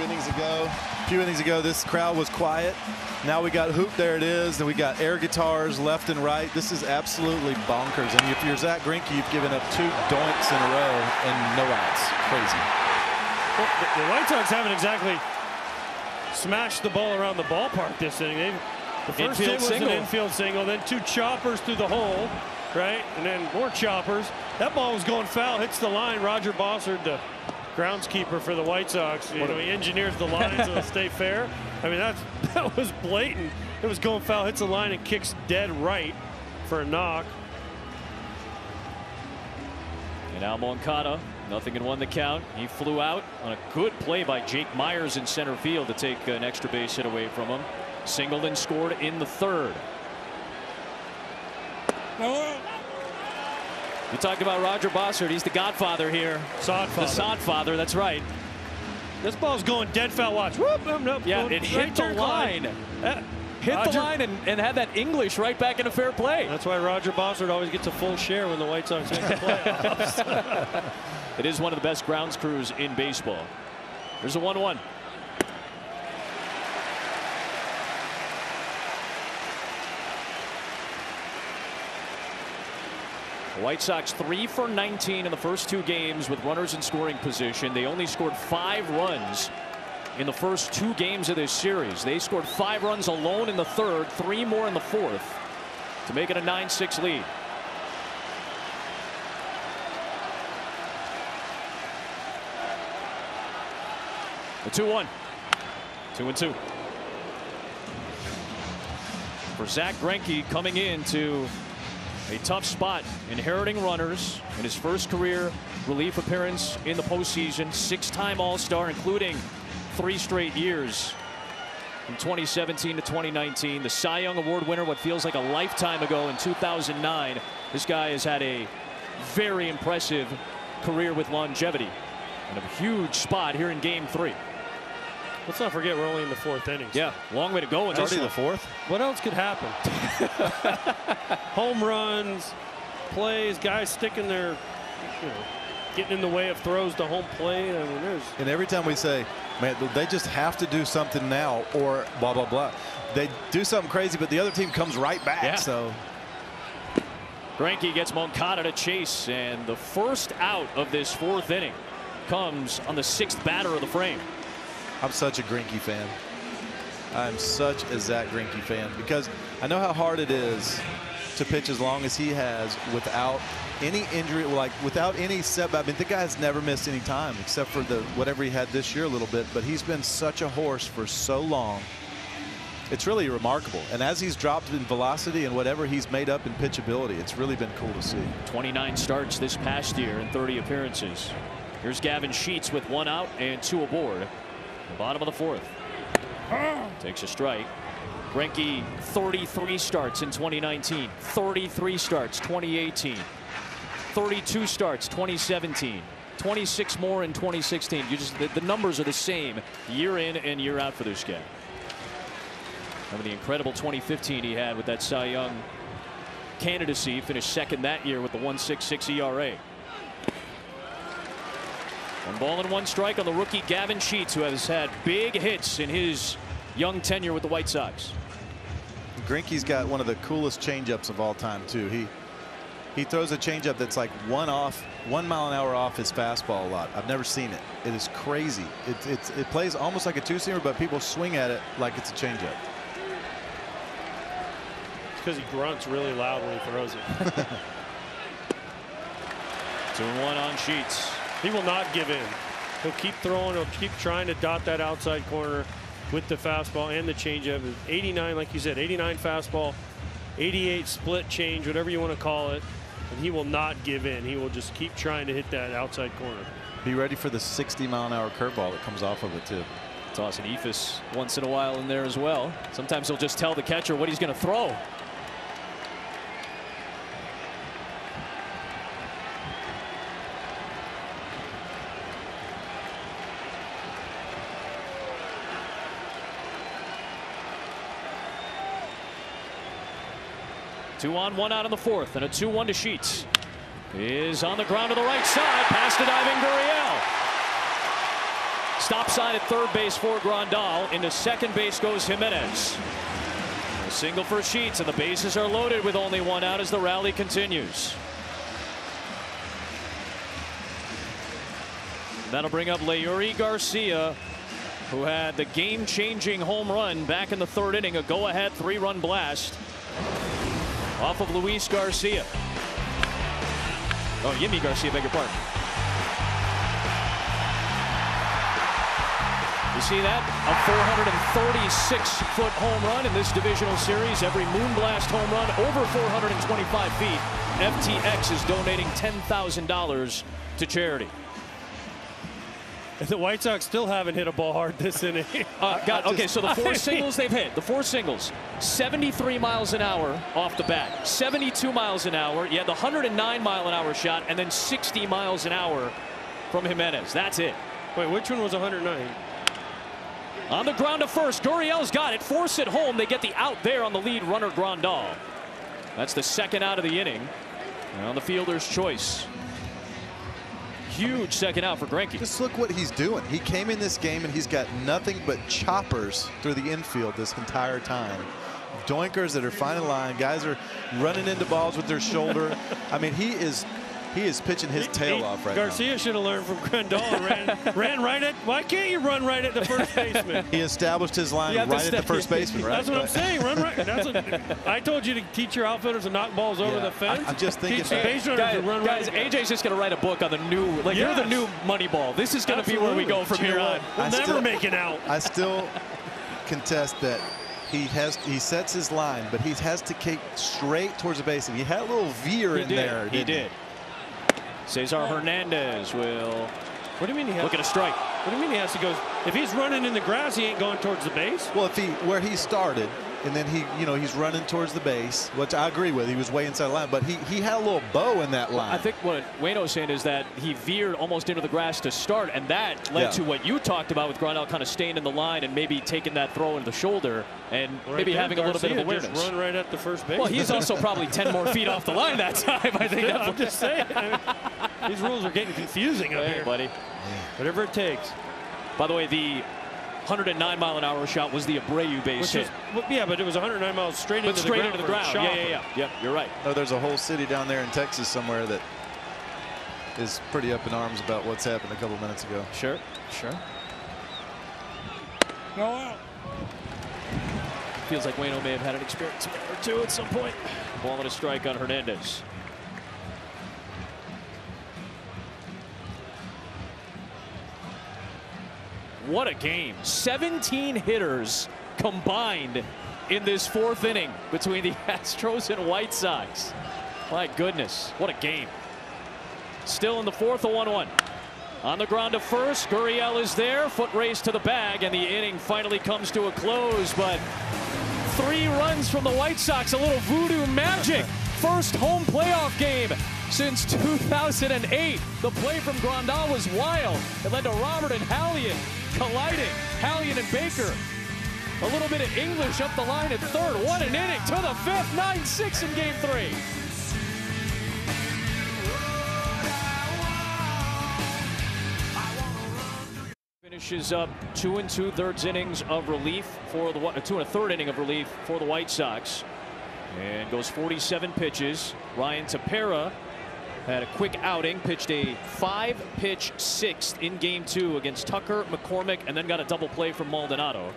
innings ago, this crowd was quiet. Now we got hoop, there it is, and we got air guitars left and right. This is absolutely bonkers. And if you're Zach Greinke, you've given up 2 doinks in a row and no outs. Crazy. Well, the White Sox haven't exactly smashed the ball around the ballpark this inning. The first hit was an infield single, then 2 choppers through the hole, right? And then more choppers. That ball was going foul, hits the line. Roger Bossard, the groundskeeper for the White Sox, he engineers the line so it'll stay fair. I mean, that was blatant. It was going foul, hits the line and kicks dead right for a knock. And now Moncada, 0-1 the count. He flew out on a good play by Jake Myers in center field to take an extra base hit away from him. Singled and scored in the third. You talked about Roger Bossard. He's the godfather here. Sodfather. The Sodfather, that's right. This ball's going dead foul. Watch. Whoop, nope, yeah, it hit the line. Hit the line and had that English right back into fair play. That's why Roger Bossard always gets a full share when the White Sox make the playoffs. It is one of the best grounds crews in baseball. There's a 1-1. The White Sox 3 for 19 in the first 2 games with runners in scoring position. They only scored 5 runs in the first 2 games of this series. They scored 5 runs alone in the third, 3 more in the fourth to make it a 9-6 lead. The 2-1. 2-2. For Zach Greinke coming into a tough spot, inheriting runners in his first career relief appearance in the postseason. 6-time All-Star, including 3 straight years from 2017 to 2019. The Cy Young Award winner, what feels like a lifetime ago, in 2009. This guy has had a very impressive career with longevity and a huge spot here in Game 3. Let's not forget we're only in the 4th inning. Yeah, long way to go in this one. The 4th? What else could happen? Home runs, plays, guys sticking their, getting in the way of throws to home plate. I mean, there's. And every time we say, man, they just have to do something now or blah, blah, blah. They do something crazy, but the other team comes right back. Yeah. So Greinke gets Moncada to chase, and the first out of this 4th inning comes on the 6th batter of the frame. I'm such a Greinke fan. I'm such a Zach Greinke fan because I know how hard it is to pitch as long as he has without any injury, like without any setback. I mean, the guy's never missed any time except for the whatever he had this year a little bit, but he's been such a horse for so long. It's really remarkable. And as he's dropped in velocity and whatever he's made up in pitchability, it's really been cool to see. 29 starts this past year and 30 appearances. Here's Gavin Sheets with 1 out and 2 aboard. The bottom of the 4th. Takes a strike. Greinke 33 starts in 2019, 33 starts 2018, 32 starts 2017, 26 more in 2016. The numbers are the same year in and year out for this guy. Remember the incredible 2015 he had with that Cy Young candidacy. Finished second that year with the 1.66 ERA. 1-1 on the rookie Gavin Sheets, who has had big hits in his young tenure with the White Sox. Greinke's got one of the coolest changeups of all time too. He throws a changeup that's like 1 mile an hour off his fastball a lot. I've never seen it. It is crazy. It plays almost like a two-seamer, but people swing at it like it's a changeup. It's because he grunts really loud when he throws it. 2-1 on Sheets. He will not give in. He'll keep throwing. He'll keep trying to dot that outside corner with the fastball and the changeup. 89, like you said, 89 fastball, 88 split change, whatever you want to call it. And he will not give in. He will just keep trying to hit that outside corner. Be ready for the 60-mile-an-hour curveball that comes off of it too. Tossing Eephus once in a while in there as well. Sometimes he'll just tell the catcher what he's going to throw. Two on, 1 out in the fourth, and a 2-1 to Sheets. Is on the ground to the right side, past to diving Gurriel. Stop sign at third base for Grandal. Into second base goes Jimenez. A single for Sheets, and the bases are loaded with only 1 out as the rally continues. That'll bring up Leury Garcia, who had the game-changing home run back in the 3rd inning, a go-ahead 3-run blast off of Luis Garcia. Oh, Yimi Garcia, beg your pardon. You see that? A 436-foot home run in this divisional series. Every Moonblast home run over 425 feet. FTX is donating $10,000 to charity. The White Sox still haven't hit a ball hard this inning. Okay, so the 4 singles they've hit, the 4 singles, 73 miles an hour off the bat, 72 miles an hour. You had the 109-mile-an-hour shot, and then 60 miles an hour from Jimenez. That's it. Wait, which one was 109? On the ground to first, Gurriel's got it. Force it home. They get the out there on the lead runner, Grandal. That's the 2nd out of the inning. And on the fielder's choice. Huge second out for Greinke. Just look what he's doing. He came in this game and he's got nothing but choppers through the infield this entire time. Doinkers that are finding line. Guys are running into balls with their shoulder. I mean, he is pitching his tail off right now. Garcia should have learned from Grandal and ran right at. Why can't you run right at the first baseman? He established his line right at the first baseman, right? That's what I'm saying. Run right. That's what, I told you to teach your outfielders to knock balls over the fence. I'm just thinking. Teach the base runners to run guys, right. AJ's just going to write a book on the new. Like you're the new Moneyball. This is going to be where we go from here on. We'll never make it out. I still contest that. He sets his line, but he has to kick straight towards the base. And he had a little veer in there. He did. Cesar Hernandez will. What do you mean he has? Look at a strike. What do you mean he has to go? If he's running in the grass, he ain't going towards the base. Well, where he started, and then he's running towards the base, which I agree with. He was way inside the line, but he had a little bow in that line. I think what Wayno's saying is that he veered almost into the grass to start, and that led to what you talked about with Grandal kind of staying in the line and maybe taking that throw into the shoulder and maybe having a little bit of awareness. Just run right at the first base. Well, he's also probably 10 more feet off the line that time. I think. I'm just saying. These rules are getting confusing up here, buddy. Whatever it takes. By the way, the 109-mile-an-hour shot was the Abreu base hit. Yeah, but it was 109 miles straight into the ground. Yeah. Yep, you're right. Oh, there's a whole city down there in Texas somewhere that is pretty up in arms about what's happened a couple minutes ago. Sure. No out. Feels like Wayno may have had an experience or two at some point. Ball and a strike on Hernandez. What a game. 17 hitters combined in this 4th inning between the Astros and White Sox. My goodness, what a game. Still in the 4th, a 1-1. On the ground to first, Gurriel is there. Foot race to the bag, and the inning finally comes to a close. But 3 runs from the White Sox, a little voodoo magic. First home playoff game since 2008. The play from Grandal was wild. It led to Robert and Hallian colliding. Hallian and Baker A little bit of English up the line at third. What an inning to the fifth. 9-6 in game 3. Finishes up 2 2/3 innings of relief for the 2 1/3 inning of relief for the White Sox, and goes 47 pitches. Ryan Tepera had a quick outing, pitched a 5-pitch sixth in game 2 against Tucker, McCormick, and then got a double play from Maldonado.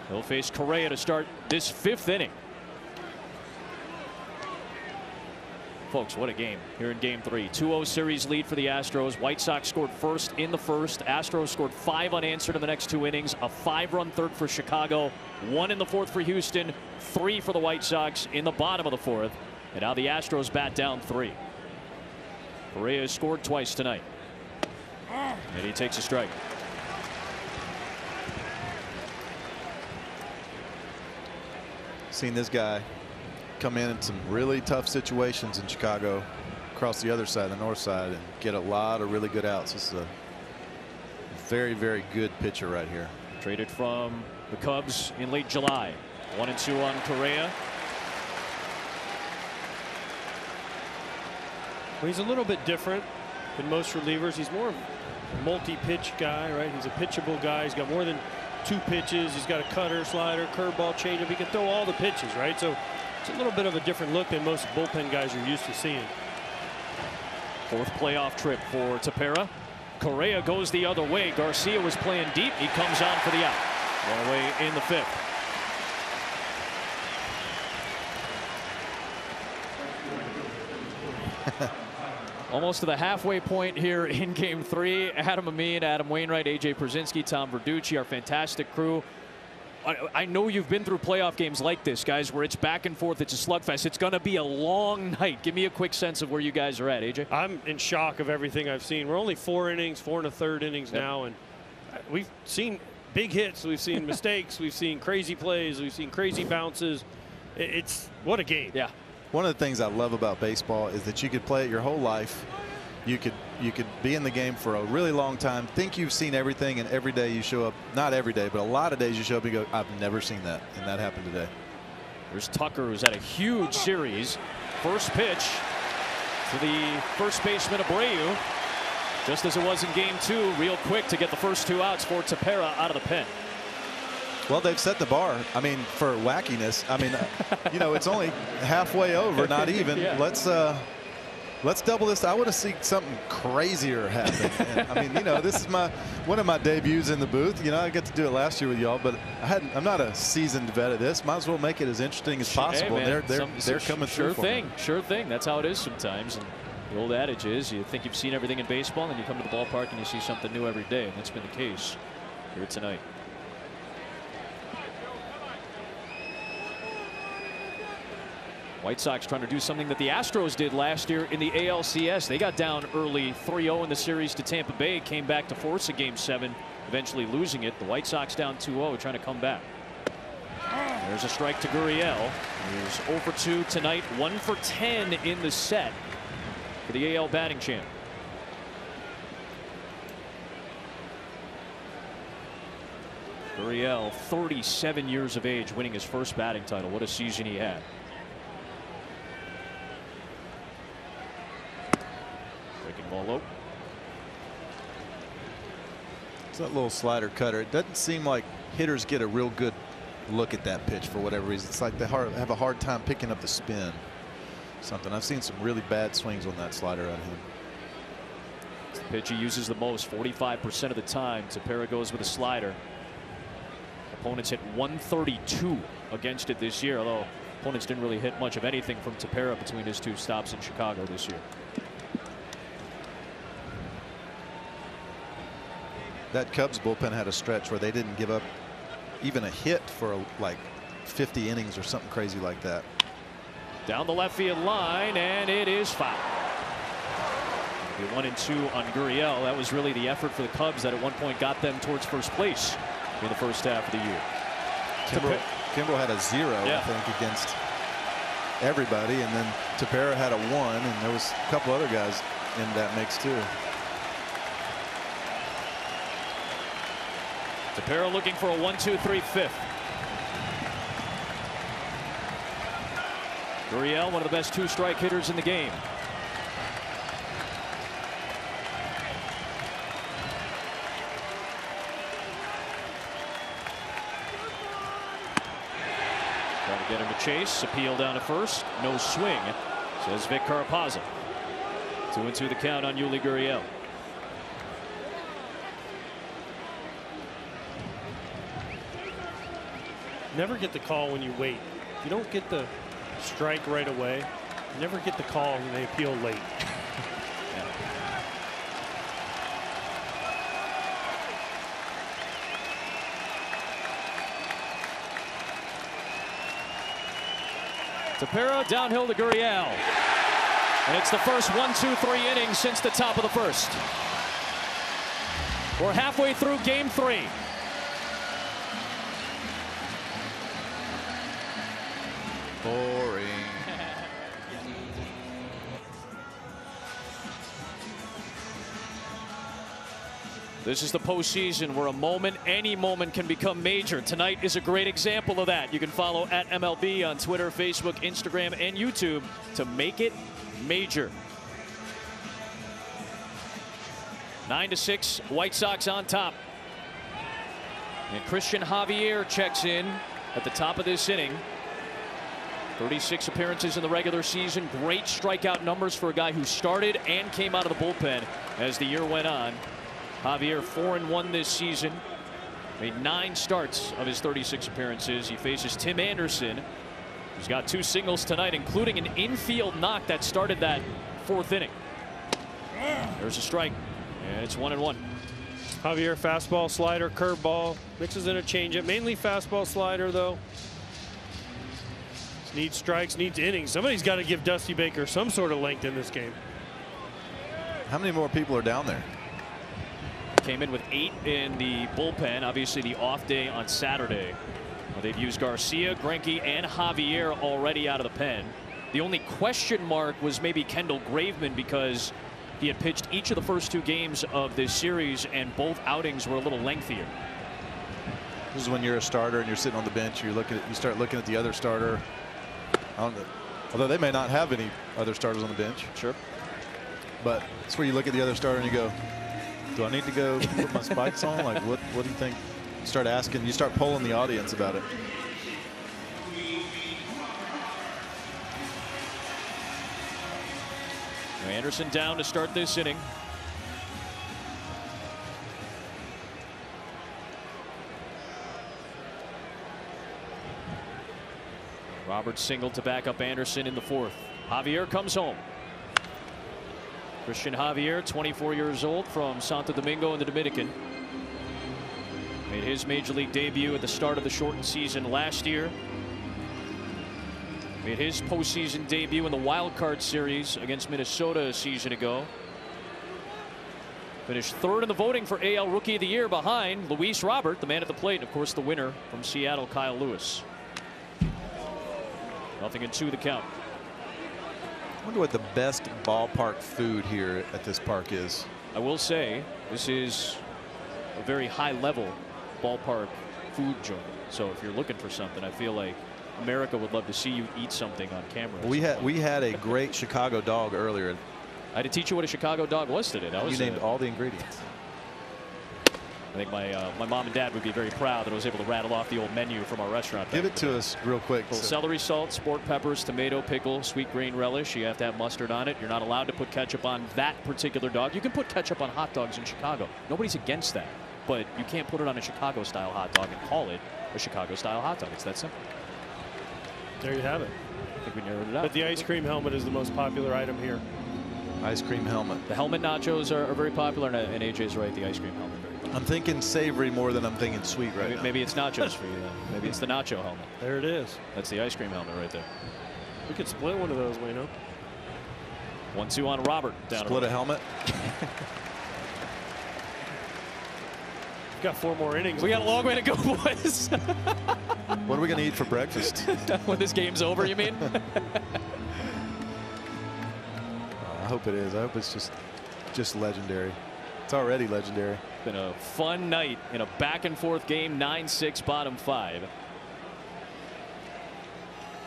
He'll face Correa to start this 5th inning. Folks, what a game here in game 3. 2-0 series lead for the Astros. White Sox scored first in the first. Astros scored 5 unanswered in the next 2 innings. A 5-run third for Chicago. 1 in the 4th for Houston. 3 for the White Sox in the bottom of the 4th. And now the Astros bat down 3. Correa has scored twice tonight. And he takes a strike. Seen this guy come in some really tough situations in Chicago across the other side, the north side, and get a lot of really good outs. This is a very, very good pitcher right here. Traded from the Cubs in late July. 1-2 on Correa. Well, he's a little bit different than most relievers. He's more of a multi-pitch guy, right? He's a pitchable guy. He's got more than 2 pitches. He's got a cutter, slider, curveball, changeup. He can throw all the pitches, right? So it's a little bit of a different look than most bullpen guys are used to seeing. 4th playoff trip for Tepera. Correa goes the other way. Garcia was playing deep. He comes on for the out. 1 away in the 5th. Almost to the halfway point here in game 3. Adam Amin, Adam Wainwright, AJ Pierzynski, Tom Verducci, our fantastic crew. I know you've been through playoff games like this, guys, where it's back and forth. It's a slugfest. It's going to be a long night. Give me a quick sense of where you guys are at, AJ. I'm in shock of everything I've seen. We're only 4 innings, 4 1/3 innings now, and we've seen big hits. We've seen mistakes. We've seen crazy plays. We've seen crazy bounces. It's what a game. Yeah. One of the things I love about baseball is that you could play it your whole life. You could be in the game for a really long time, think you've seen everything, and every day you show up, not every day, but a lot of days you show up and go, I've never seen that, and that happened today. There's Tucker, who's had a huge series. First pitch to the first baseman, Abreu. Just as it was in game 2, real quick to get the first 2 outs for Tepera out of the pen. Well, they've set the bar, I mean, for wackiness. I mean, you know, it's only halfway over, not even. Yeah. Let's double this. I want to see something crazier happen. And, I mean, you know, this is one of my debuts in the booth. You know, I got to do it last year with y'all, but I'm not a seasoned vet at this. Might as well make it as interesting as possible. Hey, man, they're coming through. Sure thing. That's how it is sometimes. And the old adage is, you think you've seen everything in baseball, and then you come to the ballpark and you see something new every day, and that's been the case here tonight. White Sox trying to do something that the Astros did last year in the ALCS. They got down early 3-0 in the series to Tampa Bay, came back to force a game 7, eventually losing it. The White Sox down 2-0, trying to come back. There's a strike to Gurriel. He's 0 for 2 tonight, 1 for 10 in the set for the AL batting champ. Gurriel, 37 years of age, winning his first batting title. What a season he had. Ball low. It's that little slider cutter. It doesn't seem like hitters get a real good look at that pitch for whatever reason. It's like they have a hard time picking up the spin. Something. I've seen some really bad swings on that slider on him. It's the pitch he uses the most, 45% of the time. Tepera goes with a slider. Opponents hit 132 against it this year, although opponents didn't really hit much of anything from Tepera between his 2 stops in Chicago this year. That Cubs bullpen had a stretch where they didn't give up even a hit for like 50 innings or something crazy like that. Down the left field line, and it is foul. It'll be 1-2 on Gurriel. That was really the effort for the Cubs that at one point got them towards first place in the first half of the year. Kimbrel had a 0, I think, against everybody, and then Tepera had a 1, and there was a couple other guys in that mix too. Tepera looking for a 1-2-3 fifth. Gurriel, one of the best 2-strike hitters in the game. Trying to get him to chase. Appeal down to first. No swing, says Vic Carapazza. 2-2 the count on Yuli Gurriel. Never get the call when you wait. If you don't get the strike right away, you never get the call when they appeal late. Tepera downhill to Gurriel. And it's the first 1-2-3 inning since the top of the first. We're halfway through game 3. Boring. This is the postseason where a moment, any moment, can become major. Tonight is a great example of that. You can follow at MLB on Twitter, Facebook, Instagram, and YouTube to make it major. 9-6, White Sox on top. And Christian Javier checks in at the top of this inning. 36 appearances in the regular season. Great strikeout numbers for a guy who started and came out of the bullpen as the year went on. Javier 4-1 this season. Made 9 starts of his 36 appearances. He faces Tim Anderson, who's got 2 singles tonight, including an infield knock that started that 4th inning. There's a strike, and it's 1-1. Javier, fastball, slider, curveball, mixes in a changeup, mainly fastball, slider, though. Needs strikes, needs innings. Somebody's got to give Dusty Baker some sort of length in this game. How many more people are down there? Came in with 8 in the bullpen. Obviously, the off day on Saturday. Well, they've used Garcia, Greinke, and Javier already out of the pen. The only question mark was maybe Kendall Graveman, because he had pitched each of the first 2 games of this series, and both outings were a little lengthier. This is when you're a starter and you're sitting on the bench. You start looking at the other starter. Although they may not have any other starters on the bench. Sure. But it's where you look at the other starter and you go, do I need to go put my spikes on? Like, what do you think? You start asking, you start polling the audience about it. Anderson down to start this inning. Roberts singled to back up Anderson in the 4th. Javier comes home. Christian Javier, 24 years old, from Santo Domingo in the Dominican. Made his major league debut at the start of the shortened season last year. Made his postseason debut in the wild card series against Minnesota a season ago. Finished 3rd in the voting for AL Rookie of the Year behind Luis Robert, the man at the plate, and of course the winner from Seattle, Kyle Lewis. 0-2 the count. I wonder what the best ballpark food here at this park is. I will say this is a very high level ballpark food joint. So if you're looking for something, I feel like America would love to see you eat something on camera. We had a great Chicago dog earlier. I had to teach you what a Chicago dog was today. You named all the ingredients. I think my mom and dad would be very proud that I was able to rattle off the old menu from our restaurant. Give it to us real quick. Celery salt, sport peppers, tomato, pickle, sweet green relish. You have to have mustard on it. You're not allowed to put ketchup on that particular dog. You can put ketchup on hot dogs in Chicago. Nobody's against that. But you can't put it on a Chicago-style hot dog and call it a Chicago-style hot dog. It's that simple. There you have it. I think we narrowed it out. But the ice cream helmet is the most popular item here. Ice cream helmet. The helmet nachos are very popular, and AJ's right. The ice cream helmet. I'm thinking savory more than I'm thinking sweet right now. Maybe it's nachos for you then. Maybe it's the nacho helmet. There it is. That's the ice cream helmet right there. We could split one of those, Wayno. 1-2 on Robert. Down split a helmet. We've got 4 more innings. We got a long way to go, boys. What are we going to eat for breakfast? When this game's over, you mean? I hope it is. I hope it's just legendary. It's already legendary. Been a fun night in a back and forth game. 9-6 bottom 5.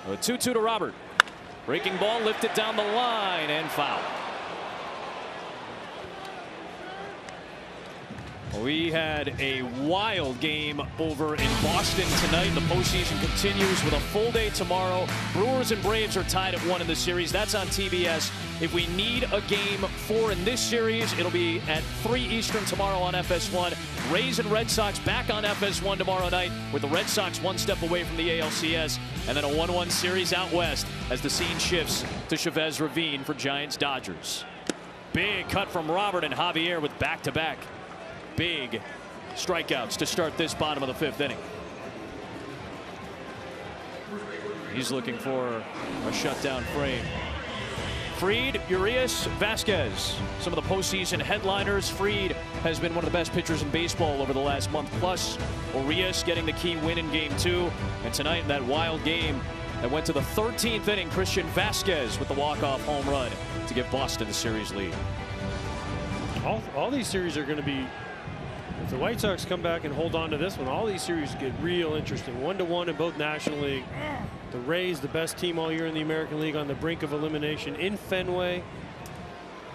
2-2 to Robert. Breaking ball lifted down the line and foul. We had a wild game over in Boston tonight. The postseason continues with a full day tomorrow. Brewers and Braves are tied at 1 in the series. That's on TBS. If we need a game 4 in this series, it'll be at 3 Eastern tomorrow on FS1. Rays and Red Sox back on FS1 tomorrow night, with the Red Sox 1 step away from the ALCS, and then a 1-1 series out west as the scene shifts to Chavez Ravine for Giants-Dodgers. Big cut from Robert and Javier with back-to-back big strikeouts to start this bottom of the 5th inning. He's looking for a shutdown frame. Fried, Urias, Vasquez, some of the postseason headliners. Fried has been one of the best pitchers in baseball over the last month plus. Urias getting the key win in game 2. And tonight in that wild game that went to the 13th inning, Christian Vasquez with the walk-off home run to give Boston the series lead. All these series are going to be, if the White Sox come back and hold on to this one, all these series get real interesting. 1-1 in both National League. The Rays, the best team all year in the American League, on the brink of elimination in Fenway.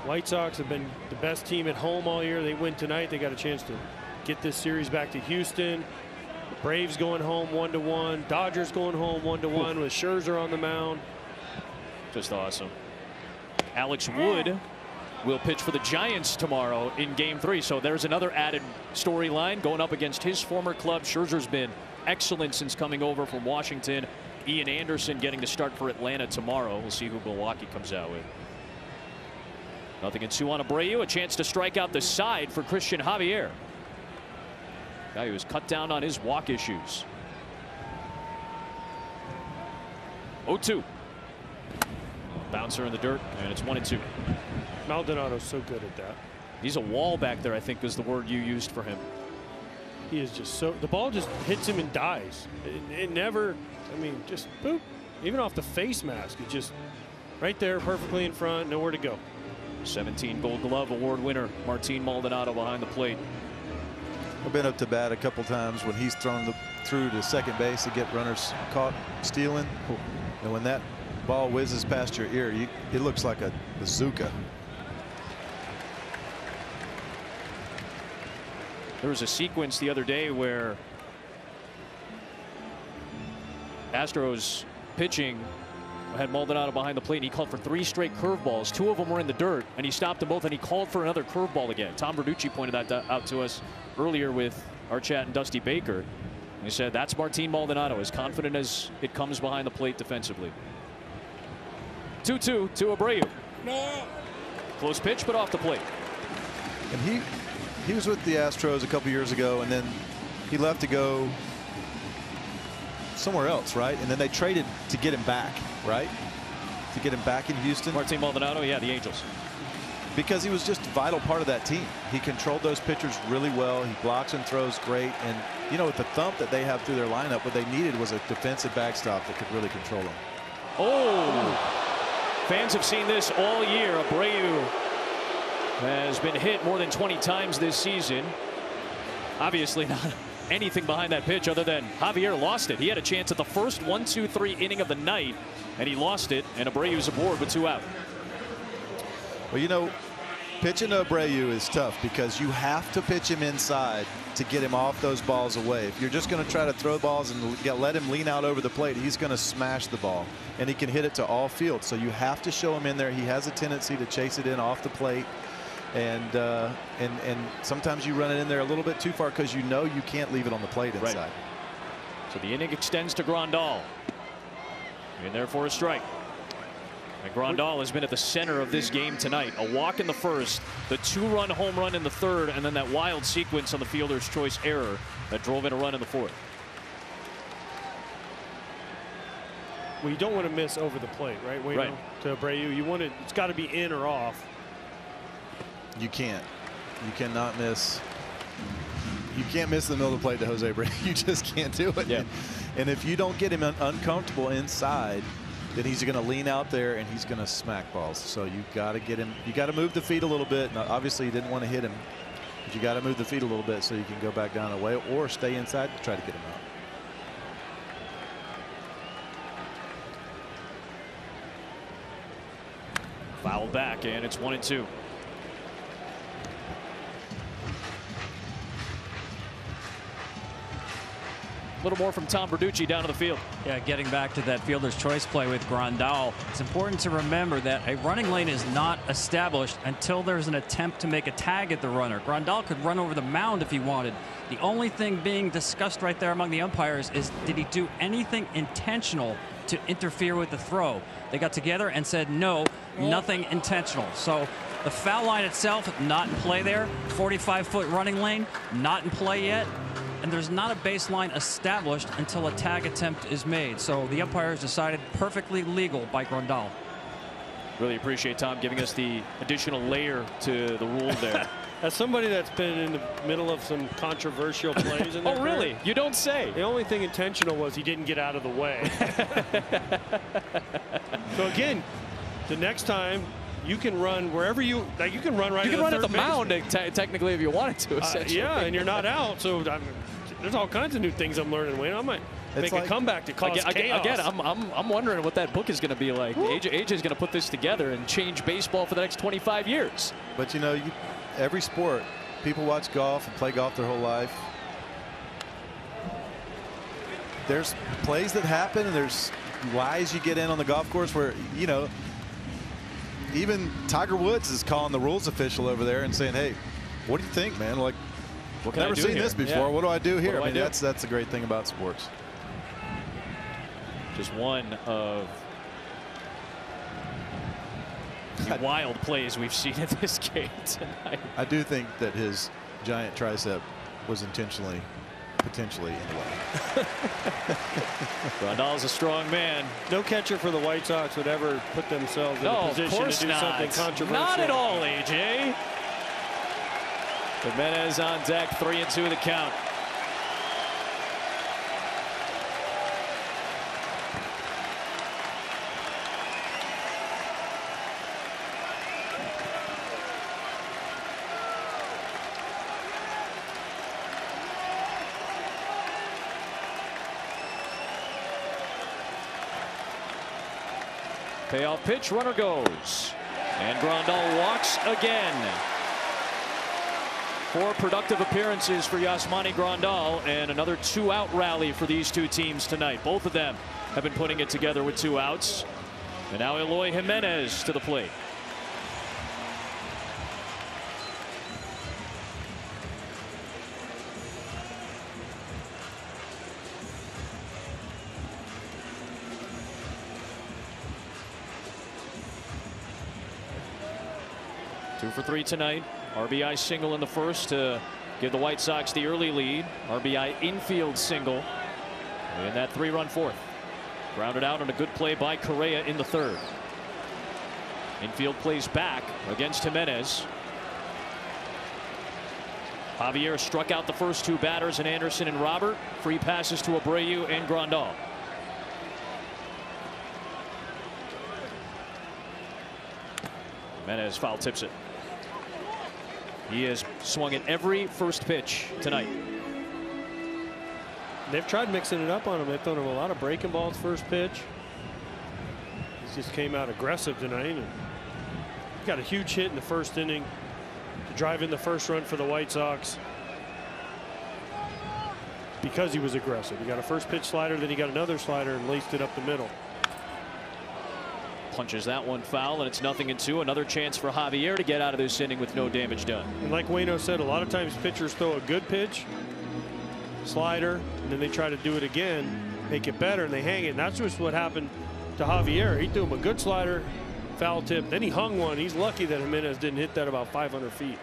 White Sox have been the best team at home all year. They win tonight. They got a chance to get this series back to Houston. The Braves going home 1-1. Dodgers going home 1-1 with Scherzer on the mound. Just awesome. Alex Wood will pitch for the Giants tomorrow in game 3. So there's another added storyline going up against his former club. Scherzer's been excellent since coming over from Washington. Ian Anderson getting to start for Atlanta tomorrow. We'll see who Milwaukee comes out with. 0-2 on Abreu. A chance to strike out the side for Christian Javier. Guy who was cut down on his walk issues. 0-2. Bouncer in the dirt, and it's 1-2. Maldonado's so good at that. He's a wall back there, I think is the word you used for him. He is just so, the ball just hits him and dies. It never, I mean, just boop. Even off the face mask, it just right there, perfectly in front, nowhere to go. 17 Gold Glove Award winner Martin Maldonado behind the plate. I've been up to bat a couple times when he's thrown through to second base to get runners caught stealing. And when that ball whizzes past your ear, it looks like a bazooka. There was a sequence the other day where Astros pitching had Maldonado behind the plate, and he called for 3 straight curveballs. 2 of them were in the dirt, and he stopped them both, and he called for another curveball again. Tom Verducci pointed that out to us earlier with our chat and Dusty Baker. And he said that's Martin Maldonado, as confident as it comes behind the plate defensively. 2-2 to Abreu. No. Close pitch, but off the plate. And he was with the Astros a couple years ago, and then he left to go somewhere else, right? And then they traded to get him back, right? To get him back in Houston. Martin Maldonado, yeah, the Angels. Because he was just a vital part of that team. He controlled those pitchers really well. He blocks and throws great. And, you know, with the thump that they have through their lineup, what they needed was a defensive backstop that could really control them. Oh! Fans have seen this all year. Abreu has been hit more than 20 times this season. Obviously not anything behind that pitch other than Javier lost it. He had a chance at the first 1-2-3 inning of the night, and he lost it, and Abreu's aboard with 2 out. Well, you know, pitching to Abreu is tough because you have to pitch him inside to get him off those balls away. If you're just going to try to throw balls and let him lean out over the plate, he's going to smash the ball, and he can hit it to all fields. So you have to show him in there. He has a tendency to chase it in off the plate. And sometimes you run it in there a little bit too far because you know you can't leave it on the plate inside. Right. So the inning extends to Grandal. In there for a strike. And Grandal has been at the center of this game tonight. A walk in the first, the 2-run home run in the third, and then that wild sequence on the fielder's choice error that drove in a run in the fourth. Well, you don't want to miss over the plate, right? Wait, right. To Abreu, you want it. It's got to be in or off. You can't. You cannot miss. You can't miss the middle of the plate to Jose Abreu. You just can't do it. Yeah. And if you don't get him uncomfortable inside, then he's going to lean out there and he's going to smack balls. So you got to get him. You got to move the feet a little bit. Now, obviously, you didn't want to hit him, but you got to move the feet a little bit so you can go back down away or stay inside to try to get him out. back, and it's 1-2. A little more from Tom Verducci down to the field. Yeah, getting back to that fielder's choice play with Grandal, it's important to remember that a running lane is not established until there's an attempt to make a tag at the runner. Grandal could run over the mound if he wanted. The only thing being discussed right there among the umpires is, did he do anything intentional to interfere with the throw? They got together and said no, nothing intentional. So the foul line itself, not in play there. 45-foot running lane, not in play yet. And there's not a baseline established until a tag attempt is made. So the umpires decided perfectly legal by Grandal. Really appreciate Tom giving us the additional layer to the rule there. As somebody that's been in the middle of some controversial plays in their Oh, really? career, You don't say. the only thing intentional was he didn't get out of the way. So again, the next time you can run wherever you like. You can run right. You can to run at the third mound technically if you wanted to. Essentially. yeah, and you're not out. So there's all kinds of new things I'm learning. Wayne, I might make a comeback to cause chaos. Again, I'm wondering what that book is going to be like. AJ is going to put this together and change baseball for the next 25 years. But you know, every sport, people watch golf and play golf their whole life. There's plays that happen, and there's lies you get in on the golf course where, you know, even Tiger Woods is calling the rules official over there and saying, "Hey, what do you think, man? Like, what can I never do seen here? this before. Yeah. What do I do here?" I mean, that's the great thing about sports. Just one of the wild plays we've seen in this game tonight. I do think that his giant tricep was potentially in the way. Grandal's a strong man. No catcher for the White Sox would ever put themselves in a position to do something controversial. Not at all, AJ. Jimenez on deck, 3-2 the count. Payoff pitch, runner goes. And Grandal walks again. 4 productive appearances for Yasmani Grandal, and another 2-out rally for these two teams tonight. Both of them have been putting it together with 2 outs. And now Eloy Jimenez to the plate. Two for 3 tonight. RBI single in the first to give the White Sox the early lead. RBI infield single in that 3-run fourth. Grounded out on a good play by Correa in the third. Infield plays back against Jimenez. Javier struck out the first 2 batters in Anderson and Robert. Free passes to Abreu and Grandal. Jimenez foul tips it. He has swung at every first pitch tonight. They've tried mixing it up on him. They've thrown him a lot of breaking balls first pitch. He just came out aggressive tonight and got a huge hit in the first inning to drive in the first run for the White Sox because he was aggressive. He got a first pitch slider, then he got another slider and laced it up the middle. Punches that one foul, and it's 0-2. Another chance for Javier to get out of this inning with no damage done. And like Waino said, a lot of times pitchers throw a good pitch, slider, and then they try to do it again, make it better, and they hang it. And that's just what happened to Javier. He threw him a good slider, foul tip, then he hung one. He's lucky that Jimenez didn't hit that about 500 feet.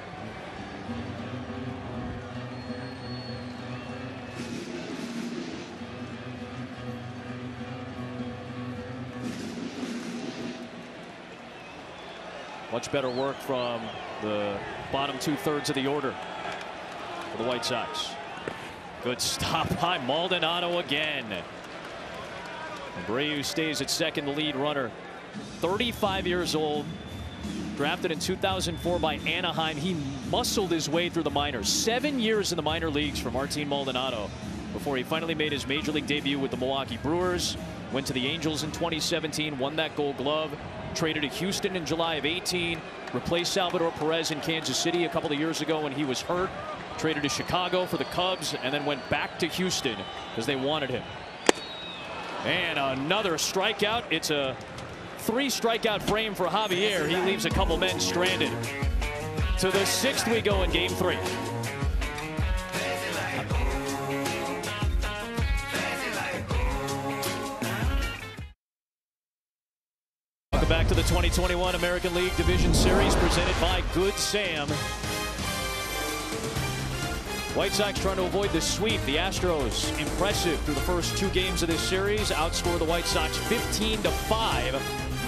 Much better work from the bottom 2/3 of the order for the White Sox. Good stop by Maldonado again. Abreu stays at second, the lead runner. 35 years old. Drafted in 2004 by Anaheim. He muscled his way through the minors. 7 years in the minor leagues for Martin Maldonado before he finally made his major league debut with the Milwaukee Brewers. Went to the Angels in 2017, won that Gold Glove. traded to Houston in July of 18, replaced Salvador Perez in Kansas City a couple of years ago when he was hurt, traded to Chicago for the Cubs, and then went back to Houston because they wanted him. And another strikeout. It's a 3-strikeout frame for Javier. He leaves a couple men stranded. To the 6th we go in Game 3. Welcome back to the 2021 American League Division Series presented by Good Sam. White Sox trying to avoid the sweep. The Astros impressive through the first 2 games of this series. Outscore the White Sox 15-5,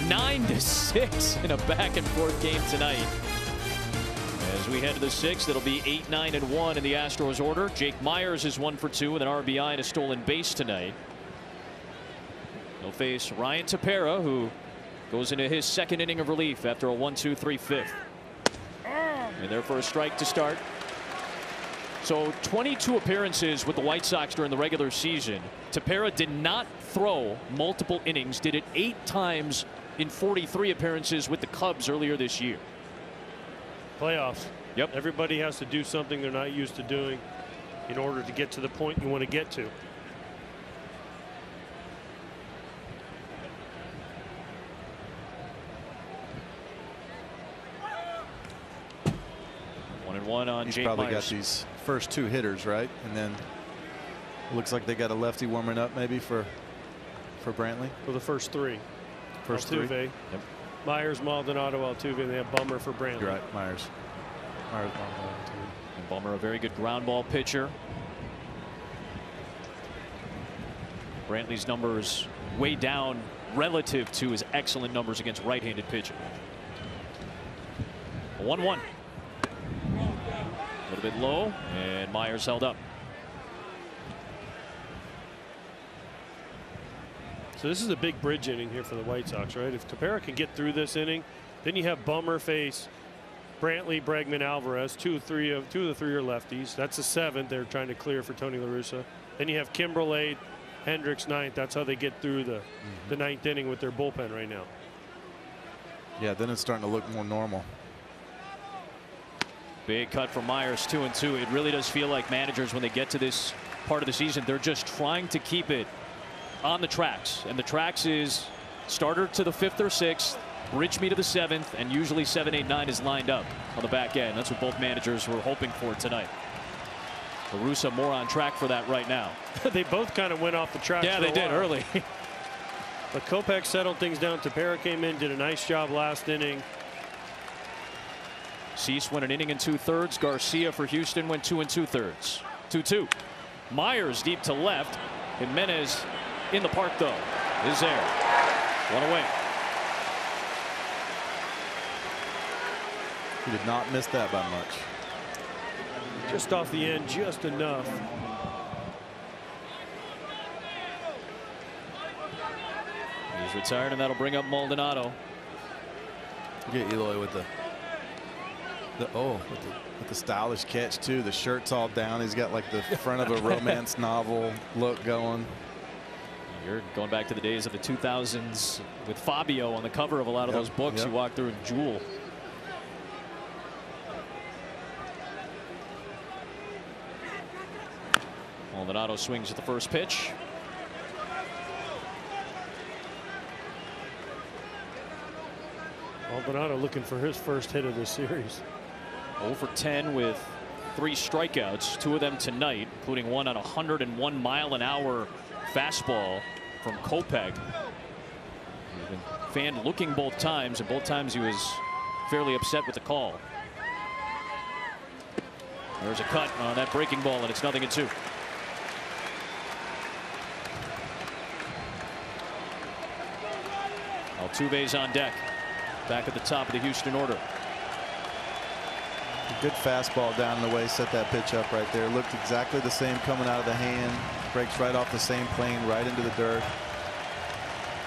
9-6 in a back-and-forth game tonight. As we head to the 6th, it'll be 8-9-1 in the Astros order. Jake Myers is 1 for 2 with an RBI and a stolen base tonight. He'll face Ryan Tepera, who goes into his 2nd inning of relief after a 1-2-3 fifth. And their first strike to start. So 22 appearances with the White Sox during the regular season. Tepera did not throw multiple innings, did it 8 times in 43 appearances with the Cubs earlier this year. Playoffs. Yep. Everybody has to do something they're not used to doing in order to get to the point you want to get to. One on He's Jake probably Myers. got these first 2 hitters, right? And then looks like they got a lefty warming up maybe for Brantley. For the first 3. First Altuve, 3. Yep. Myers, Maldonado, Altuve, and they have Bummer for Brantley. You're right, Myers. Maldonado, Altuve. And Bummer, a very good ground ball pitcher. Brantley's numbers way down relative to his excellent numbers against right-handed pitching. 1-1. A little bit low, and Myers held up. So this is a big bridge inning here for the White Sox, right? If Tepera can get through this inning, then you have Bummer face Brantley, Bregman, Alvarez. 2 of the 3 are lefties. That's the 7th they're trying to clear for Tony La Russa. Then you have Kimbrel 8th, Hendricks 9th. That's how they get through the 9th inning with their bullpen right now. Yeah, then it's starting to look more normal. Big cut from Myers, 2-2. It really does feel like managers, when they get to this part of the season, they're just trying to keep it on the tracks. And the tracks is starter to the 5th or 6th, bridge me to the 7th, and usually 7, 8, 9 is lined up on the back end. That's what both managers were hoping for tonight. La Russa more on track for that right now. They both kind of went off the track. Yeah, they did early. But Kopech settled things down. Tepera came in, did a nice job last inning. Cease went an inning and 2/3. Garcia for Houston went 2 2/3. 2-2. Myers deep to left. Jimenez in the park, though, is there. 1 away. He did not miss that by much. Just off the end, just enough. He's retired, and that'll bring up Maldonado. Get Eloy with the stylish catch too. The shirt's all down. He's got like the front of a romance novel look going. You're going back to the days of the 2000s with Fabio on the cover of a lot of those books you walk through in Jewel. Maldonado swings at the first pitch. Maldonado looking for his first hit of this series. 0 for 10 with 3 strikeouts, 2 of them tonight, including one on a 101-mile-an-hour fastball from Kopech. He's been fanned looking both times, and both times he was fairly upset with the call. There's a cut on that breaking ball, and it's 0-2. Altuve's on deck, back at the top of the Houston order. A good fastball down the way, set that pitch up right there. Looked exactly the same coming out of the hand. Breaks right off the same plane, right into the dirt.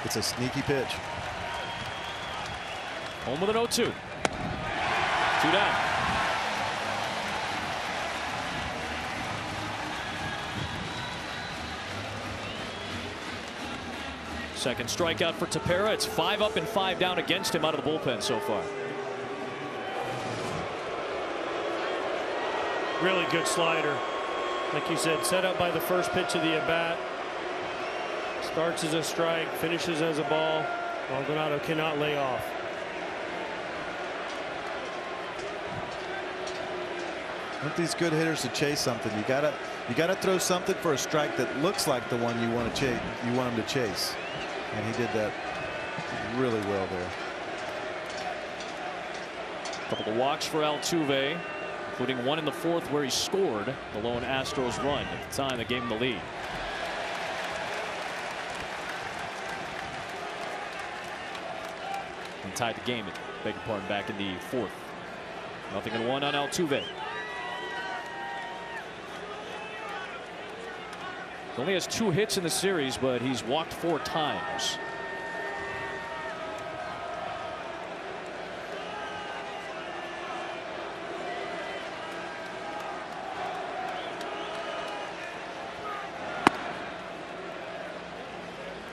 It's a sneaky pitch. Home with an 0-2. 2 down. Second strikeout for Tepera. It's 5 up and 5 down against him out of the bullpen so far. Really good slider. Like you said, set up by the first pitch of the at-bat. Starts as a strike, finishes as a ball. Maldonado cannot lay off. Want these good hitters to chase something. You gotta throw something for a strike that looks like the one you want to chase. You want him to chase, and he did that really well there. A couple of walks for Altuve, including one in the fourth where he scored the lone Astros run at the time that gave him the lead. And tied the game, beg your pardon, back in the fourth. 0-1 on Altuve. He only has 2 hits in the series, but he's walked 4 times.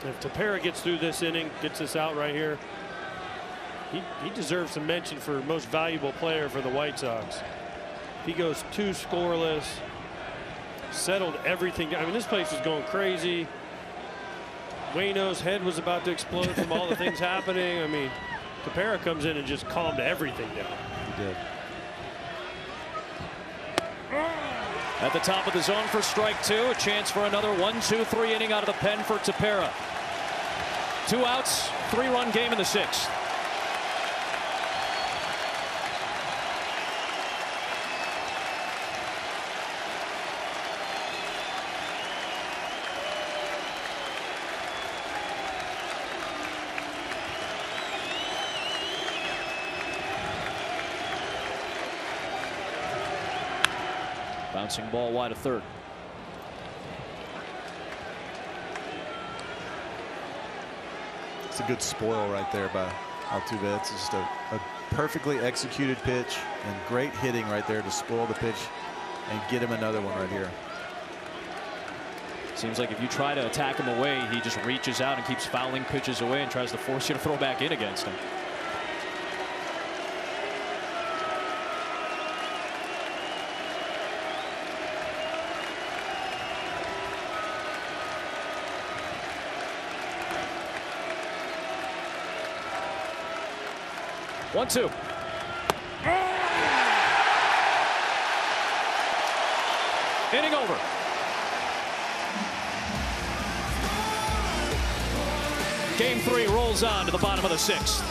If Tepera gets through this inning, gets us out right here, he deserves some mention for most valuable player for the White Sox. If he goes 2 scoreless, settled everything down. I mean, this place was going crazy. Waino's head was about to explode from all the things happening. I mean, Tepera comes in and just calmed everything down. He did. At the top of the zone for strike 2. A chance for another 1-2-3 inning out of the pen for Tepera. 2 outs, 3-run game in the 6th. Bouncing ball wide of third. It's a good spoil right there by Altuve. It's just a perfectly executed pitch and great hitting right there to spoil the pitch and get him another one right here. Seems like if you try to attack him away, he just reaches out and keeps fouling pitches away and tries to force you to throw back in against him. One, 2. Inning over. Game 3 rolls on to the bottom of the 6th.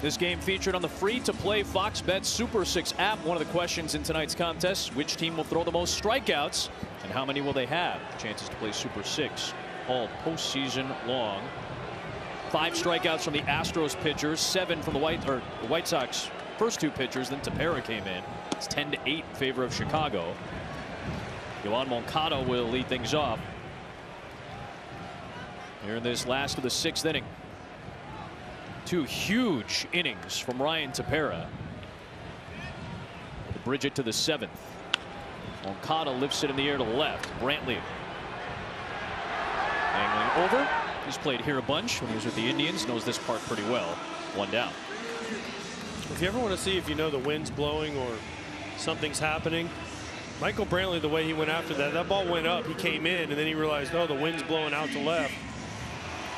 This game featured on the free-to-play Fox Bet Super 6 app. One of the questions in tonight's contest: which team will throw the most strikeouts, and how many will they have? Chances to play Super 6 all postseason long. 5 strikeouts from the Astros pitchers, 7 from the White Sox first 2 pitchers. Then Tepera came in. It's 10-8 in favor of Chicago. Yoan Moncada will lead things off here in this last of the 6th inning. 2 huge innings from Ryan Tepera to bridge it to the 7th. Moncada lifts it in the air to left. Brantley angling over. He's played here a bunch when he was with the Indians. Knows this park pretty well. 1 down. If you ever want to see if you know the wind's blowing or something's happening, Michael Brantley, the way he went after that ball went up. He came in and then he realized, oh, the wind's blowing out to left.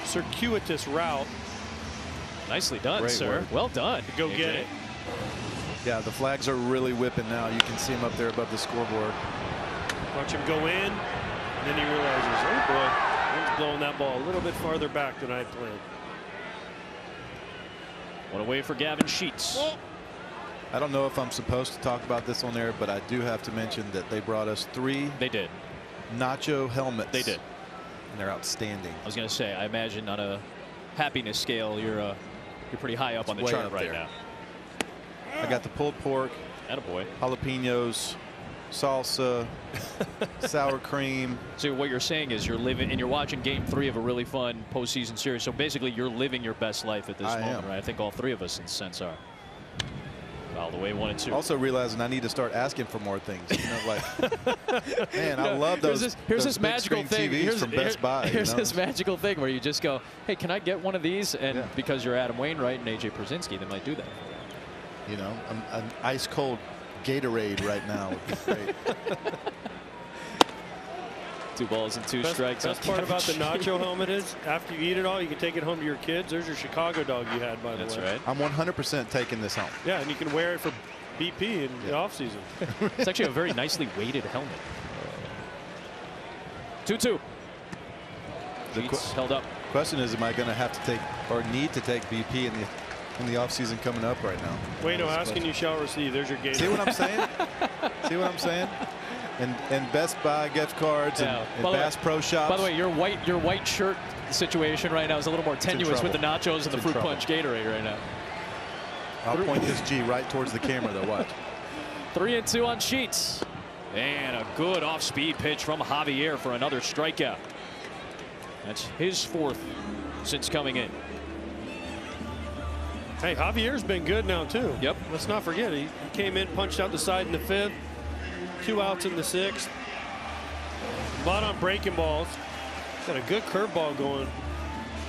Circuitous route. Nicely done, Great sir. work. Well done. Go get it. Yeah, the flags are really whipping now. You can see him up there above the scoreboard. Watch him go in, and then he realizes, oh boy, wind's blowing that ball a little bit farther back than I planned. One away for Gavin Sheets. I don't know if I'm supposed to talk about this on there, but I do have to mention that they brought us 3 They did. Nacho helmets. They did. And they're outstanding. I was going to say, I imagine on a happiness scale, you're pretty high up on the chart right now. I got the pulled pork, attaboy, jalapenos, salsa, sour cream. So what you're saying is you're living and you're watching Game 3 of a really fun postseason series. So basically, you're living your best life at this moment, right? I think all three of us, in a sense, are. All the way 1-2. Also realizing I need to start asking for more things. You know, like, man, I love those. Here's those this magical thing. TVs from Best Buy. Here's this magical thing where you just go, hey, can I get one of these? And because you're Adam Wainwright and AJ Pierzynski, they might do that. You know, an ice cold Gatorade right now would be great. 2 balls and 2 strikes. Best part about the nacho helmet is after you eat it all, you can take it home to your kids. There's your Chicago dog you had, by the way. That's right. I'm 100% taking this home. Yeah, and you can wear it for BP in the offseason. It's actually a very nicely weighted helmet. 2-2. Held up. Question is, am I going to have to take or need to take BP in the offseason coming up right now? Wayno, asking you shall receive. There's your game. See what I'm saying? See what I'm saying? And Best Buy gift cards and Bass Pro Shops. By the way, your white shirt situation right now is a little more tenuous with the nachos and the Fruit Punch Gatorade right now. I'll point this G right towards the camera though. Watch. 3-2 on Sheets. And a good off-speed pitch from Javier for another strikeout. That's his 4th since coming in. Hey, Javier's been good now too. Yep. Let's not forget he came in, punched out the side in the 5th. 2 outs in the 6th. A lot on breaking balls. Got a good curveball going.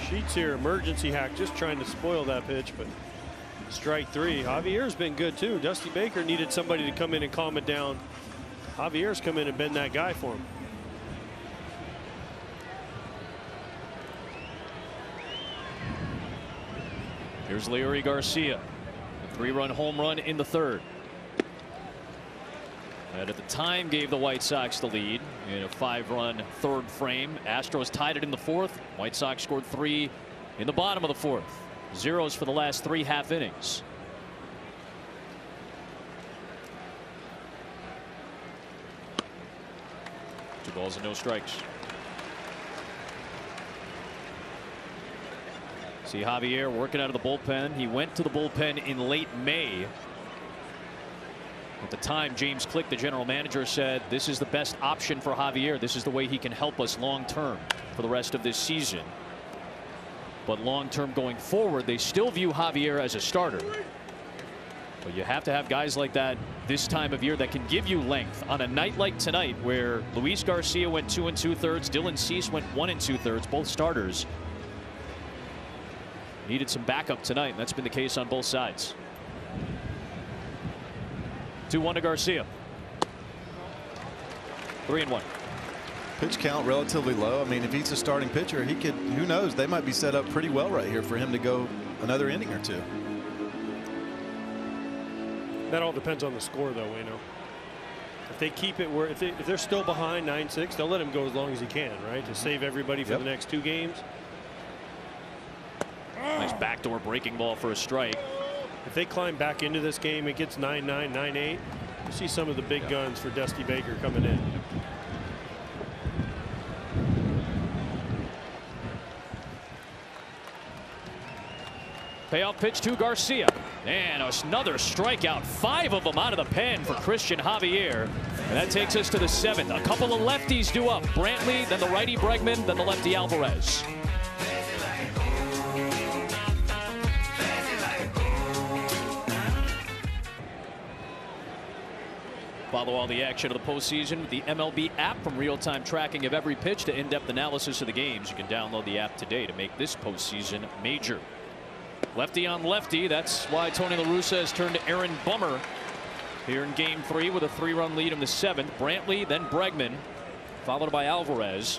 Sheets here, emergency hack, just trying to spoil that pitch, but strike 3. Javier's been good too. Dusty Baker needed somebody to come in and calm it down. Javier's come in and been that guy for him. Here's Leury Garcia. A 3-run home run in the 3rd. And at the time gave the White Sox the lead in a 5-run 3rd frame. Astros tied it in the 4th. White Sox scored 3 in the bottom of the 4th. Zeros for the last 3 half innings. Two balls and no strikes. See Javier working out of the bullpen. He went to the bullpen in late May. At the time, James Click, the general manager, said this is the best option for Javier. This is the way he can help us long term for the rest of this season. But long term going forward, they still view Javier as a starter. But you have to have guys like that this time of year that can give you length on a night like tonight where Luis Garcia went 2 2/3. Dylan Cease went 1 2/3. Both starters needed some backup tonight, and that's been the case on both sides. 2-1 to Garcia. 3-1. Pitch count relatively low. I mean, if he's a starting pitcher, he could, who knows, they might be set up pretty well right here for him to go another inning or 2. That all depends on the score, though, Wayno. If they keep it where, if they're still behind 9-6, they'll let him go as long as he can, right? To save everybody for the next 2 games. Nice backdoor breaking ball for a strike. If they climb back into this game, it gets 9-9, 9-8. You see some of the big guns for Dusty Baker coming in. Payoff pitch to Garcia. And another strikeout. 5 of them out of the pen for Christian Javier. And that takes us to the 7th. A couple of lefties due up. Brantley, then the righty Bregman, then the lefty Alvarez. Follow all the action of the postseason with the MLB app. From real-time tracking of every pitch to in-depth analysis of the games. You can download the app today to make this postseason major. Lefty on lefty. That's why Tony La Russa has turned to Aaron Bummer here in Game 3 with a 3-run lead in the 7th. Brantley, then Bregman, followed by Alvarez.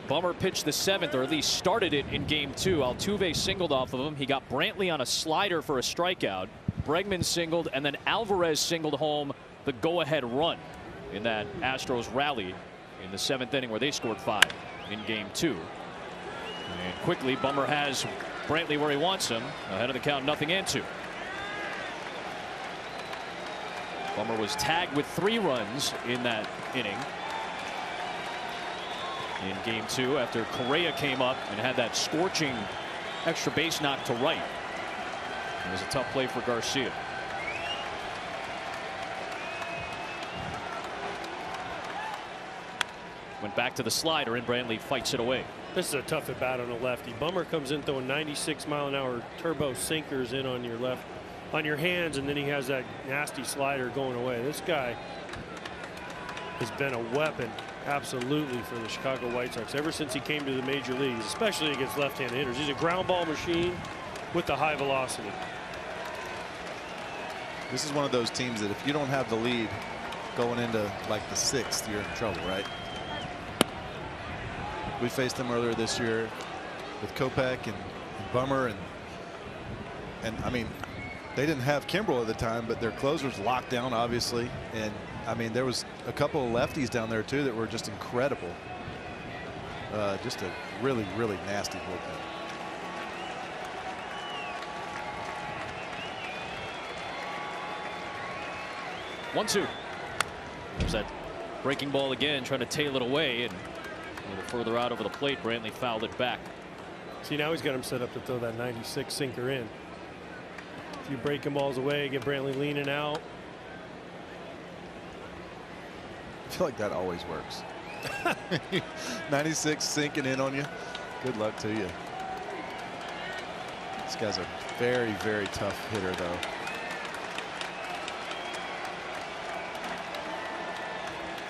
Bummer pitched the 7th, or at least started it in Game 2. Altuve singled off of him. He got Brantley on a slider for a strikeout. Bregman singled, and then Alvarez singled home the go-ahead run in that Astros rally in the 7th inning where they scored 5 in Game 2. And quickly, Bummer has Brantley where he wants him, ahead of the count, 0-2. Bummer was tagged with 3 runs in that inning in Game 2 after Correa came up and had that scorching extra base knock to right. It was a tough play for Garcia. Went back to the slider, and Brantley fights it away. This is a tough at bat on a lefty. Bummer comes in throwing 96-mile-an-hour turbo sinkers in on your left, on your hands, and then he has that nasty slider going away. This guy has been a weapon, absolutely, for the Chicago White Sox ever since he came to the major leagues, especially against left-handed hitters. He's a ground ball machine with the high velocity. This is one of those teams that if you don't have the lead going into like the 6th, you're in trouble, right? We faced them earlier this year with Kopech and Bummer, and I mean, they didn't have Kimbrel at the time, but their closers locked down, obviously. And I mean, there was a couple of lefties down there too that were just incredible. Just a really, really nasty bullpen. One-two. There's that breaking ball again, trying to tail it away, and a little further out over the plate. Brantley fouled it back. See, now he's got him set up to throw that 96 sinker in. A few breaking balls away, get Brantley leaning out. I feel like that always works. 96 sinking in on you. Good luck to you. This guy's a very, very tough hitter, though.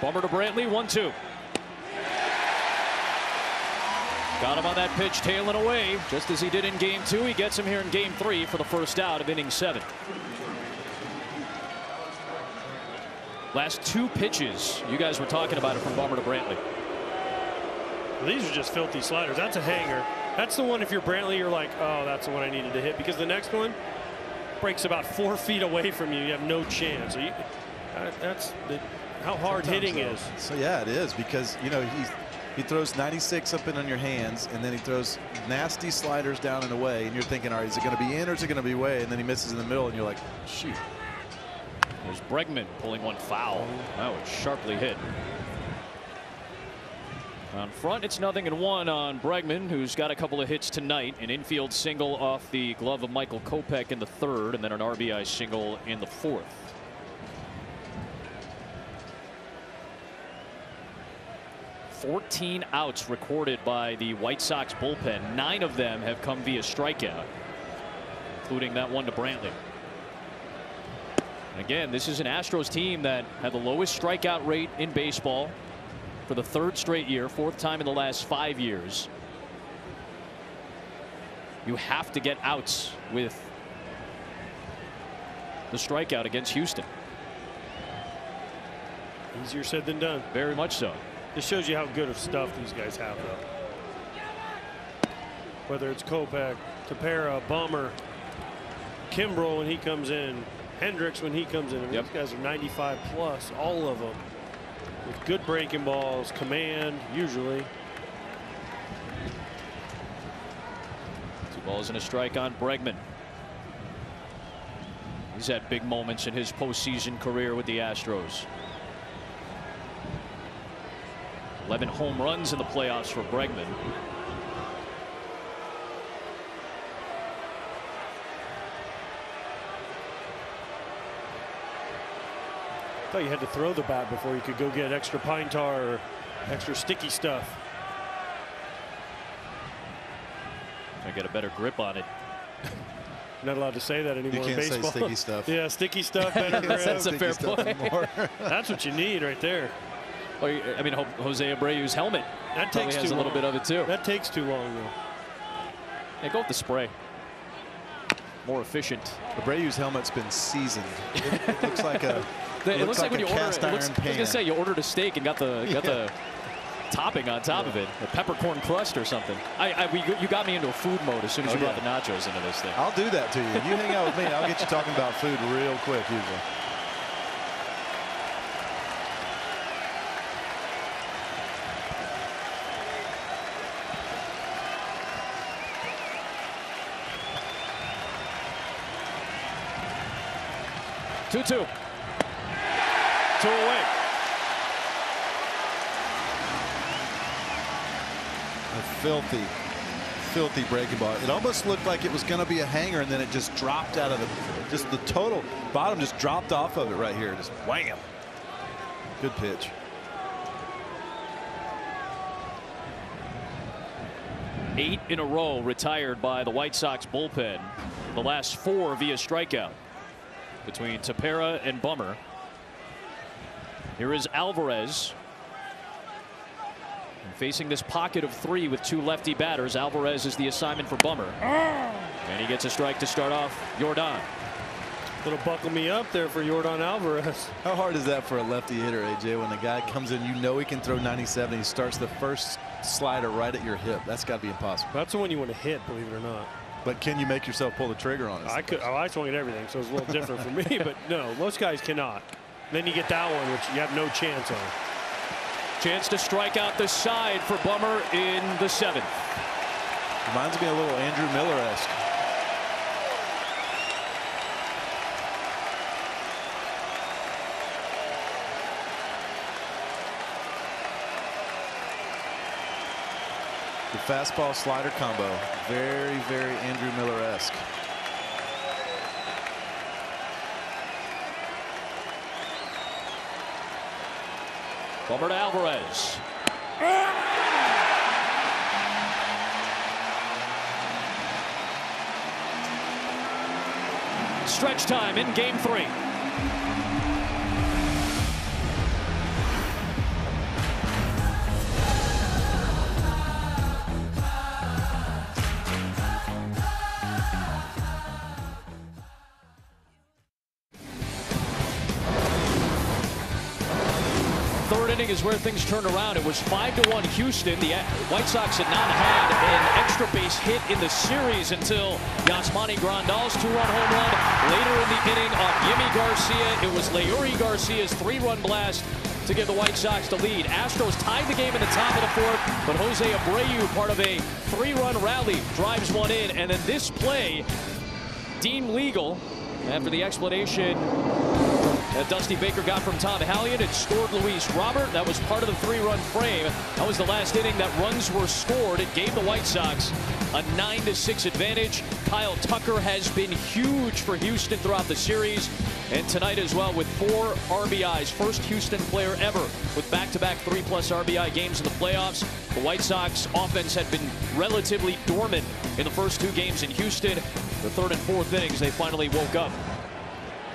Bummer to Brantley, 1-2. Got him on that pitch, tailing away, just as he did in game 2. He gets him here in game 3 for the first out of inning 7. Last 2 pitches, you guys were talking about it from Bummer to Brantley. Well, these are just filthy sliders. That's a hanger. That's the one, if you're Brantley, you're like, oh, that's the one I needed to hit, because the next one breaks about 4 feet away from you. You have no chance. So that's how hard hitting is. So yeah, it is, because you know he throws 96 up in on your hands, and then he throws nasty sliders down and away, and you're thinking, all right, is it going to be in or is it going to be away? And then he misses in the middle, and you're like, shoot. There's Bregman pulling one foul. That was sharply hit. On front, it's 0-1 on Bregman, who's got a couple of hits tonight. An infield single off the glove of Michael Kopech in the 3rd, and then an RBI single in the 4th. "14 outs recorded by the White Sox bullpen. 9 of them have come via strikeout, including that one to Brantley. And again, this is an Astros team that had the lowest strikeout rate in baseball for the 3rd straight year, 4th time in the last 5 years. You have to get outs with the strikeout against Houston. Easier said than done. Very much so. This shows you how good of stuff these guys have, though. Whether it's Kopech, Tepera, Bummer, Kimbrel when he comes in, Hendricks when he comes in. I mean, these guys are 95 plus, all of them, with good breaking balls, command, usually. 2 balls and a strike on Bregman. He's had big moments in his postseason career with the Astros. 11 home runs in the playoffs for Bregman. I thought you had to throw the bat before you could go get extra pine tar or extra sticky stuff. I get a better grip on it. Not allowed to say that anymore in baseball. You can't say sticky stuff. Yeah, sticky stuff, better grip. That's a fair point. That's what you need right there. Well, I mean, Jose Abreu's helmet that probably has a little bit of it too. That takes too long, though. Yeah, go with the spray. More efficient. Abreu's helmet's been seasoned. It looks like a. It looks like when you order. Cast iron pan. I was gonna say you ordered a steak and got the topping on top of it, a peppercorn crust or something. You got me into a food mode as soon as you brought the nachos into this thing. I'll do that to you. You hang out with me, I'll get you talking about food real quick usually. Two away. A filthy breaking ball. It almost looked like it was going to be a hanger, and then it just dropped out of the total bottom just dropped off of it right here. Just wham. Good pitch. 8 in a row retired by the White Sox bullpen. The last 4 via strikeout between Tepera and Bummer. Here is Alvarez. And facing this pocket of 3 with 2 lefty batters, Alvarez is the assignment for Bummer. And he gets a strike to start off Yordan. Little buckle me up there for Yordan Alvarez. How hard is that for a lefty hitter, AJ, when the guy comes in, you know he can throw 97, he starts the first slider right at your hip? That's got to be impossible. That's the one you want to hit, believe it or not. But can you make yourself pull the trigger on it? I swung at everything, so it's a little different for me. But no, most guys cannot. Then you get that one, which you have no chance on. Chance to strike out the side for Bummer in the 7th. Reminds me a little Andrew Miller-esque. The fastball slider combo, very, very Andrew Miller-esque. Bummer to Alvarez. Stretch time in game 3. Is where things turned around. It was 5-1 Houston. The White Sox had not had an extra base hit in the series until Yasmani Grandal's 2-run home run. Later in the inning off Yimi Garcia, it was Leury Garcia's 3-run blast to give the White Sox the lead. Astros tied the game in the top of the 4th, but Jose Abreu, part of a 3-run rally, drives one in. And then this play deemed legal after the explanation that Dusty Baker got from Tom Hallion. It scored Luis Robert. That was part of the 3-run frame. That was the last inning that runs were scored. It gave the White Sox a 9-6 advantage. Kyle Tucker has been huge for Houston throughout the series, and tonight as well with 4 RBIs. First Houston player ever with back-to-back 3+ RBI games in the playoffs. The White Sox offense had been relatively dormant in the first 2 games in Houston. The 3rd and 4th innings, they finally woke up.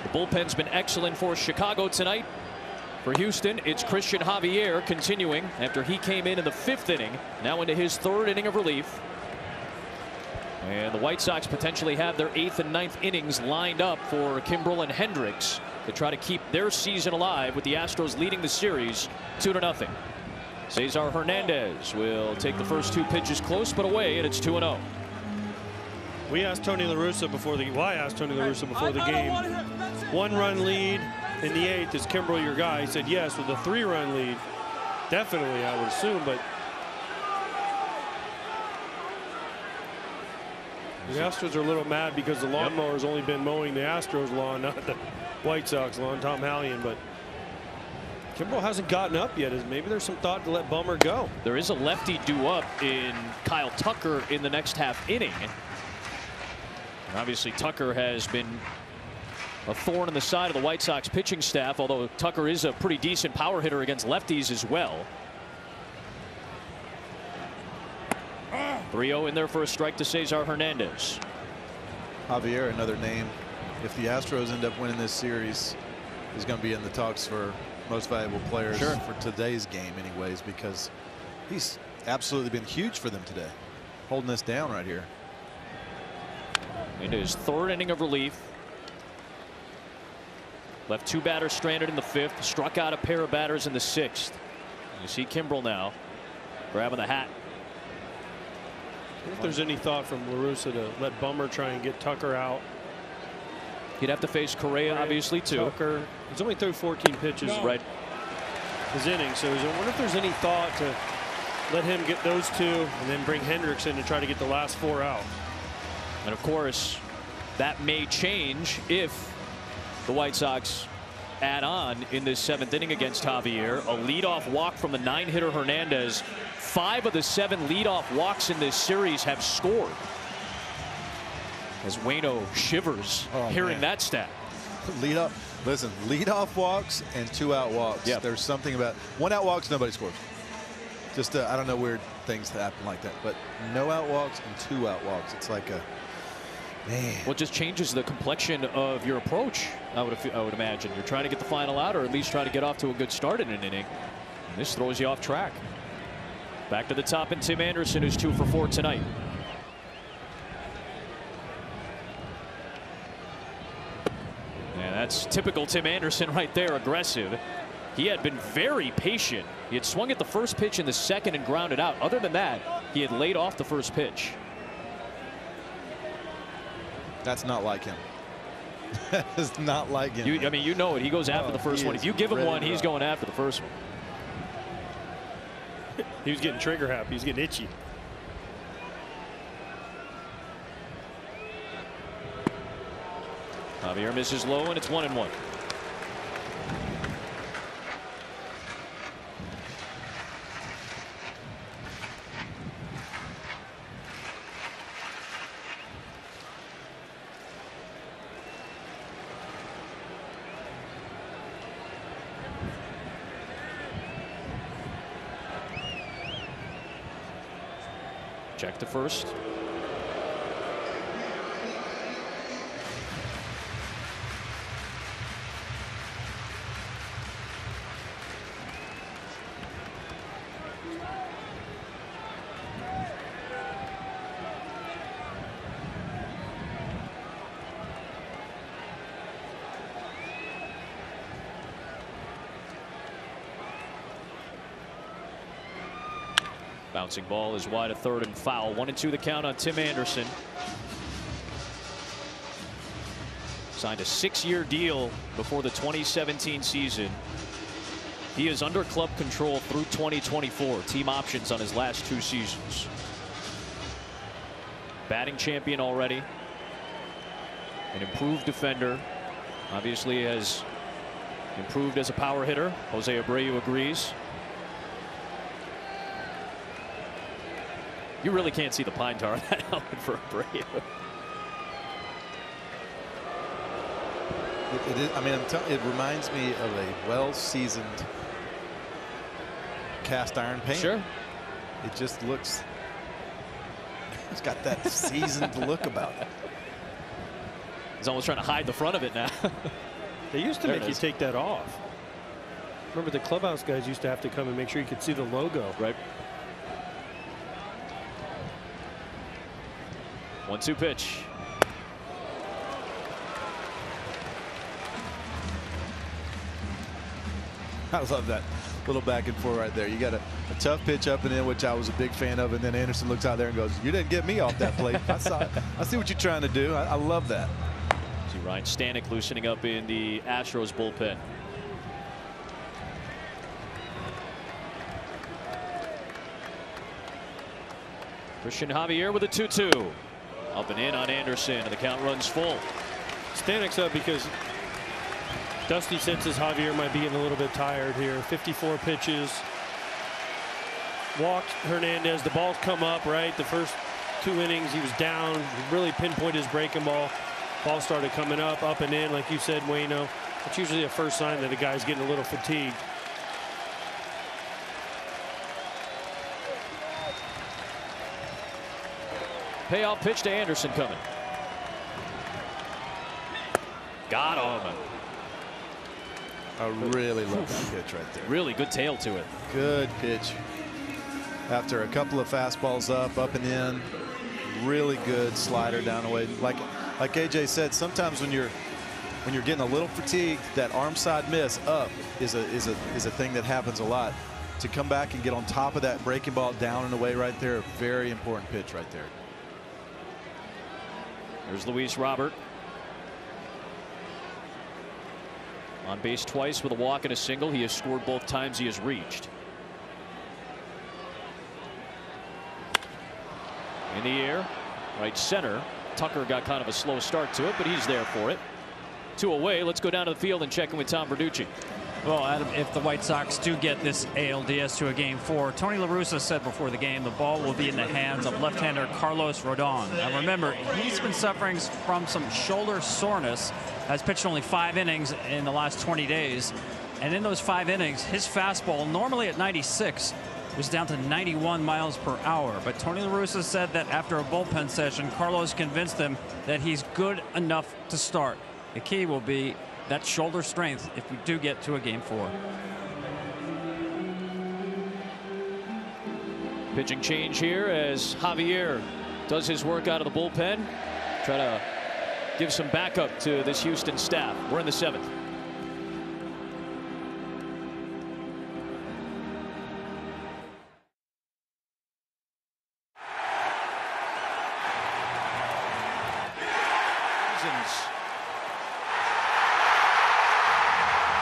The bullpen's been excellent for Chicago tonight. For Houston, it's Christian Javier continuing after he came in the 5th inning, now into his 3rd inning of relief. And the White Sox potentially have their 8th and 9th innings lined up for Kimbrel and Hendricks to try to keep their season alive, with the Astros leading the series 2-0. Cesar Hernandez will take the first 2 pitches close but away, and it's 2-0. We asked Tony La Russa before the game. 1-run lead in the 8th. Is Kimbrel your guy? He said yes. With a 3-run lead, definitely, I would assume. But the Astros are a little mad because the lawnmower's only been mowing the Astros lawn, not the White Sox lawn. Tom Hallion, but Kimbrel hasn't gotten up yet. Maybe there's some thought to let Bummer go. There is a lefty due up in Kyle Tucker in the next half inning. And obviously Tucker has been a thorn in the side of the White Sox pitching staff, although Tucker is a pretty decent power hitter against lefties as well. 3-0 in there for a strike to Cesar Hernandez. Javier, another name, if the Astros end up winning this series, is going to be in the talks for most valuable players for today's game anyways, because he's absolutely been huge for them today, holding this down right here. Into his 3rd inning of relief. Left 2 batters stranded in the 5th. Struck out a pair of batters in the 6th. You see Kimbrel now grabbing the hat. If there's any thought from La Russa to let Bummer try and get Tucker out. He'd have to face Correa obviously too. Tucker, he's only threw 14 pitches right his inning, so I wonder if there's any thought to let him get those 2 and then bring Hendricks in to try to get the last 4 out. And of course, that may change if the White Sox add on in this 7th inning against Javier. A leadoff walk from the 9-hitter Hernandez. 5 of the 7 leadoff walks in this series have scored. As Waino shivers hearing that stat. Leadoff walks and 2 out walks. There's something about 1 out walks, nobody scores. Just I don't know, weird things happen like that, but no outwalks and 2 outwalks. It's like a man. Well, it just changes the complexion of your approach. I would imagine you're trying to get the final out, or at least try to get off to a good start in an inning. And this throws you off track. Back to the top, and Tim Anderson, who's 2 for 4 tonight. Yeah, that's typical Tim Anderson right there, aggressive. He had been very patient. He had swung at the first pitch in the second and grounded out. Other than that, he had laid off the first pitch. That's not like him. That is not like him. I mean, you know it. He goes after the first one. If you give him one, he's going after the first one. He was getting trigger happy. He was getting itchy. Javier misses low, and it's 1-1. Check to first. Bouncing ball is wide of third and foul. 1-2 the count on Tim Anderson. Signed a 6-year deal before the 2017 season. He is under club control through 2024. Team options on his last 2 seasons. Batting champion already. An improved defender. Obviously has improved as a power hitter. Jose Abreu agrees. You really can't see the pine tar on that helmet for Abreu. I mean, it reminds me of a well-seasoned cast iron paint. Sure. It just looks. It's got that seasoned look about it. He's almost trying to hide the front of it now. They used to make you take that off. Remember, the clubhouse guys used to have to come and make sure you could see the logo. Right. 1-2 pitch. I love that little back and forth right there. You got a tough pitch up and in, which I was a big fan of, and then Anderson looks out there and goes, "You didn't get me off that plate." I see what you're trying to do. I love that. See Ryan Stanek loosening up in the Astros bullpen. Christian Javier with a 2-2. Up and in on Anderson, and the count runs full. Stanek's up because Dusty senses Javier might be getting a little bit tired here. 54 pitches. Walked Hernandez. The ball's come up, right? The first 2 innings he was down. He really pinpointed his breaking ball. Ball started coming up and in, like you said, Wayno. It's usually a first sign that a guy's getting a little fatigued. Payoff pitch to Anderson coming. Got him. I really love that pitch right there. Really good tail to it. Good pitch. After a couple of fastballs up and in, really good slider down the way. Like AJ said, sometimes when you're getting a little fatigued, that arm side miss up is a thing that happens a lot. To come back and get on top of that breaking ball down and away right there, a very important pitch right there. There's Luis Robert. On base twice with a walk and a single. He has scored both times he has reached. In the air, right center. Tucker got kind of a slow start to it, but he's there for it. 2 away. Let's go down to the field and check in with Tom Verducci. Well, Adam, if the White Sox do get this ALDS to a Game 4, Tony La Russa said before the game the ball will be in the hands of left-hander Carlos Rodon. Now remember, he's been suffering from some shoulder soreness, has pitched only 5 innings in the last 20 days. And in those 5 innings, his fastball, normally at 96, was down to 91 miles per hour. But Tony La Russa said that after a bullpen session, Carlos convinced him that he's good enough to start. The key will be that shoulder strength if we do get to a Game 4. Pitching change here as Javier does his work out of the bullpen. Try to give some backup to this Houston staff. We're in the 7th.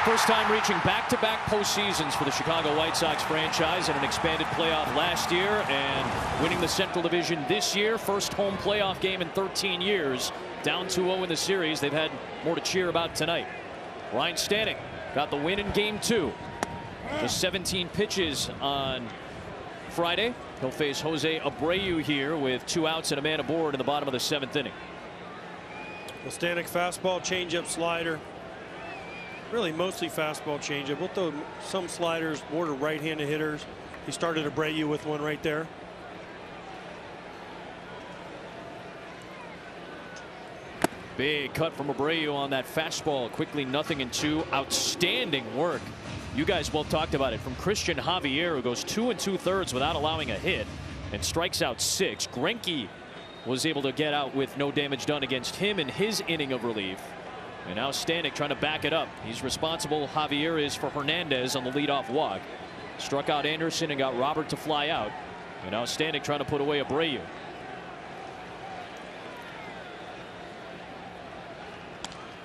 First time reaching back-to-back postseasons for the Chicago White Sox franchise in an expanded playoff last year and winning the Central Division this year. First home playoff game in 13 years. Down 2-0 in the series. They've had more to cheer about tonight. Ryan Stanek got the win in Game 2. Just 17 pitches on Friday. He'll face Jose Abreu here with 2 outs and a man aboard in the bottom of the 7th inning. Well, Stanek fastball, changeup, slider. Really mostly fastball, changeup. We'll throw some sliders more to right-handed hitters. He started Abreu with one right there. Big cut from Abreu on that fastball. Quickly 0-2. Outstanding work. You guys both talked about it from Christian Javier, who goes 2 2/3 without allowing a hit and strikes out 6. Greinke was able to get out with no damage done against him in his inning of relief. And now Stanek trying to back it up. He's responsible, Javier is, for Hernandez on the leadoff walk. Struck out Anderson and got Robert to fly out. And now Stanek trying to put away Abreu.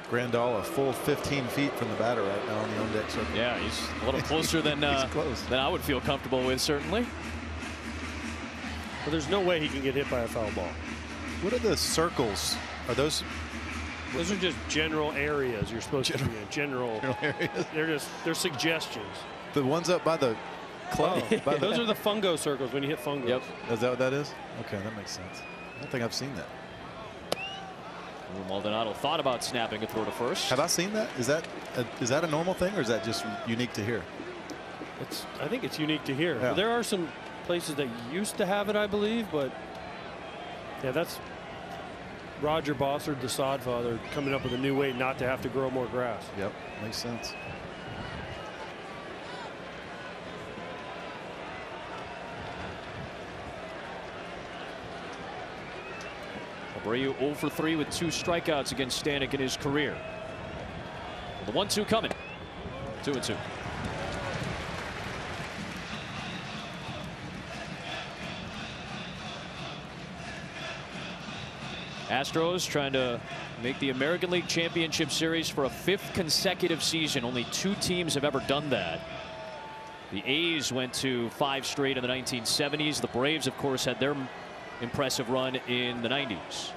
Grandal a full 15 feet from the batter right now on the on-deck circle. Yeah, he's a little closer than than I would feel comfortable with, certainly. But there's no way he can get hit by a foul ball. What are the circles? Are those? Those are just general areas you're supposed to be in. General areas. They're suggestions. The ones up by the club. Oh, those are the fungo circles when you hit fungo. Yep. Is that what that is? Okay, that makes sense. I don't think I've seen that. Maldonado thought about snapping a throw to first. Have I seen that? Is that a normal thing, or is that just unique to here? I think it's unique to here. Yeah. There are some places that used to have it, I believe, but yeah, that's Roger Bossard, the sod father, coming up with a new way not to have to grow more grass. Yep, makes sense. Abreu 0 for 3 with 2 strikeouts against Stanek in his career. The 1-2 coming. 2-2. Astros trying to make the American League Championship Series for a 5th consecutive season. Only 2 teams have ever done that. The A's went to 5 straight in the 1970s. The Braves, of course, had their impressive run in the 90s.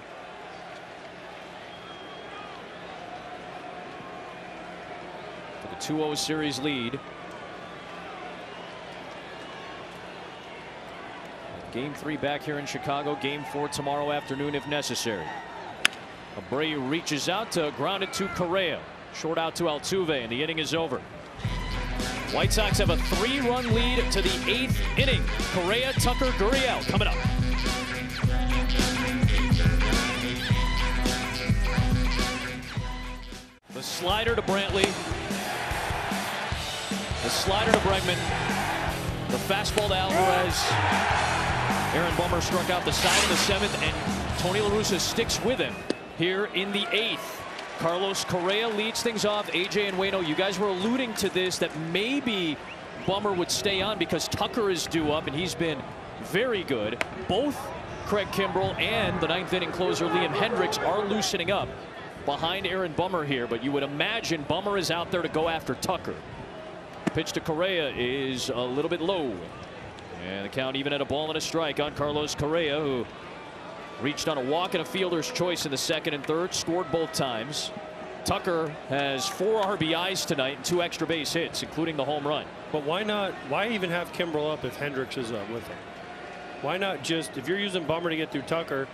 With a 2-0 series lead. Game 3 back here in Chicago. Game 4 tomorrow afternoon if necessary. Abreu reaches out to ground it to Correa. Short out to Altuve, and the inning is over. White Sox have a 3-run lead to the 8th inning. Correa, Tucker, Gurriel coming up. The slider to Brantley. The slider to Bregman. The fastball to Alvarez. Aaron Bummer struck out the side in the 7th, and Tony La Russa sticks with him here in the 8th. Carlos Correa leads things off. AJ and Waino, you guys were alluding to this, that maybe Bummer would stay on because Tucker is due up, and he's been very good. Both Craig Kimbrel and the 9th inning closer Liam Hendriks are loosening up behind Aaron Bummer here, but you would imagine Bummer is out there to go after Tucker. Pitch to Correa is a little bit low. And the count even at a ball and a strike on Carlos Correa, who reached on a walk and a fielder's choice in the 2nd and 3rd, scored both times. Tucker has 4 RBIs tonight and 2 extra base hits, including the home run. But why not? Why even have Kimbrel up if Hendriks is up with him? Why not just, if you're using Bummer to get through Tucker,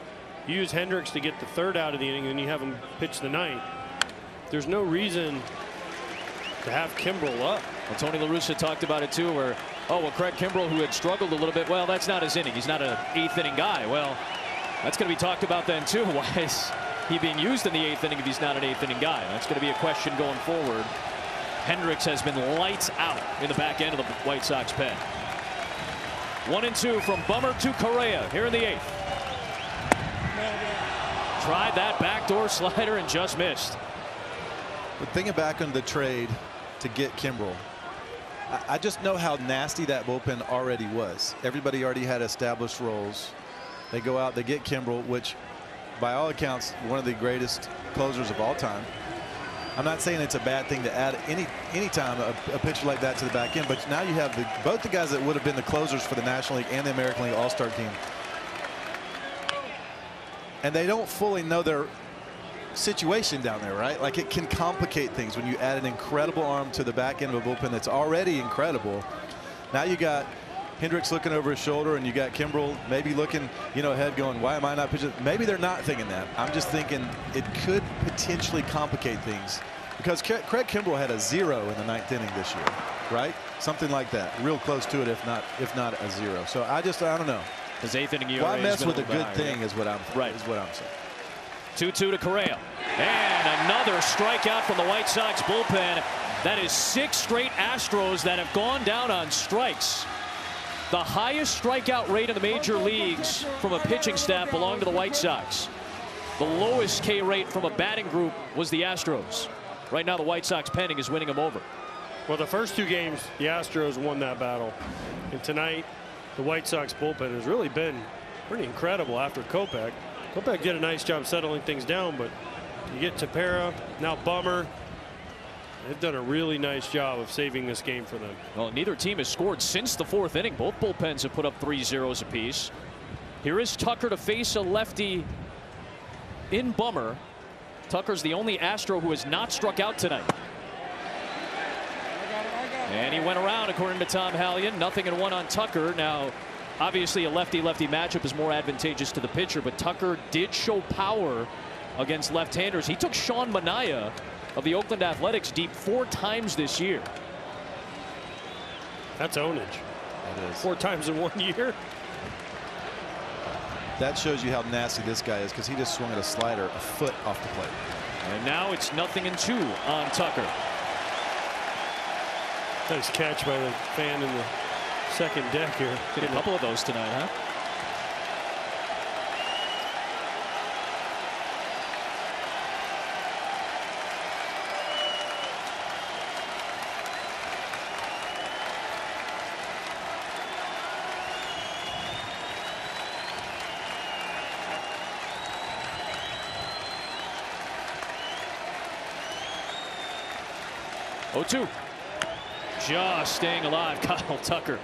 you use Hendriks to get the 3rd out of the inning, and you have him pitch the 9th. There's no reason to have Kimbrel up. Well, Tony La Russa talked about it too, where Oh, well, Craig Kimbrell, who had struggled a little bit, well, that's not his inning. He's not an 8th inning guy. Well, that's going to be talked about then, too. Why is he being used in the 8th inning if he's not an 8th inning guy? That's going to be a question going forward. Hendricks has been lights out in the back end of the White Sox pen. 1-2 from Bummer to Correa here in the 8th. Tried that backdoor slider and just missed. But thinking back on the trade to get Kimbrell, I just know how nasty that bullpen already was. Everybody already had established roles. They go out, they get Kimbrell, which by all accounts, one of the greatest closers of all time. I'm not saying it's a bad thing to add any time a pitcher like that to the back end, but now you have both the guys that would have been the closers for the National League and the American League All-Star team. And they don't fully know their situation down there, right? Like, it can complicate things when you add an incredible arm to the back end of a bullpen that's already incredible. Now you got Hendricks looking over his shoulder, and you got Kimbrell maybe looking, ahead going, why am I not pitching? Maybe they're not thinking that. I'm just thinking it could potentially complicate things, because Craig Kimbrell had a 0 in the 9th inning this year, right? Something like that, real close to it, if not a 0. So I don't know. His 8th inning ERA. Why mess with a good higher, thing? Is what I'm saying. 2-2 to Correa. And another strikeout from the White Sox bullpen. That is 6 straight Astros that have gone down on strikes. The highest strikeout rate in the major leagues from a pitching staff belonged to the White Sox. The lowest K rate from a batting group was the Astros. Right now the White Sox pending is winning them over. Well, the first 2 games, the Astros won that battle. And tonight, the White Sox bullpen has really been pretty incredible after Kopech. Kopech did a nice job settling things down, but you get Tepera, now Bummer. They've done a really nice job of saving this game for them. Well, neither team has scored since the 4th inning. Both bullpens have put up 3 zeros apiece. Here is Tucker to face a lefty in Bummer. Tucker's the only Astro who has not struck out tonight. And he went around, according to Tom Hallion. 0-1 on Tucker. Now, obviously, a lefty-lefty matchup is more advantageous to the pitcher, but Tucker did show power against left-handers. He took Sean Manaea of the Oakland Athletics deep 4 times this year. That's ownage. It is. 4 times in 1 year. That shows you how nasty this guy is, because he just swung at a slider a foot off the plate. And now it's 0-2 on Tucker. Nice catch by the fan in the second deck here. Did a couple of those tonight, huh? Oh-2. Just staying alive, Kyle Tucker.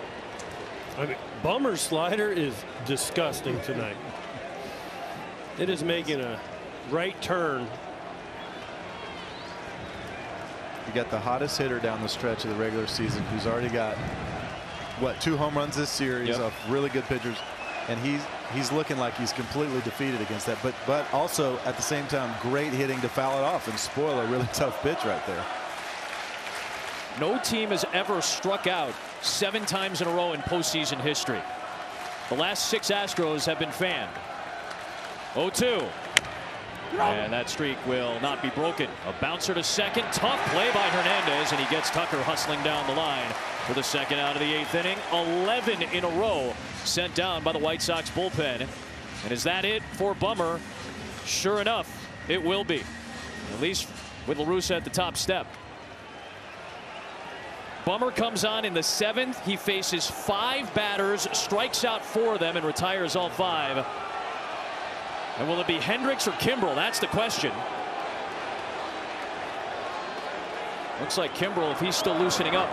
I mean, Bummer's slider is disgusting tonight. It is making a right turn. You got the hottest hitter down the stretch of the regular season, who's already got, what, 2 home runs this series of really good pitchers, and he's looking like he's completely defeated against that. But also at the same time, great hitting to foul it off and spoil a really tough pitch right there. No team has ever struck out 7 times in a row in postseason history. The last 6 Astros have been fanned. 0-2. And that streak will not be broken. A bouncer to second. Tough play by Hernandez, and he gets Tucker hustling down the line for the second out of the 8th inning. 11 in a row sent down by the White Sox bullpen. And is that it for Bummer? Sure enough, it will be. At least with La Russa at the top step. Bummer comes on in the 7th. He faces 5 batters, strikes out 4 of them, and retires all 5. And will it be Hendricks or Kimbrell? That's the question. Looks like Kimbrell, if he's still loosening up.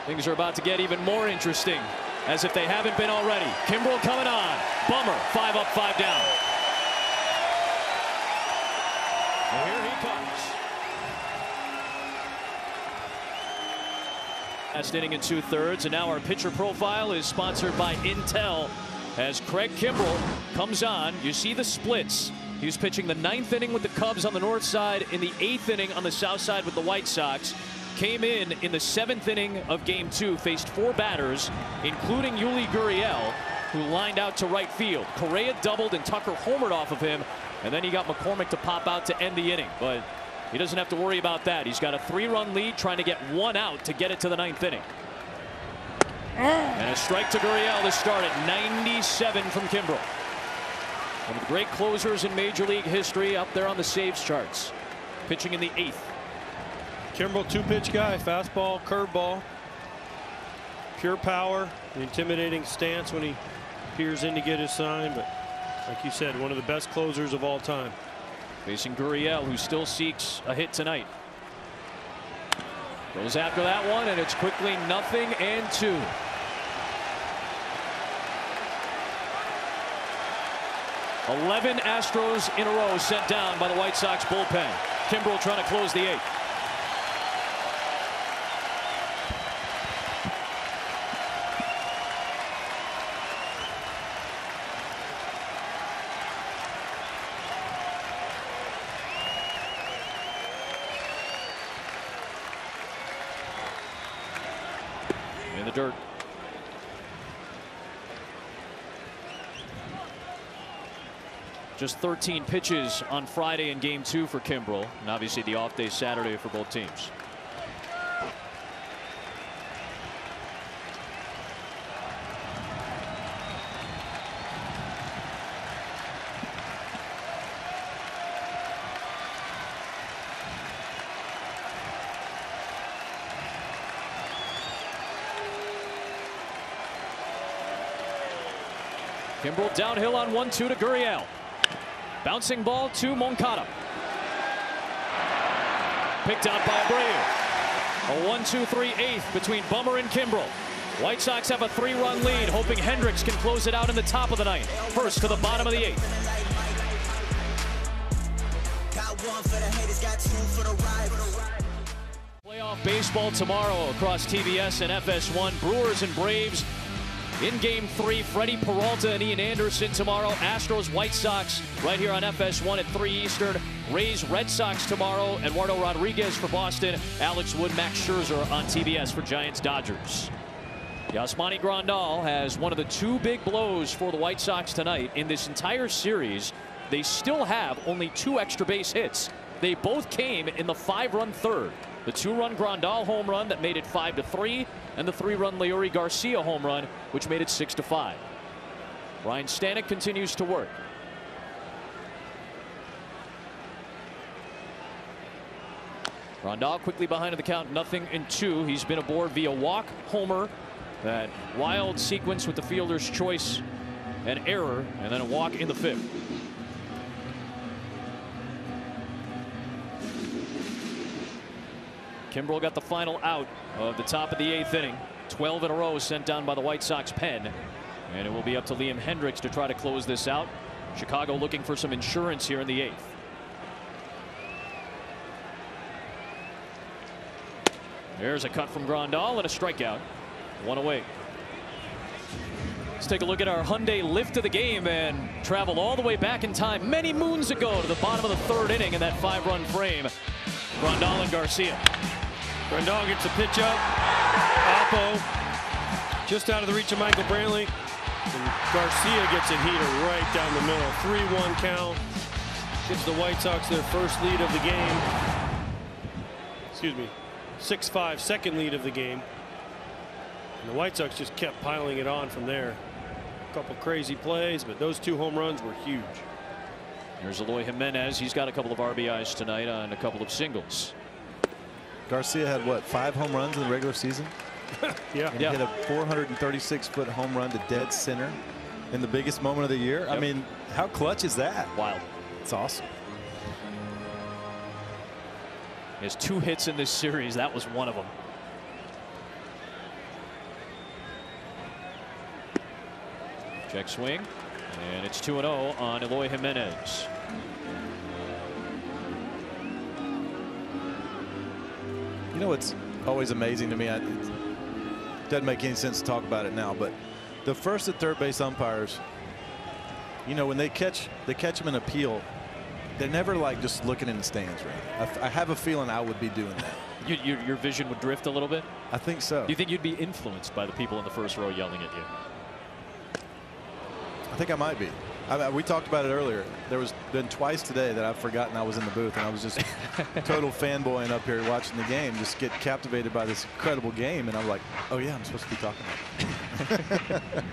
Things are about to get even more interesting, as if they haven't been already. Kimbrell coming on. Bummer, 5 up, 5 down. And here he comes. Last inning in 2/3, and now our pitcher profile is sponsored by Intel. As Craig Kimbrell comes on, you see the splits. He was pitching the 9th inning with the Cubs on the north side, in the 8th inning on the south side with the White Sox. came in the 7th inning of Game 2, faced 4 batters, including Yuli Gurriel, who lined out to right field. Correa doubled and Tucker homered off of him, and then he got McCormick to pop out to end the inning. But he doesn't have to worry about that. He's got a 3-run lead, trying to get 1 out to get it to the 9th inning. And a strike to Gurriel to start at 97 from Kimbrel. One of the great closers in Major League history, up there on the saves charts. Pitching in the 8th. Kimbrel, 2-pitch guy, fastball, curveball, pure power, the intimidating stance when he peers in to get his sign. But like you said, one of the best closers of all time. Facing Gurriel, who still seeks a hit tonight. Goes after that one, and it's quickly 0-2. "11 Astros in a row sent down by the White Sox bullpen." Kimbrel trying to close the 8th. In the dirt. Just 13 pitches on Friday in Game 2 for Kimbrel, and obviously the off day Saturday for both teams. Kimbrel downhill on 1-2 to Gurriel. Bouncing ball to Moncada. Picked out by Abreu. A 1-2-3 8th between Bummer and Kimbrel. White Sox have a 3-run lead, hoping Hendricks can close it out in the top of the 9th. First to the bottom of the 8th. Playoff baseball tomorrow across TBS and FS1. Brewers and Braves. In Game 3, Freddie Peralta and Ian Anderson tomorrow. Astros, White Sox right here on FS1 at 3 Eastern. Rays, Red Sox tomorrow. Eduardo Rodriguez for Boston. Alex Wood, Max Scherzer on TBS for Giants, Dodgers. Yasmani Grandal has one of the 2 big blows for the White Sox tonight. In this entire series, they still have only 2 extra base hits. They both came in the 5-run third. The 2-run Grandal home run that made it 5-3, and the 3-run Leury Garcia home run, which made it 6-5. Ryan Stanek continues to work. Grandal quickly behind in the count, 0-2. He's been aboard via walk, homer, that wild sequence with the fielder's choice and error, and then a walk in the 5th. Kimbrel got the final out of the top of the 8th inning. 12 in a row sent down by the White Sox pen. And it will be up to Liam Hendricks to try to close this out. Chicago looking for some insurance here in the 8th. There's a cut from Grandal and a strikeout. 1 away. Let's take a look at our Hyundai lift of the game and travel all the way back in time many moons ago to the bottom of the 3rd inning in that 5-run frame. Grandal and Garcia. Grandal gets a pitch up. Oppo just out of the reach of Michael Brantley. And Garcia gets a heater right down the middle. 3-1 count. Gives the White Sox their first lead of the game. Excuse me. 6-5, second lead of the game. And the White Sox just kept piling it on from there. A couple crazy plays, but those 2 home runs were huge. Here's Eloy Jimenez. He's got a couple of RBIs tonight on a couple of singles. Garcia had what, 5 home runs in the regular season? Yeah. And he hit a 436-foot home run to dead center in the biggest moment of the year. Yep. I mean, how clutch is that? Wild. It's awesome. He has 2 hits in this series. That was one of them. Check swing. And it's 2-0 on Eloy Jimenez. You know what's always amazing to me? It doesn't make any sense to talk about it now, but the first and third base umpires, you know, when they catch them in appeal, they're never like just looking in the stands, right? I have a feeling I would be doing that. Your vision would drift a little bit? I think so. Do you think you'd be influenced by the people in the first row yelling at you? I think I might be. We talked about it earlier. There was been twice today that I've forgotten I was in the booth, and I was just total fanboying up here watching the game, just get captivated by this incredible game, and I'm like, oh yeah, I'm supposed to be talking about it.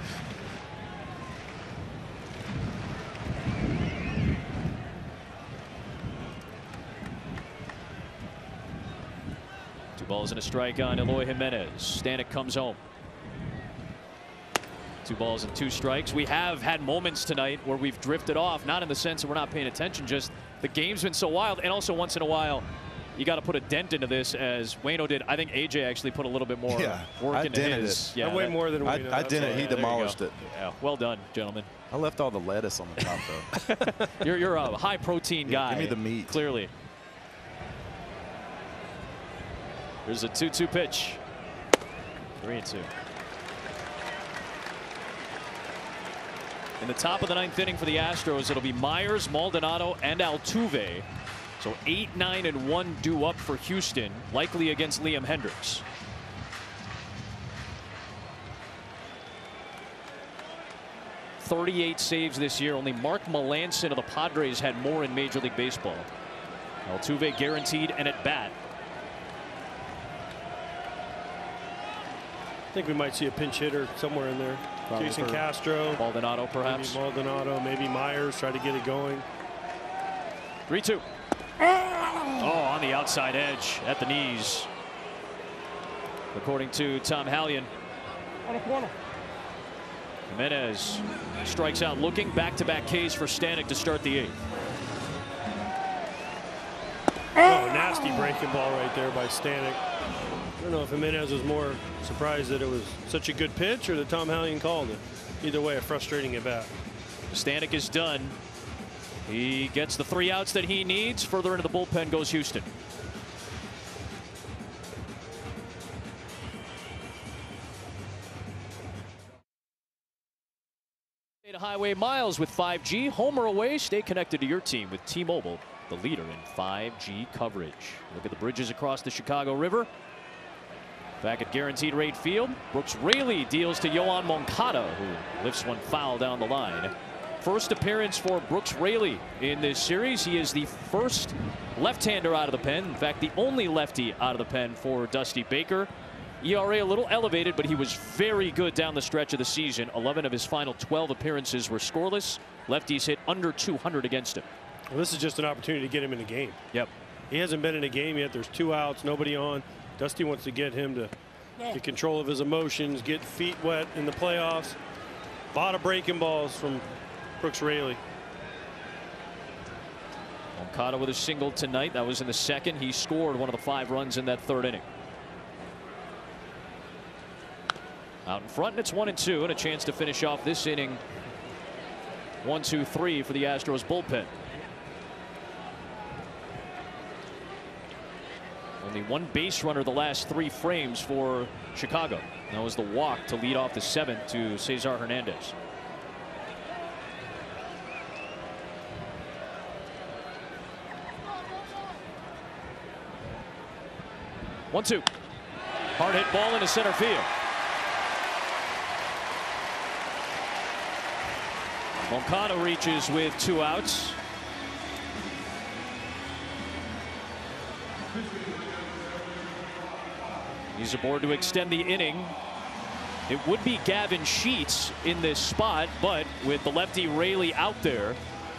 2 balls and a strike on Eloy Jimenez. Stanek comes home. 2 balls and 2 strikes. We have had moments tonight where we've drifted off, not in the sense that we're not paying attention, just the game's been so wild, and also once in a while you got to put a dent into this, as Waino did. I think AJ actually put a little bit more work into his. Yeah, way more than Waino. I didn't. He demolished it. Yeah, well done, gentlemen. I left all the lettuce on the top, though. You're a high protein guy. Give me the meat. Clearly. Here's a 2-2 pitch. 3-2. In the top of the 9th inning for the Astros, it'll be Myers, Maldonado, and Altuve. So 8, 9, and 1 due up for Houston, likely against Liam Hendricks. .38 saves this year. Only Mark Melancon of the Padres had more in Major League Baseball. Altuve guaranteed and at bat. I think we might see a pinch hitter somewhere in there. Probably Jason Castro. Maldonado, perhaps. Maybe Maldonado, maybe Myers, try to get it going. 3-2. Oh, on the outside edge at the knees. According to Tom Hallion. Jimenez strikes out looking. Back-to-back Ks for Stanek to start the 8th. Oh, nasty breaking ball right there by Stanek. I don't know if Jimenez was more surprised that it was such a good pitch or that Tom Hallion called it. Either way, a frustrating at bat. Stanek is done. He gets the 3 outs that he needs. Further into the bullpen goes Houston. Highway Miles with 5G. Homer away. Stay connected to your team with T-Mobile, the leader in 5G coverage. Look at the bridges across the Chicago River. Back at Guaranteed Rate Field, Brooks Raley deals to Yoan Moncada, who lifts one foul down the line. First appearance for Brooks Raley in this series. He is the first left-hander out of the pen. In fact, the only lefty out of the pen for Dusty Baker. ERA a little elevated, but he was very good down the stretch of the season. 11 of his final 12 appearances were scoreless. Lefties hit under 200 against him. Well, this is just an opportunity to get him in a game. Yep. He hasn't been in a game yet. There's 2 outs, nobody on. Dusty wants to get him to get control of his emotions, get feet wet in the playoffs. A lot of breaking balls from Brooks Raley. Moncada with a single tonight. That was in the 2nd. He scored one of the 5 runs in that 3rd inning. Out in front, and it's 1-2, and a chance to finish off this inning. 1-2-3 for the Astros bullpen. Only 1 base runner the last 3 frames for Chicago. That was the walk to lead off the 7th to Cesar Hernandez. One-two. Hard hit ball into center field. Moncada reaches with 2 outs. He's aboard to extend the inning. It would be Gavin Sheets in this spot, but with the lefty Raley out there,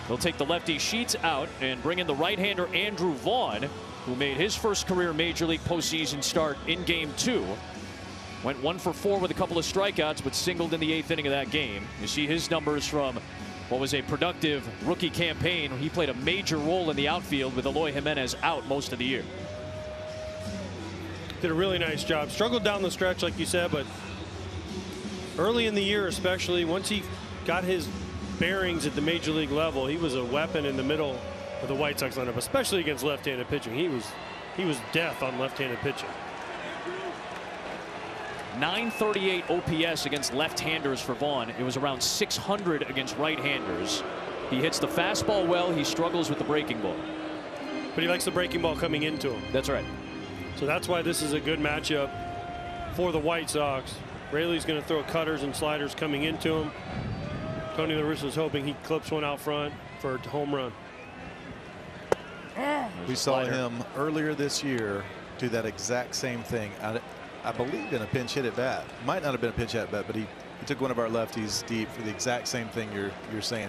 they'll take the lefty Sheets out and bring in the right-hander Andrew Vaughn, who made his first career Major League postseason start in Game 2. Went 1 for 4 with a couple of strikeouts, but singled in the 8th inning of that game. You see his numbers from what was a productive rookie campaign. He played a major role in the outfield with Eloy Jimenez out most of the year. Did a really nice job. Struggled down the stretch, like you said, but early in the year, especially once he got his bearings at the major league level, he was a weapon in the middle of the White Sox lineup, especially against left-handed pitching. He was death on left-handed pitching. .938 OPS against left-handers for Vaughn. It was around .600 against right-handers. He hits the fastball well. He struggles with the breaking ball. But he likes the breaking ball coming into him. That's right. So that's why this is a good matchup for the White Sox. Raley's going to throw cutters and sliders coming into him. Tony La Russa's hoping he clips one out front for a home run. We saw him earlier this year do that exact same thing. I believe in a pinch hit at bat. Might not have been a pinch hit at bat, but he took one of our lefties deep for the exact same thing you're saying.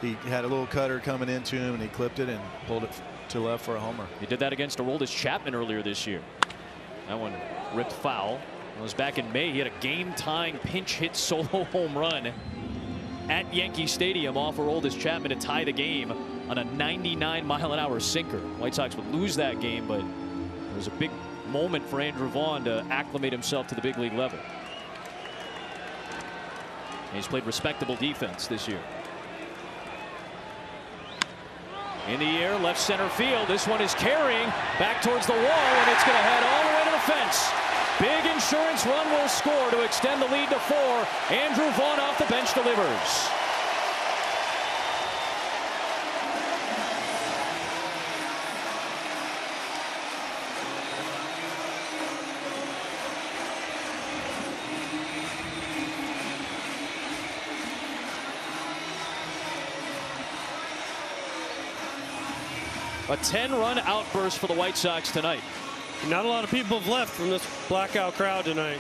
He had a little cutter coming into him and he clipped it and pulled it to left for a homer. He did that against Aroldis Chapman earlier this year. That one ripped foul. It was back in May. He had a game-tying pinch hit solo home run at Yankee Stadium off Aroldis Chapman to tie the game on a 99-mile-an-hour sinker. White Sox would lose that game, but it was a big moment for Andrew Vaughn to acclimate himself to the big league level. And he's played respectable defense this year. In the air, left center field. This one is carrying back towards the wall, and it's going to head all the way to the fence. Big insurance run will score to extend the lead to 4. Andrew Vaughn off the bench delivers. A 10-run outburst for the White Sox tonight. Not a lot of people have left from this blackout crowd tonight.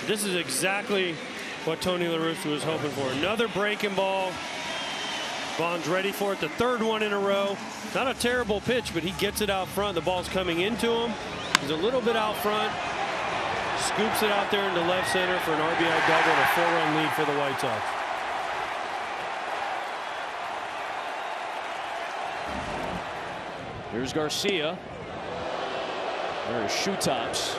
This is exactly what Tony La Russa was hoping for. Another breaking ball. Vaughn's ready for it. The third one in a row. Not a terrible pitch, but he gets it out front. The ball's coming into him. He's a little bit out front. Scoops it out there into left center for an RBI double and a 4-run lead for the White Sox. Here's Garcia. There are shoe tops.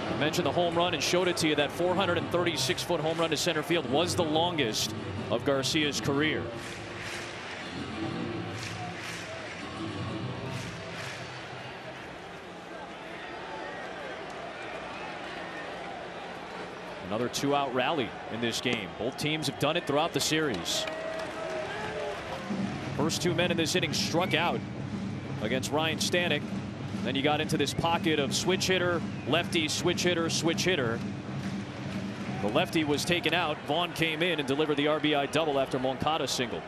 I mentioned the home run and showed it to you. That 436-foot home run to center field was the longest of Garcia's career. Another 2-out rally in this game. Both teams have done it throughout the series. First 2 men in this inning struck out against Ryan Stanek. Then you got into this pocket of switch hitter, lefty, switch hitter, switch hitter. The lefty was taken out. Vaughn came in and delivered the RBI double after Moncada singled.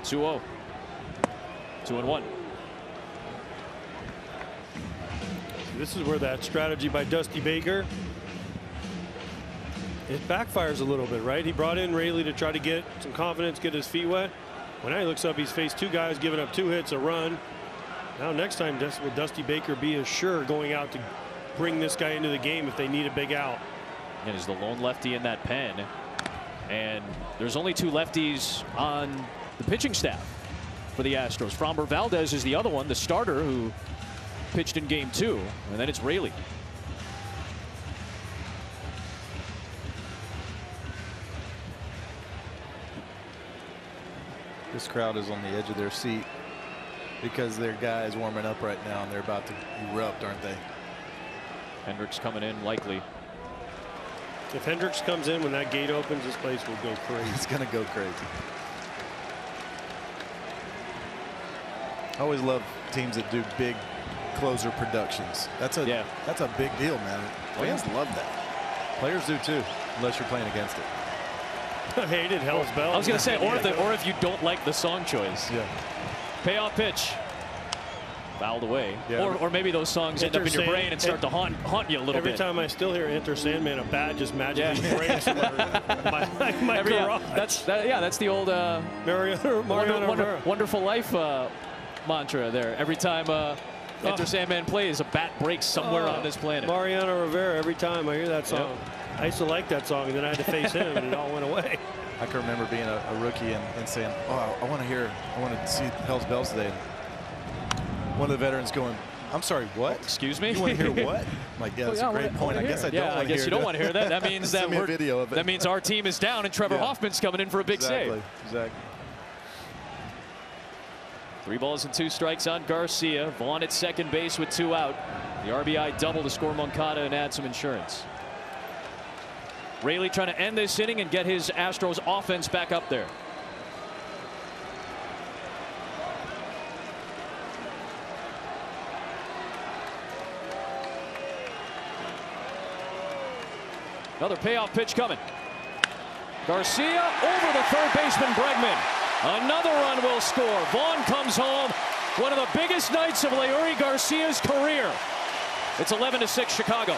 2-0. 2-1. This is where that strategy by Dusty Baker, it backfires a little bit, right? He brought in Raley to try to get some confidence, get his feet wet. When now he looks up, he's faced 2 guys, giving up 2 hits, a run. Now next time, will Dusty Baker be as sure going out to bring this guy into the game if they need a big out? And he's the lone lefty in that pen. And there's only 2 lefties on the pitching staff for the Astros. Framber Valdez is the other one, the starter who pitched in game 2. And then it's Raley. This crowd is on the edge of their seat because their guy is warming up right now and they're about to erupt, aren't they? Hendricks coming in likely. If Hendricks comes in when that gate opens, this place will go crazy. It's going to go crazy. I always love teams that do big closer productions. That's a big deal, man. Fans love that. Players do too, unless you're playing against it. I hated Hell's Bells. I was going to say, or if you don't like the song choice. Yeah. Payoff pitch. Fouled away. Yeah. Or maybe those songs end up in your brain and start to haunt you a little bit. Every time I still hear Enter Sandman, a bat just magically breaks my garage. That's the old Mariano Wonderful Life mantra there. Every time Enter Sandman plays, a bat breaks somewhere on this planet. Mariano Rivera, every time I hear that song. Yep. I used to like that song, and then I had to face him, and it all went away. I can remember being a rookie and saying, "Oh, I want to see Hell's Bells today." And one of the veterans going, "I'm sorry, what? Excuse me? You want to hear what?" I'm like, yeah, that's a great point. I guess I don't want to hear it. I guess you don't want to hear that. That means that means our team is down, and Trevor Hoffman's coming in for a big save. Exactly. 3 balls and 2 strikes on Garcia. Vaughn at second base with 2 out. The RBI double to score Moncada and add some insurance. Raley trying to end this inning and get his Astros offense back up there. Another payoff pitch coming. Garcia over the third baseman Bregman. Another run will score. Vaughn comes home. One of the biggest nights of Leury Garcia's career. It's 11-6 Chicago.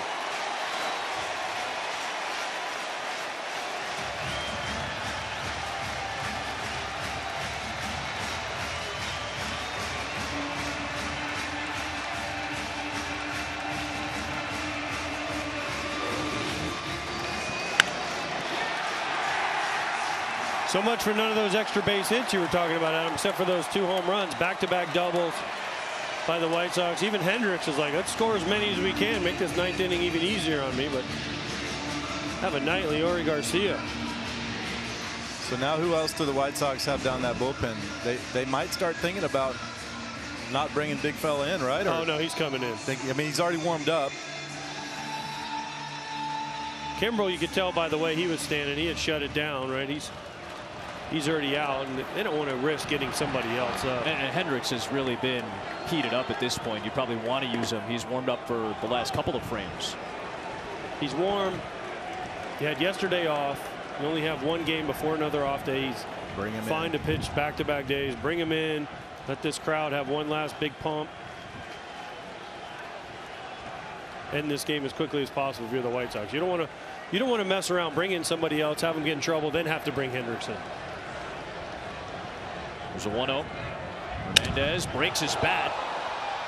So much for none of those extra base hits you were talking about, Adam, except for those 2 home runs, back-to-back doubles by the White Sox. Even Hendricks is like, let's score as many as we can, make this 9th inning even easier on me. But have a night, Leury Garcia. So now who else do the White Sox have down that bullpen? They might start thinking about not bringing big fella in, right? Or oh, no, he's coming in. I mean, he's already warmed up. Kimbrel, you could tell by the way he was standing, he had shut it down, right? He's already out, and they don't want to risk getting somebody else up. And Hendricks has really been heated up at this point. You probably want to use him. He's warmed up for the last couple of frames. He's warm. He had yesterday off. You only have 1 game before another off day. He's find a pitch back-to-back days. Bring him in. Let this crowd have one last big pump. End this game as quickly as possible if you're the White Sox. You don't want to mess around. Bring in somebody else, have them get in trouble, then have to bring Hendricks in. There's a 1-0. Hernandez breaks his bat.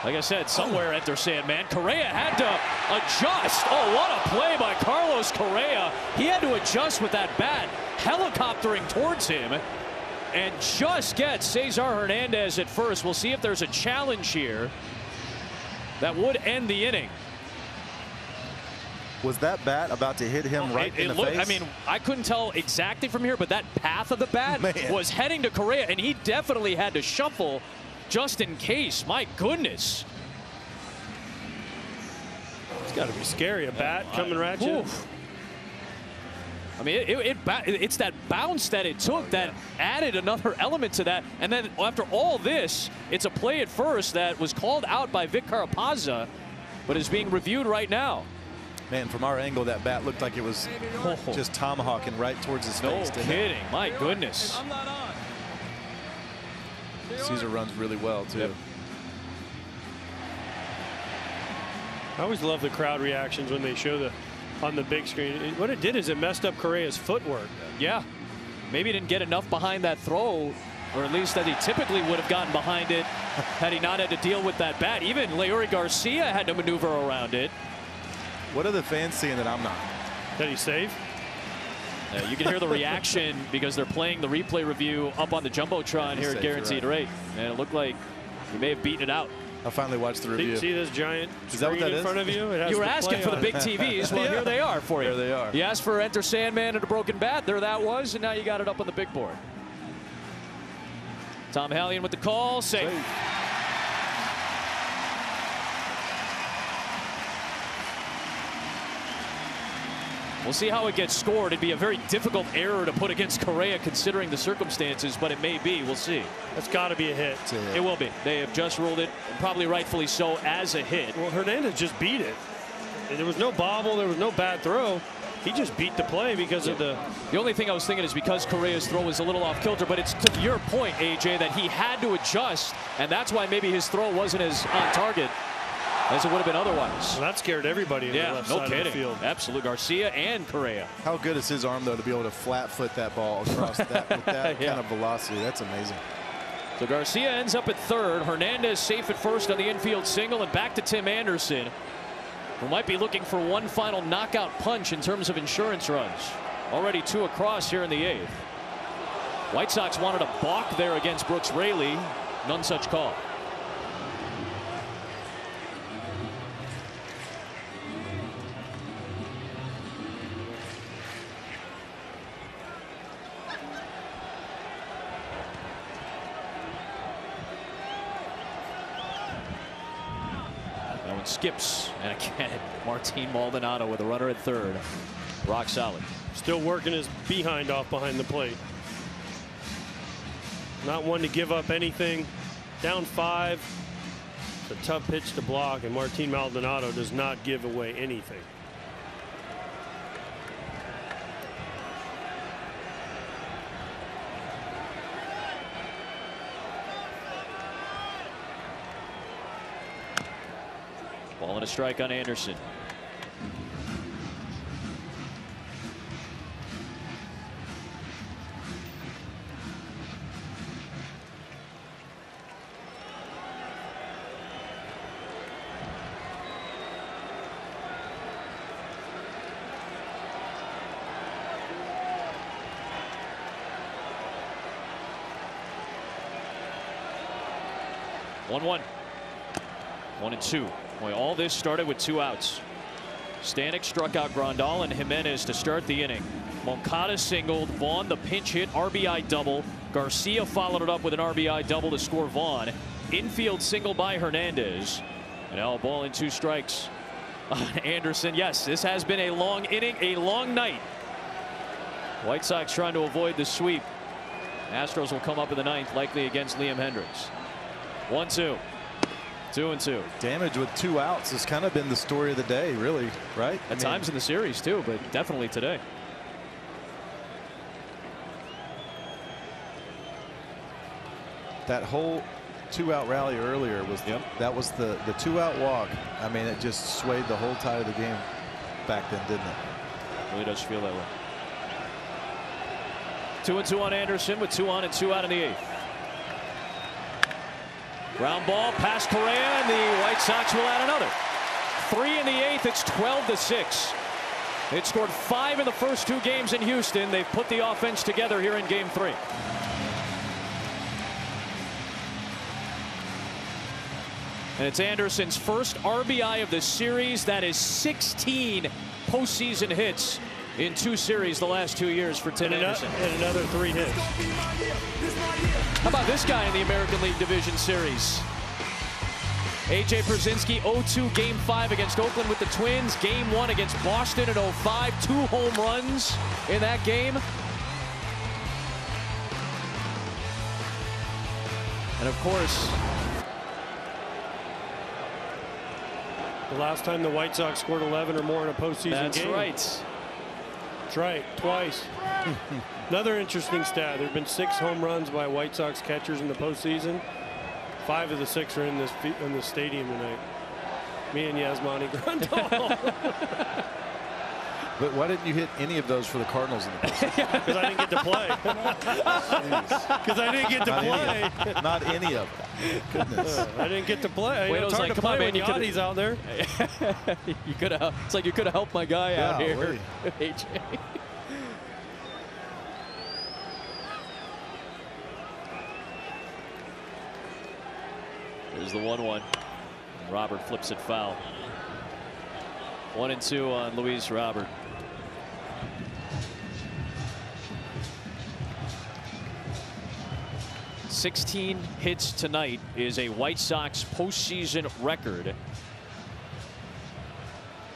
Like I said, somewhere enter Sandman. Correa had to adjust. Oh, what a play by Carlos Correa. He had to adjust with that bat, helicoptering towards him, and just gets Cesar Hernandez at first. We'll see if there's a challenge here that would end the inning. Was that bat about to hit him right in the face? I mean, I couldn't tell exactly from here, but that path of the bat was heading to Correa, and he definitely had to shuffle just in case. My goodness. It's got to be scary. A bat coming right at you. I mean, it's that bounce that it took that added another element to that. And then after all this, it's a play at first that was called out by Vic Carapazza, but is being reviewed right now. Man, from our angle, that bat looked like it was just tomahawking right towards his face. No kidding. My goodness. Cesar runs really well, too. Yep. I always love the crowd reactions when they show on the big screen. What it did is it messed up Correa's footwork. Yeah. Maybe he didn't get enough behind that throw, or at least that he typically would have gotten behind it had he not had to deal with that bat. Even Leury Garcia had to maneuver around it. What are the fans seeing that I'm not? That he's safe? You can hear the reaction because they're playing the replay review up on the Jumbotron here at Guaranteed Rate. And it looked like he may have beaten it out. I finally watched the review. See this giant screen in front of you? You were asking for the big TVs. Well, here they are for you. There they are. You asked for Enter Sandman and a broken bat. There that was, and now you got it up on the big board. Tom Hallion with the call. Safe. We'll see how it gets scored. It'd be a very difficult error to put against Correa considering the circumstances, but it may be. We'll see. That's got to be a hit. It will be. They have just ruled it, probably rightfully so, as a hit. Well, Hernandez just beat it. There was no bobble. There was no bad throw. He just beat the play because of the... The only thing I was thinking is because Correa's throw was a little off kilter, but it's to your point, AJ, that he had to adjust, and that's why maybe his throw wasn't as on target as it would have been otherwise. Well, that scared everybody in the left side of the field. Absolutely. Garcia and Correa. How good is his arm, though, to be able to flat foot that ball across that with that kind of velocity? That's amazing. So Garcia ends up at third. Hernandez safe at first on the infield single, and back to Tim Anderson, who might be looking for one final knockout punch in terms of insurance runs. Already 2 across here in the 8th. White Sox wanted a balk there against Brooks Raley. None such call. Skips, and again, Martin Maldonado with a runner at third. Rock solid. Still working his behind off behind the plate. Not one to give up anything. Down 5. It's a tough pitch to block, and Martin Maldonado does not give away anything. Ball and a strike on Anderson. One, 1-2. Boy, all this started with 2 outs. Stanek struck out Grandal and Jimenez to start the inning. Moncada singled. Vaughn the pinch hit RBI double. Garcia followed it up with an RBI double to score Vaughn. Infield single by Hernandez. And now a ball and 2 strikes on Anderson. Yes, this has been a long inning, a long night. White Sox trying to avoid the sweep. Astros will come up in the 9th, likely against Liam Hendriks. 1-2. 2-2. Damage with 2 outs has kind of been the story of the day, really, right? At times in the series, too, but definitely today. That whole 2-out rally earlier was that was the 2-out walk. I mean, it just swayed the whole tide of the game back then, didn't it? Really does feel that way. 2-2 on Anderson with 2 on and 2 out in the 8th. Ground ball past Correa, and the White Sox will add another. 3 in the 8th. It's 12-6. They'd scored 5 in the first 2 games in Houston. They've put the offense together here in Game 3. And it's Anderson's first RBI of the series. That is 16 postseason hits in 2 series the last 2 years for Tim Anderson. And another 3 hits. How about this guy in the American League Division Series? A.J. Pierzynski, 0-2 Game 5 against Oakland with the Twins. Game 1 against Boston in 05. 2 home runs in that game. And of course, the last time the White Sox scored 11 or more in a postseason game. That's right. That's right, twice. Another interesting stat. There have been 6 home runs by White Sox catchers in the postseason. 5 of the 6 are in this stadium tonight. Me and Yasmani Grandal. But why didn't you hit any of those for the Cardinals in the postseason? Because I didn't get to play. Because I didn't get to play. Not any of them. Goodness. I didn't get to play. Wait, it's hard like, to play when you Yachty's out there. You could have. It's like you could have helped my guy out here. AJ. There's the 1-1. Robert flips it foul. 1-2 on Luis Robert. "16 hits tonight is a White Sox postseason record.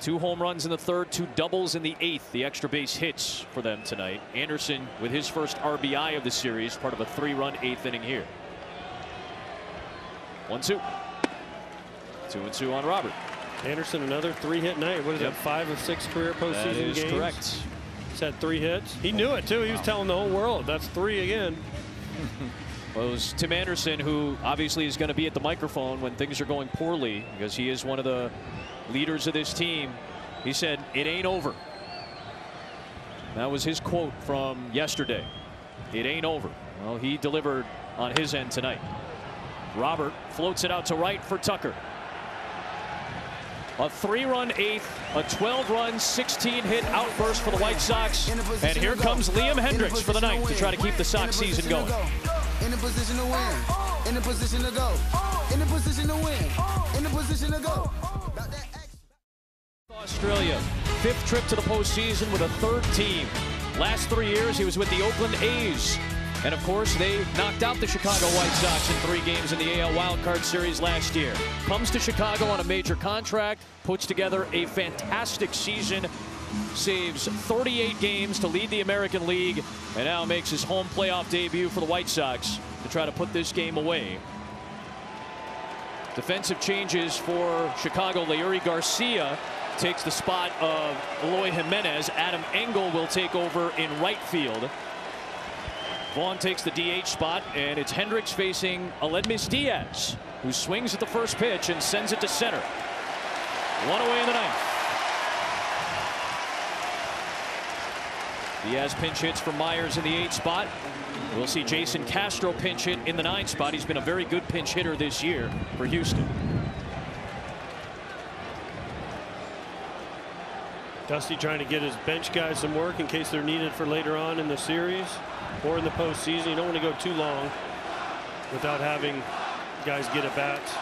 2 home runs in the 3rd, 2 doubles in the 8th. The extra base hits for them tonight. Anderson with his first RBI of the series, part of a 3-run 8th inning here. 1-2. 2-2 on Robert. Anderson, another 3-hit night. What is that, 5 of 6 career postseason games? That is correct. He's had 3 hits. He knew it, too. He was telling the whole world, that's 3 again. Well, it was Tim Anderson, who obviously is going to be at the microphone when things are going poorly, because he is one of the leaders of this team. He said, "It ain't over." That was his quote from yesterday. It ain't over. Well, he delivered on his end tonight. Robert floats it out to right for Tucker. A 3-run 8th, a 12-run, 16-hit outburst for the White Sox. And here comes Liam Hendriks for the 9th to try to keep the Sox season going. In the position to win. In the position to go. In the position to win. In the position to go. Australia, 5th trip to the postseason with a 3rd team. Last 3 years, he was with the Oakland A's. And of course, they knocked out the Chicago White Sox in 3 games in the AL Wildcard Series last year. Comes to Chicago on a major contract, puts together a fantastic season, saves 38 games to lead the American League, and now makes his home playoff debut for the White Sox to try to put this game away. Defensive changes for Chicago. Leury Garcia takes the spot of Eloy Jimenez. Adam Engel will take over in right field. Vaughn takes the DH spot, and it's Hendriks facing Aledmys Diaz, who swings at the first pitch and sends it to center. One away in the ninth. Diaz pinch hits for Myers in the 8 spot. We'll see Jason Castro pinch hit in the 9 spot. He's been a very good pinch hitter this year for Houston. Dusty trying to get his bench guys some work in case they're needed for later on in the series or in the postseason. You don't want to go too long without having guys get at bats.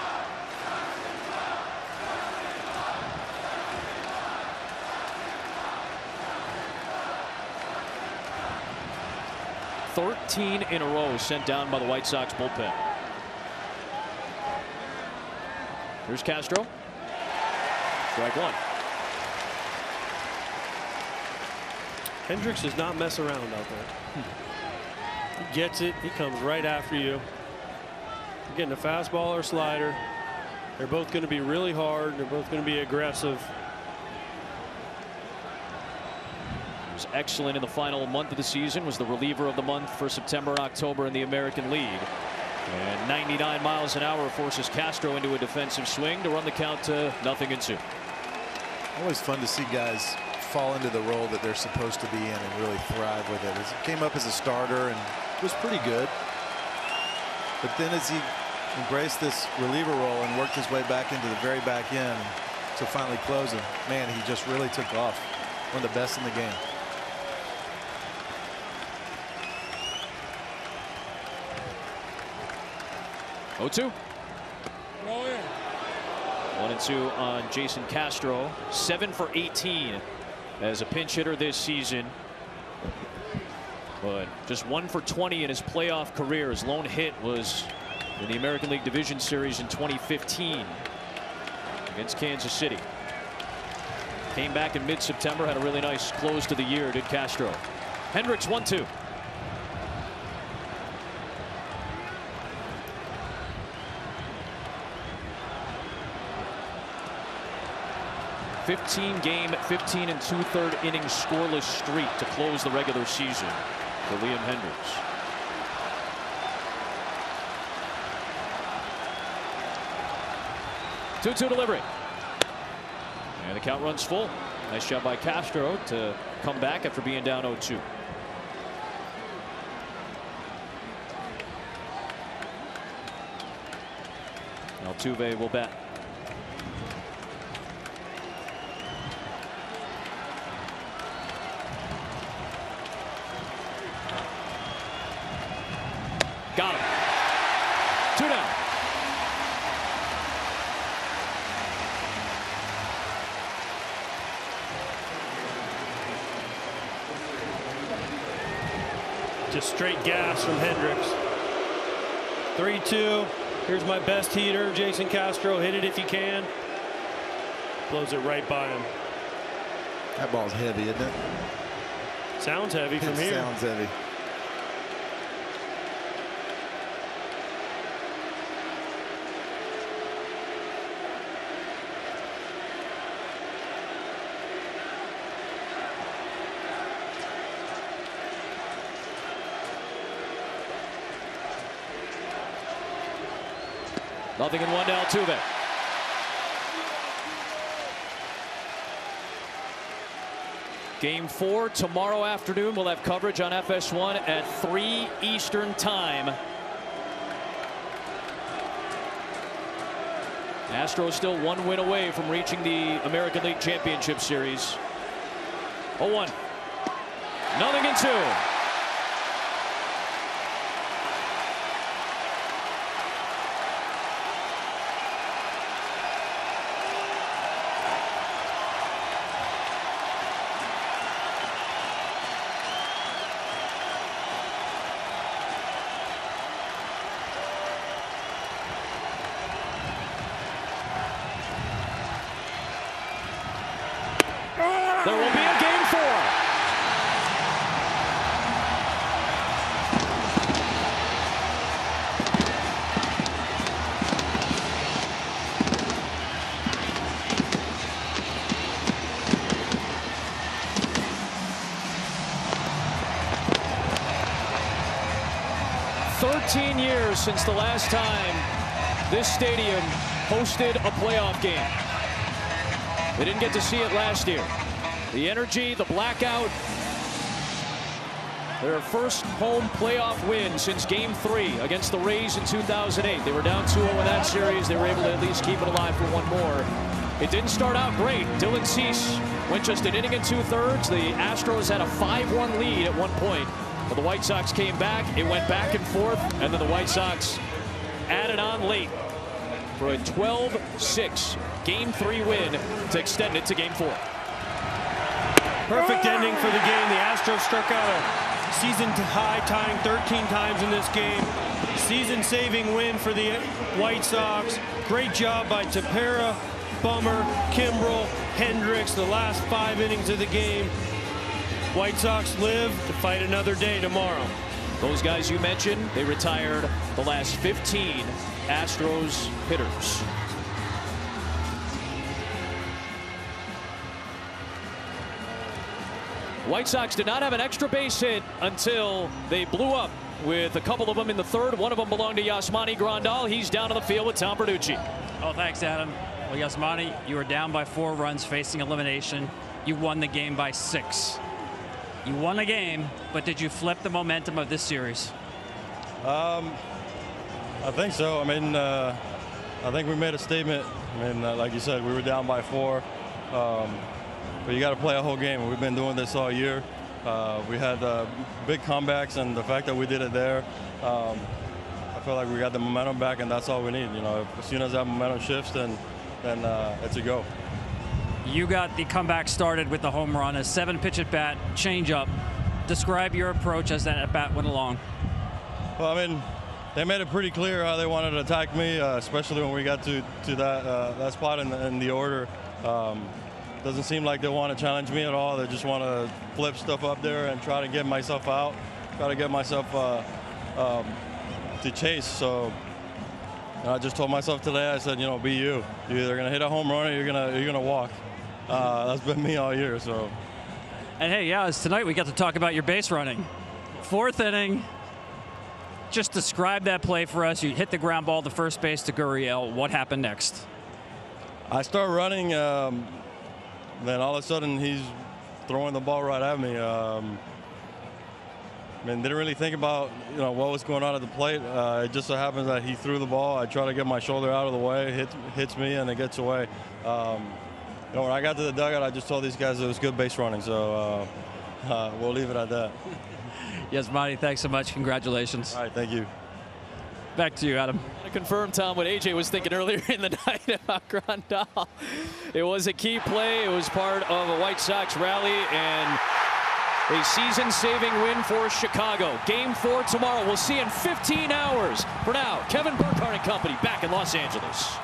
"13 in a row sent down by the White Sox bullpen." Here's Castro. Strike one. Hendricks does not mess around out there. He gets it. He comes right after you. You're getting a fastball or slider. They're both going to be really hard. They're both going to be aggressive. He was excellent in the final month of the season. Was the reliever of the month for September, October in the American League. And 99 miles an hour forces Castro into a defensive swing to run the count to 0-2. Always fun to see guys fall into the role that they're supposed to be in and really thrive with it. As he came up as a starter and was pretty good, but then as he embraced this reliever role and worked his way back into the very back end to finally closing, man, he just really took off. One of the best in the game. Oh, 2. 1-2 on Jason Castro. 7 for 18 as a pinch hitter this season, but just 1 for 20 in his playoff career. His lone hit was in the American League Division Series in 2015 against Kansas City. Came back in mid-September, had a really nice close to the year, did Castro. Hendricks 1-2. "15-game, 15 2/3 innings scoreless streak to close the regular season for Liam Hendricks." "2-2 delivery." And the count runs full. Nice job by Castro to come back after being down 0-2. Altuve will bat. Got him. 2 down. Just straight gas from Hendricks. 3-2. Here's my best heater, Jason Castro. Hit it if you can. Blows it right by him. That ball's heavy, isn't it? Sounds heavy from here. Sounds heavy. Nothing in 1 to Altuve. Game 4 tomorrow afternoon. We'll have coverage on FS1 at 3 Eastern time. Astros still 1 win away from reaching the American League Championship Series. 0-1. 0-2. There will be a game 4. "13 years since the last time this stadium hosted a playoff game. They didn't get to see it last year. The energy, the blackout. Their first home playoff win since Game 3 against the Rays in 2008. They were down 2-0 in that series. They were able to at least keep it alive for one more. It didn't start out great. Dylan Cease went just an inning and 2/3. The Astros had a 5-1 lead at one point. But the White Sox came back. It went back and forth. And then the White Sox added on late for a 12-6 Game 3 win to extend it to Game 4. Perfect ending for the game. The Astros struck out a season high, tying 13 times in this game. Season-saving win for the White Sox. Great job by Tepera, Bummer, Kimbrel, Hendricks, the last 5 innings of the game. White Sox live to fight another day tomorrow. Those guys you mentioned, they retired the last 15 Astros hitters. White Sox did not have an extra base hit until they blew up with a couple of them in the third. One of them belonged to Yasmani Grandal. He's down on the field with Tom Verducci. Oh, thanks, Adam. Well, Yasmani, you were down by 4 runs facing elimination. You won the game by 6. You won the game, but did you flip the momentum of this series? I think so. I mean, I think we made a statement. I mean, like you said, we were down by 4. But you got to play a whole game. We've been doing this all year. We had big comebacks, and the fact that we did it there, I feel like we got the momentum back, and that's all we need. You know, as soon as that momentum shifts, then it's a go. You got the comeback started with the home run, a 7-pitch at bat, changeup. Describe your approach as that at bat went along. Well, I mean, they made it pretty clear how they wanted to attack me, especially when we got to that spot in the order. Doesn't seem like they want to challenge me at all. They just want to flip stuff up there and try to get myself out, try to get myself to chase. So I just told myself today, I said, you know, be you. You're either going to hit a home run or you're gonna walk. That's been me all year. So. And hey, yeah, tonight we got to talk about your base running. 4th inning. Just describe that play for us. You hit the ground ball to first base to Gurriel. What happened next? I start running. Then all of a sudden he's throwing the ball right at me. I mean, didn't really think about what was going on at the plate. It just so happens that he threw the ball. I try to get my shoulder out of the way, hits me, and it gets away. When I got to the dugout, I just told these guys it was good base running. So we'll leave it at that. Yasmani, thanks so much. Congratulations. All right, thank you. Back to you, Adam. To confirm, Tom, what AJ was thinking earlier in the night about Grandal. It was a key play. It was part of a White Sox rally and a season-saving win for Chicago. Game 4 tomorrow. We'll see in 15 hours. For now, Kevin Burkhardt and company back in Los Angeles.